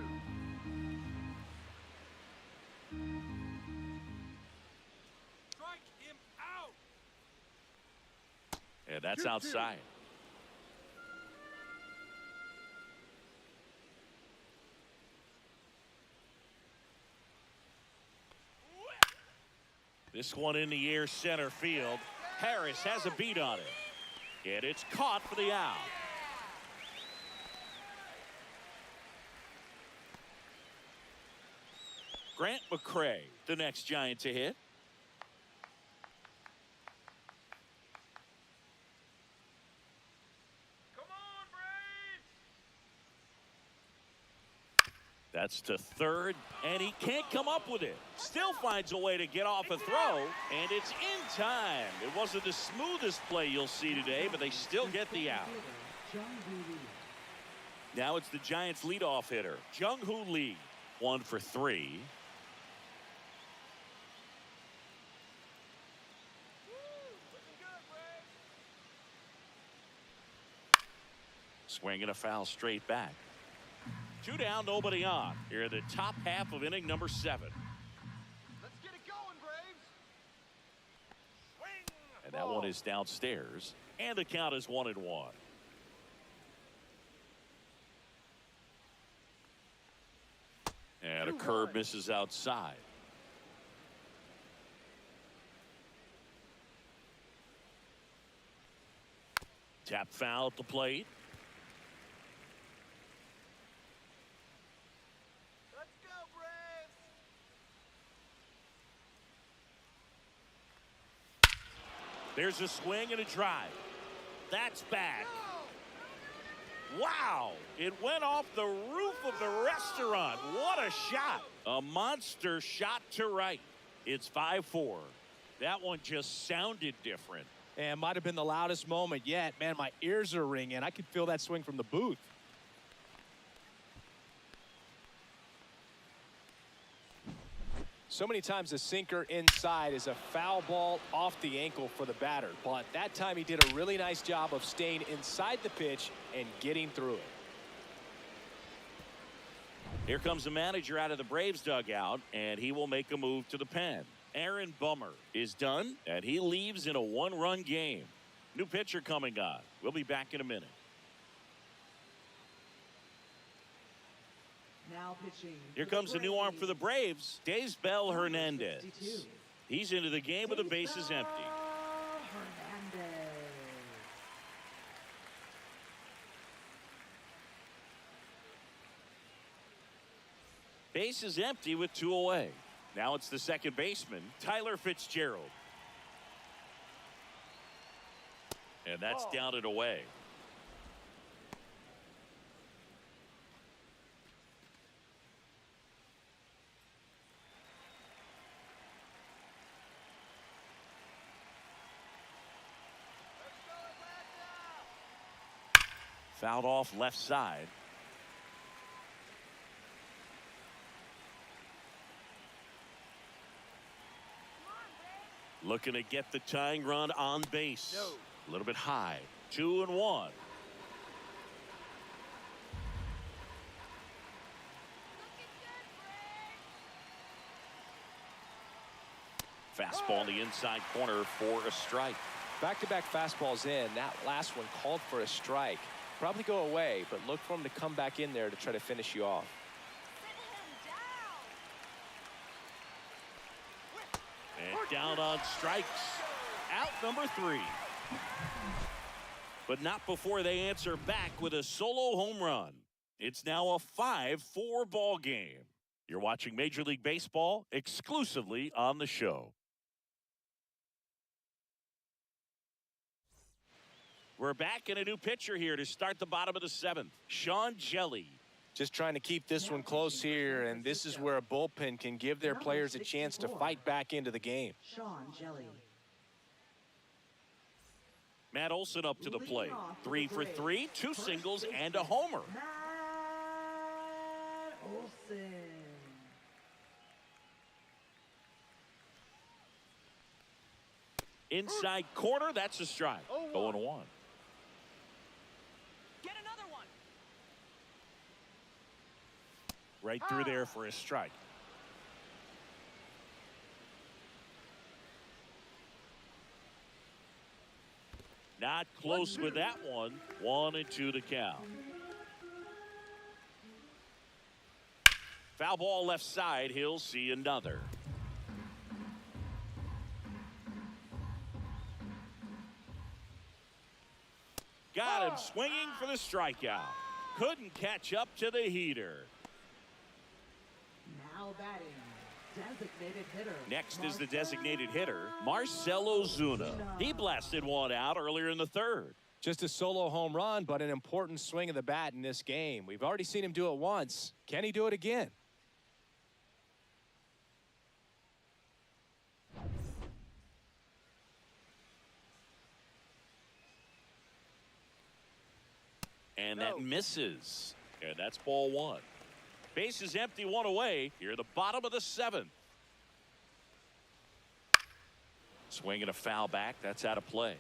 Strike him out. And that's outside. This one in the air, center field. Harris has a beat on it. And it's caught for the out. Grant McCray, the next Giant to hit. Come on, Braves! That's to third, and he can't come up with it. Still finds a way to get off a throw, and it's in time. It wasn't the smoothest play you'll see today, but they still get the out. Now it's the Giants' leadoff hitter, Jung-Hoo Lee. 1 for 3. Swing and a foul straight back. 2 down, nobody on. Here in the top half of inning number 7. Let's get it going, Braves. Swing. And that one is downstairs. And the count is 1-1. And a curve misses outside. Tap foul at the plate. Let's go, Braves. There's a swing and a drive. That's back. Wow, it went off the roof of the restaurant. What a shot. A monster shot to right. It's 5-4. That one just sounded different. And might have been the loudest moment yet. Man, my ears are ringing. I could feel that swing from the booth. So many times the sinker inside is a foul ball off the ankle for the batter. But that time he did a really nice job of staying inside the pitch and getting through it. Here comes the manager out of the Braves dugout, and he will make a move to the pen. Aaron Bummer is done, and he leaves in a 1-run game. New pitcher coming on. We'll be back in a minute. Now pitching. Here comes the new arm for the Braves, Daysbel Hernandez. He's into the game with the bases empty. Hernandez. Base is empty with 2 away. Now it's the second baseman, Tyler Fitzgerald. And that's down and away. Fouled off left side. Looking to get the tying run on base. No. A little bit high. 2-1. Fastball in the inside corner for a strike. Back-to-back fastballs in. That last one called for a strike. Probably go away, but look for him to come back in there to try to finish you off. And down on strikes. Out number 3. But not before they answer back with a solo home run. It's now a 5-4 ball game. You're watching Major League Baseball exclusively on the show. We're back in a new pitcher here to start the bottom of the 7th. Sean Jelly. Just trying to keep this one close here, and this is where a bullpen can give their players a chance to fight back into the game. Sean Jelly. Matt Olson up to the plate. 3 for 3, 2 singles and a homer. Matt Olson. Inside corner, that's a strike. 0-1. Get another one. Right through there for a strike. Not close with that one. 1-2 to count. Foul ball left side. He'll see another. Got him swinging for the strikeout. Couldn't catch up to the heater. Now batting. Designated hitter. Next is the designated hitter, Marcell Ozuna. He blasted one out earlier in the 3rd. Just a solo home run, but an important swing of the bat in this game. We've already seen him do it once. Can he do it again? And that misses. And that's ball one. Base is empty, one away. Here at the bottom of the seventh. Swing and a foul back. That's out of play.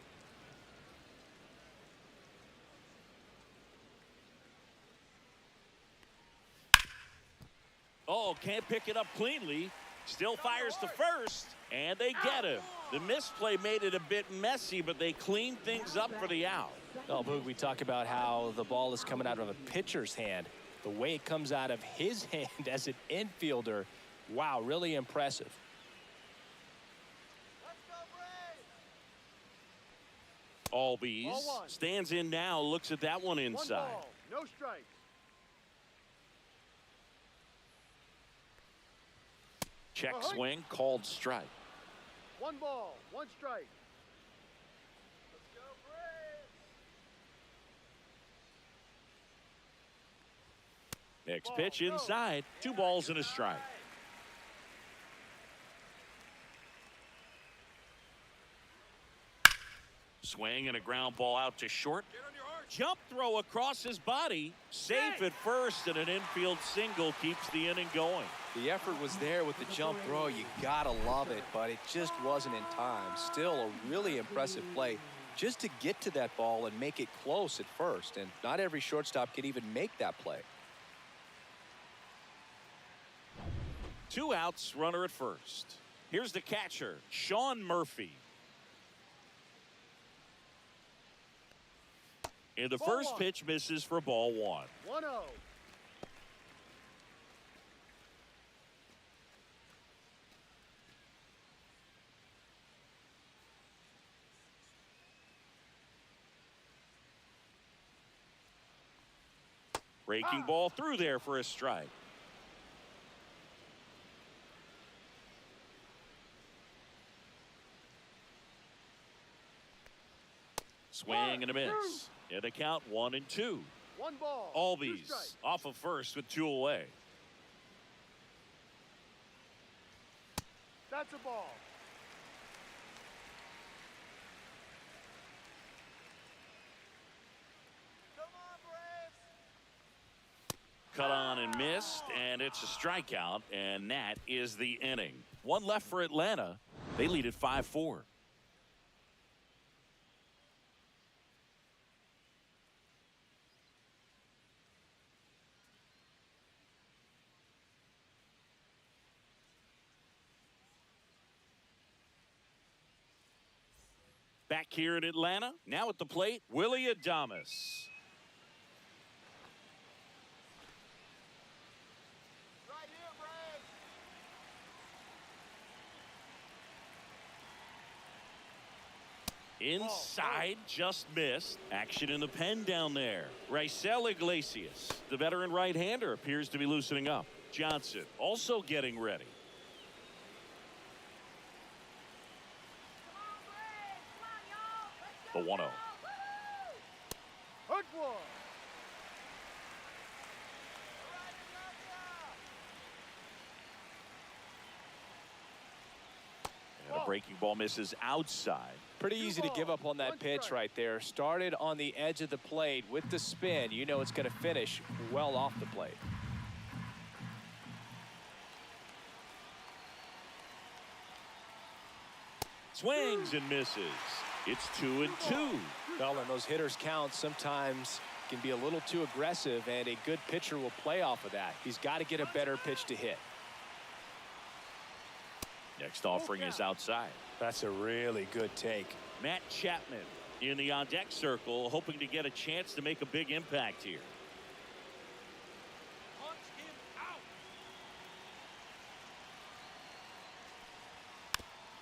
Oh, can't pick it up cleanly. Still fires to first. And they get him. The misplay made it a bit messy, but they cleaned things up for the out. Oh, Boog, we talk about how the ball is coming out of a pitcher's hand. The way it comes out of his hand as an infielder, wow, really impressive. Albies stands in now, looks at that one inside. One ball, no strikes. Check swing, called strike. One ball, one strike. Let's go, Braves. Next pitch inside. 2 balls and a strike. Swing and a ground ball out to short. Jump throw across his body. Safe at first, and an infield single keeps the inning going. The effort was there with the jump throw. You gotta love it, but it just wasn't in time. Still a really impressive play just to get to that ball and make it close at first. And not every shortstop can even make that play. 2 outs, runner at first. Here's the catcher, Sean Murphy. And the first pitch misses for ball 1. 1-0. Breaking ball through there for a strike. Swing and a miss. And a count 1-2. 1 ball. 2 Albies strikes. off of first with 2 away. That's a ball. Come on, Braves. Cut on and missed, and it's a strikeout, and that is the inning. 1 left for Atlanta. They lead at 5-4. Back here in Atlanta, now at the plate, Willie Adames. Right here, Braves. Inside, just missed. Action in the pen down there. Raisel Iglesias, the veteran right-hander, appears to be loosening up. Johnson also getting ready. The 1-0. Hook one. And a breaking ball misses outside. Pretty easy to give up on that pitch right there. Started on the edge of the plate with the spin. You know it's going to finish well off the plate. Swings and misses. It's 2-2. Well, and those hitters count sometimes can be a little too aggressive, and a good pitcher will play off of that. He's got to get a better pitch to hit. Next offering is outside. That's a really good take. Matt Chapman in the on-deck circle, hoping to get a chance to make a big impact here. Punch him out.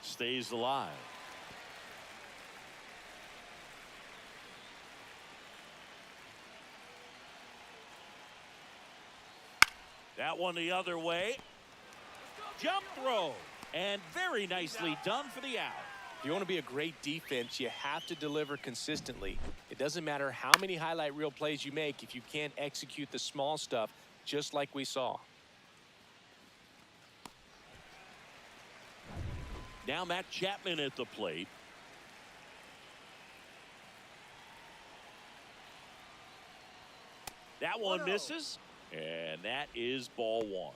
Stays alive. That one the other way. Jump throw. And very nicely done for the out. you want to be a great defense, you have to deliver consistently. It doesn't matter how many highlight reel plays you make if you can't execute the small stuff, just like we saw. Now Matt Chapman at the plate. That one misses, and that is ball one.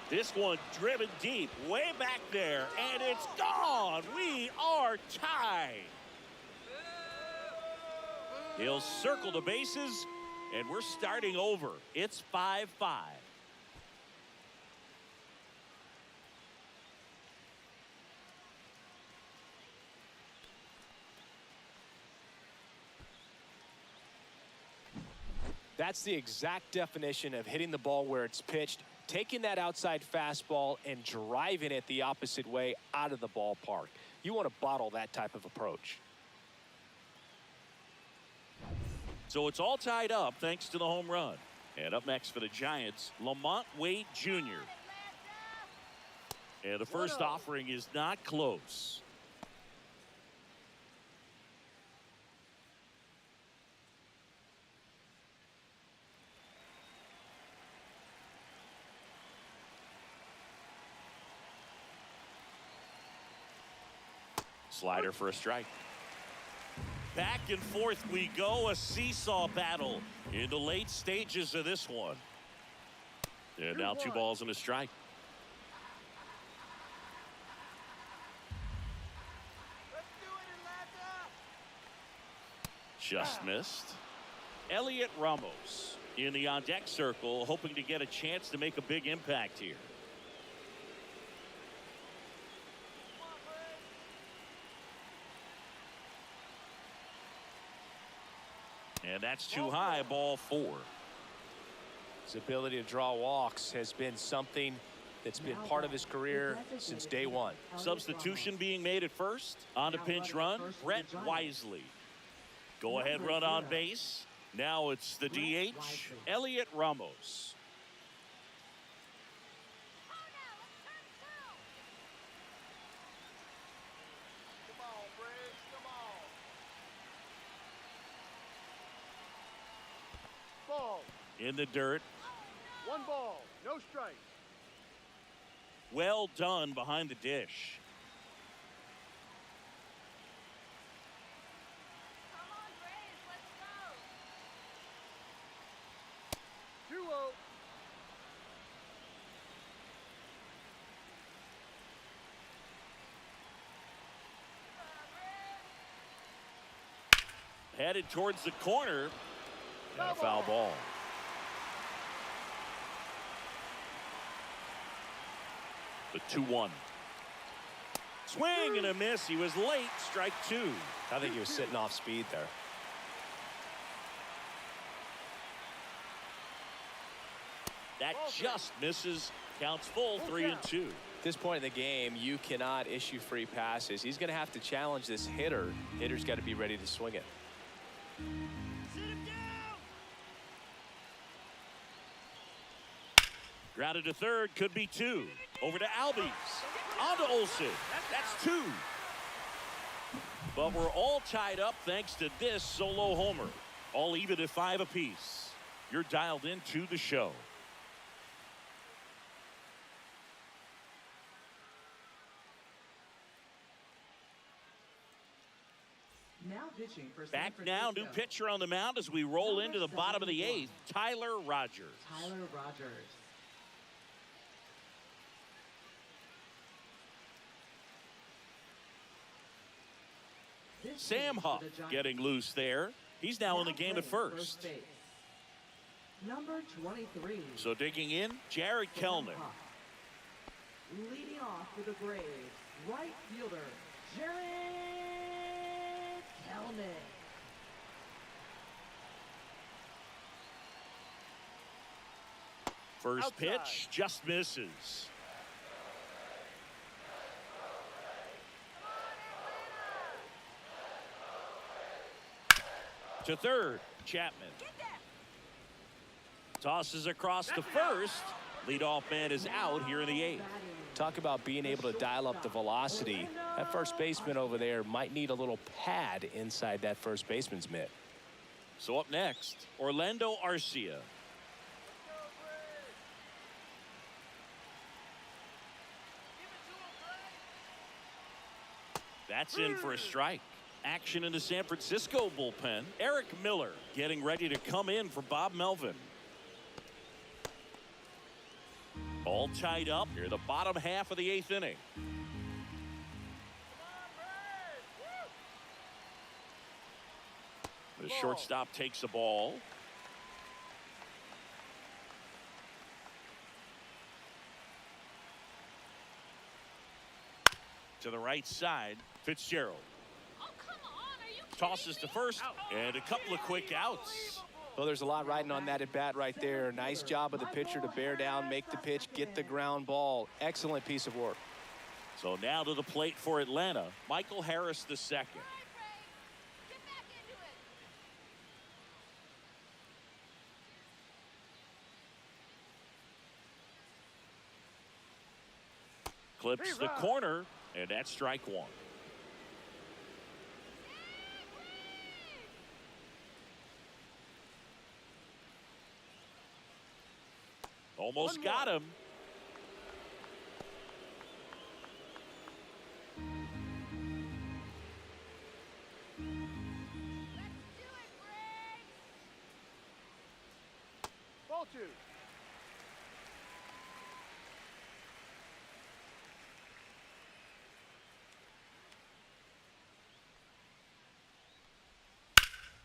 This one driven deep, way back there, and it's gone. We are tied. He'll circle the bases, and we're starting over. It's 5-5. That's the exact definition of hitting the ball where it's pitched, taking that outside fastball and driving it the opposite way out of the ballpark. You want to bottle that type of approach. So it's all tied up thanks to the home run. And up next for the Giants, Lamont Wade Jr. And the first offering is not close. Slider for a strike. Back and forth we go, a seesaw battle in the late stages of this one. And now 2 balls and a strike. Let's do it, Atlanta! Just missed. Elliot Ramos in the on-deck circle, hoping to get a chance to make a big impact here. And that's too high, ball 4. His ability to draw walks has been something that's been part of his career since day one. Substitution being made at first. On to pinch run, Brett Wisely. Go ahead run on base. Now it's the DH, Elliot Ramos. Come on, Braves, come on. Ball. In the dirt. 1 ball, no strike. Well done behind the dish. Come on, Braves, let's go. 2-0. Headed towards the corner. And a foul ball. The 2-1. Swing and a miss. He was late. Strike 2. I think he was sitting off speed there. That just misses. Counts full, 3-2. At this point in the game, you cannot issue free passes. He's going to have to challenge this hitter. Hitter's got to be ready to swing it. Sit him down. Grounded to third, could be 2. Over to Albies. On to Olsen. That's 2. But we're all tied up thanks to this solo homer. All even at 5 apiece. You're dialed into the show. Now pitching for San Back now, new Francisco, pitcher on the mound as we roll into the bottom of the 8th, Tyler Rogers. Tyler Rogers. This Sam pitch Huff for the Giants. getting loose there. He's now in the game at playing first. base. Number 23. So digging in, Jared Sam Kellner. Huff. Leading off for the Braves, right fielder, Jared Kellner. First Outside. pitch just misses. To third, Chapman. Tosses across to first. Leadoff man is out here in the 8th. Talk about being able to dial up the velocity. That first baseman over there might need a little pad inside that first baseman's mitt. So up next, Orlando Arcia. That's in for a strike. Action in the San Francisco bullpen. Eric Miller getting ready to come in for Bob Melvin. All tied up here, the bottom half of the 8th inning. The shortstop takes the ball. To the right side, Fitzgerald. Oh, come on. Are you Tosses to first, and a couple of quick outs. Well, there's a lot riding on that at bat right there. Nice job of the pitcher to bear down, make the pitch, get the ground ball. Excellent piece of work. So now to the plate for Atlanta, Michael Harris II. Get back into it. Clips the corner, and that's strike 1. Almost got him. Ball 2.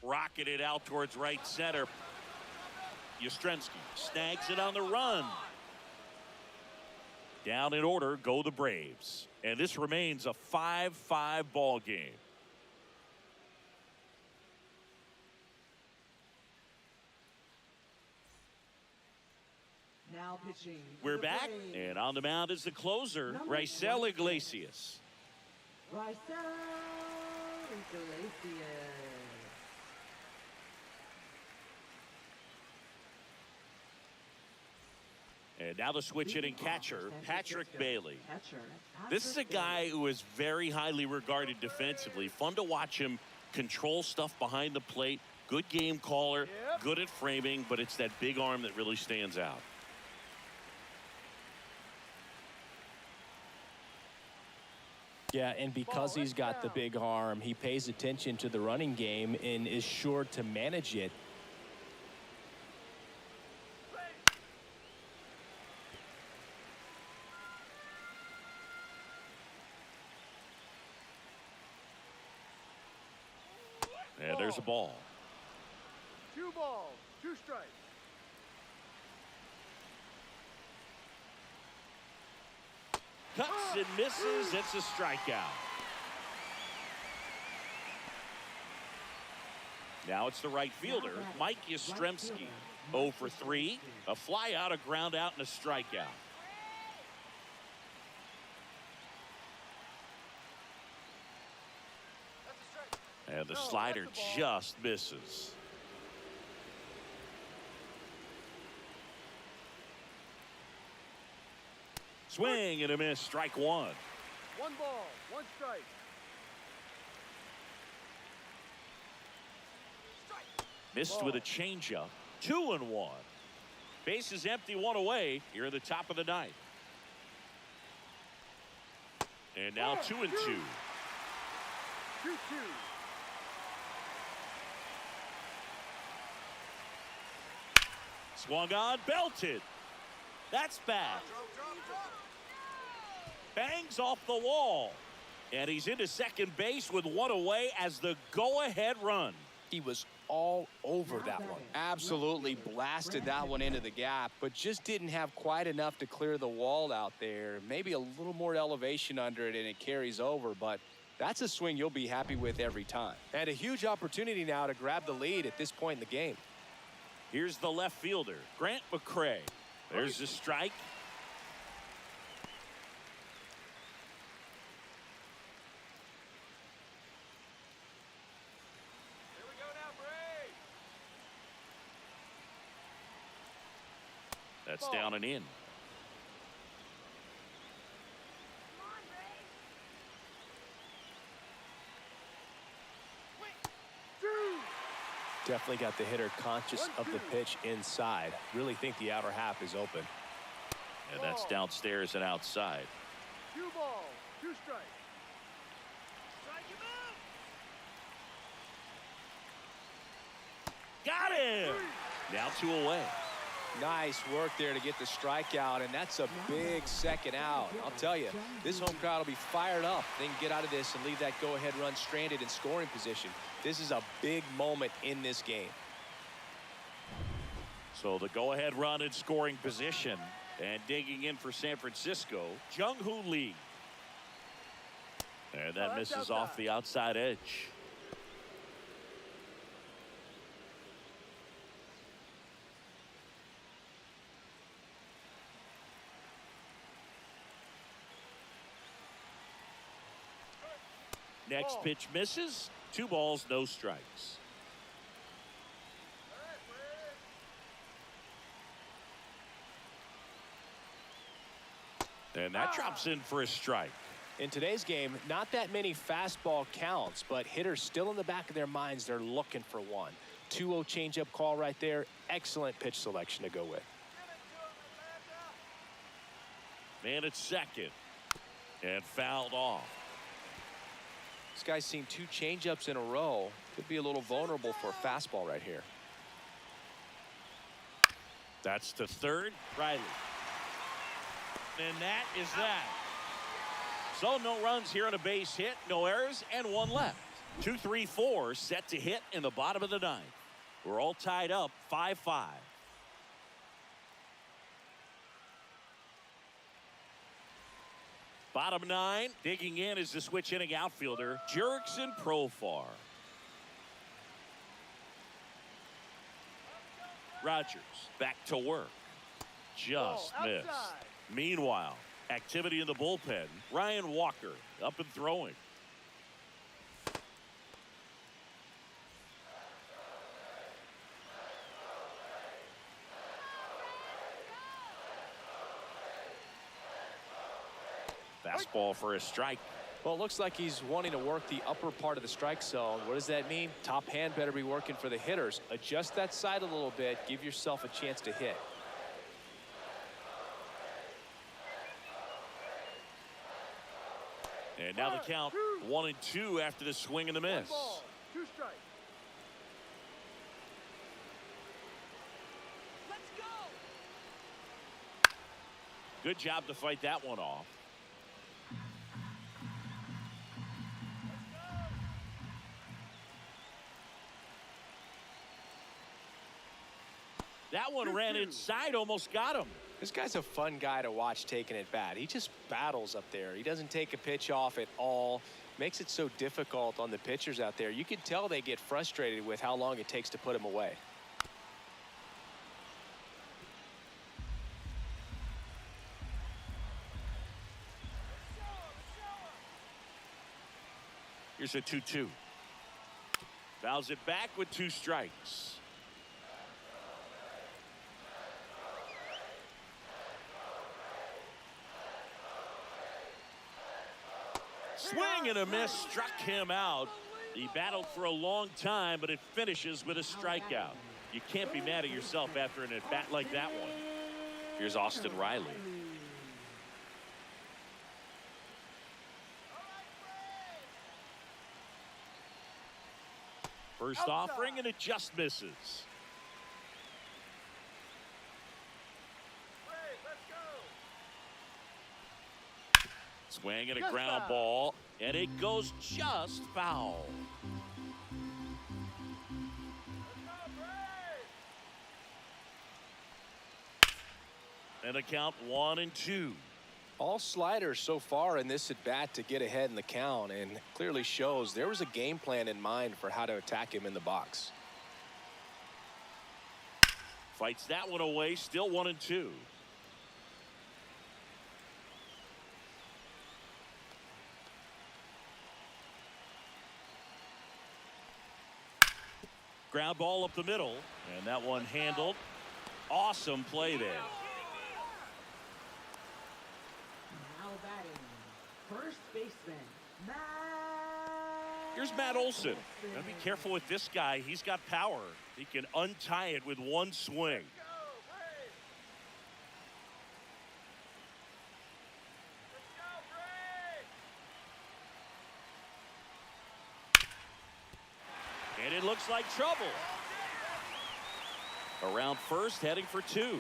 Rocketed out towards right center. Yastrzemski snags it on the run. Down in order go the Braves. And this remains a 5-5 ball game. Now pitching. We're back, and on the mound is the closer, Raisel Iglesias. Raisel Iglesias. And now the switch hitting catcher, Patrick Bailey. Catcher, This is a guy who is very highly regarded defensively. Fun to watch him control stuff behind the plate. Good game caller, good at framing, but it's that big arm that really stands out. Yeah, and because he's got the big arm, he pays attention to the running game and is sure to manage it. And there's a ball. 2 balls, 2 strikes. Cuts and misses. It's a strikeout. Now it's the right fielder, Mike Yastrzemski. 0 for 3. A fly out, a ground out, and a strikeout. And the slider just misses. Swing and a miss, strike 1. 1 ball, 1 strike. Missed with a changeup. 2-1. Bases empty, 1 away here in the top of the 9th. And now 2-2. 2-2. Swung on, belted. That's bad. Bangs off the wall. And he's into second base with 1 away as the go-ahead run. He was all over that one. Absolutely blasted that one into the gap, but just didn't have quite enough to clear the wall out there. Maybe a little more elevation under it and it carries over, but that's a swing you'll be happy with every time. And a huge opportunity now to grab the lead at this point in the game. Here's the left fielder, Grant McCray. There's the strike. Here we go now, Braves. That's down and in. Definitely got the hitter conscious of the pitch inside. Really think the outer half is open. And that's downstairs and outside. 2 balls, 2 strikes. Strike him out. Got him. Now 2 away. Nice work there to get the strikeout, and that's a big second out. I'll tell you, this home crowd will be fired up. They can get out of this and leave that go-ahead run stranded in scoring position. This is a big moment in this game. So the go-ahead run in scoring position, and digging in for San Francisco, Jung-Hoo Lee. And that misses off the outside edge. Next pitch misses. 2 balls, no strikes. And that drops in for a strike. In today's game, not that many fastball counts, but hitters still in the back of their minds, they're looking for one. 2-0 changeup call right there. Excellent pitch selection to go with. Man at second. And fouled off. This guy's seen 2 changeups in a row. Could be a little vulnerable for a fastball right here. That's to third. Riley. And that is that. So no runs here on a base hit, no errors, and 1 left. 2-3-4 set to hit in the bottom of the 9th. We're all tied up 5-5. Bottom 9, digging in is the switch inning outfielder, Jurickson Profar. Rogers back to work. Just missed. Meanwhile, activity in the bullpen. Ryan Walker up and throwing. Fastball for a strike. Well, it looks like he's wanting to work the upper part of the strike zone. What does that mean? Top hand better be working for the hitters. Adjust that side a little bit. Give yourself a chance to hit. And now the count 1-2 after the swing and the miss. 1 ball, 2 strikes. Let's go. Good job to fight that one off. That one ran inside, almost got him. This guy's a fun guy to watch taking at bat. He just battles up there. He doesn't take a pitch off at all. Makes it so difficult on the pitchers out there. You can tell they get frustrated with how long it takes to put him away. Here's a 2-2. Fouls it back with 2 strikes. Swing and a miss struck him out. He battled for a long time, but it finishes with a strikeout. You can't be mad at yourself after an at-bat like that one. Here's Austin Riley. First offering, and it just misses. Swing and a ground ball, and it goes just foul. And the count 1-2. All sliders so far in this at bat to get ahead in the count, and clearly shows there was a game plan in mind for how to attack him in the box. Fights that one away, still 1-2. Ground ball up the middle, and that one handled. Awesome play there. baseman, Matt. Here's Matt Olson. Gotta be careful with this guy. He's got power. He can untie it with one swing. And it looks like trouble. Around first, heading for two.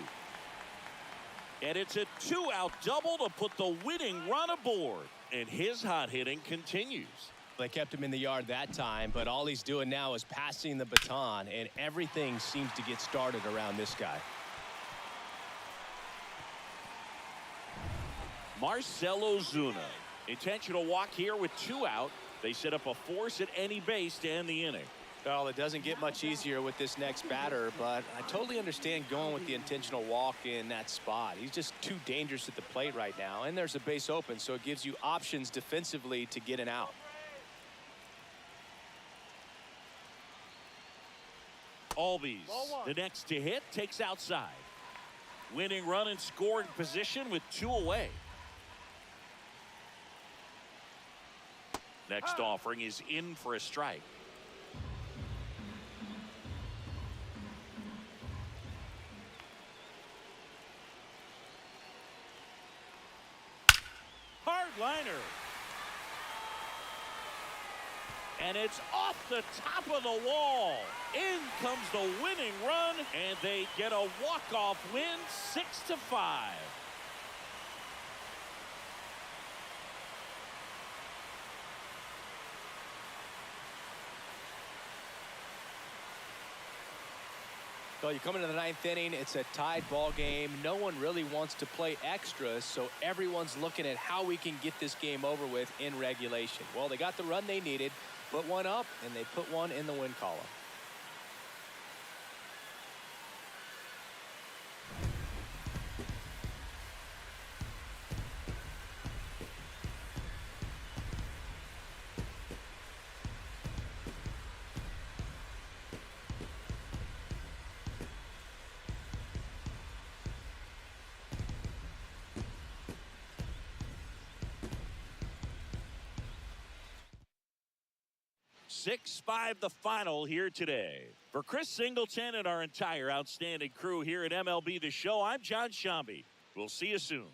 And it's a 2-out double to put the winning run aboard. And his hot hitting continues. They kept him in the yard that time, but all he's doing now is passing the baton, and everything seems to get started around this guy. Marcell Ozuna. Intentional walk here with 2 out. They set up a force at any base to end the inning. Well, it doesn't get much easier with this next batter, but I totally understand going with the intentional walk in that spot. He's just too dangerous at the plate right now, and there's a base open, so it gives you options defensively to get an out. Albies, the next to hit, takes outside. Winning run in scoring position with 2 away. Next offering is in for a strike. Hard liner. And it's off the top of the wall. In comes the winning run, and they get a walk-off win, 6-5. Well, you come into the 9th inning, it's a tied ball game. No one really wants to play extra, so everyone's looking at how we can get this game over with in regulation. Well, they got the run they needed, put one up, and they put one in the win column. Six-5 the final here today. For Chris Singleton and our entire outstanding crew here at MLB The Show, I'm John Shambi. We'll see you soon.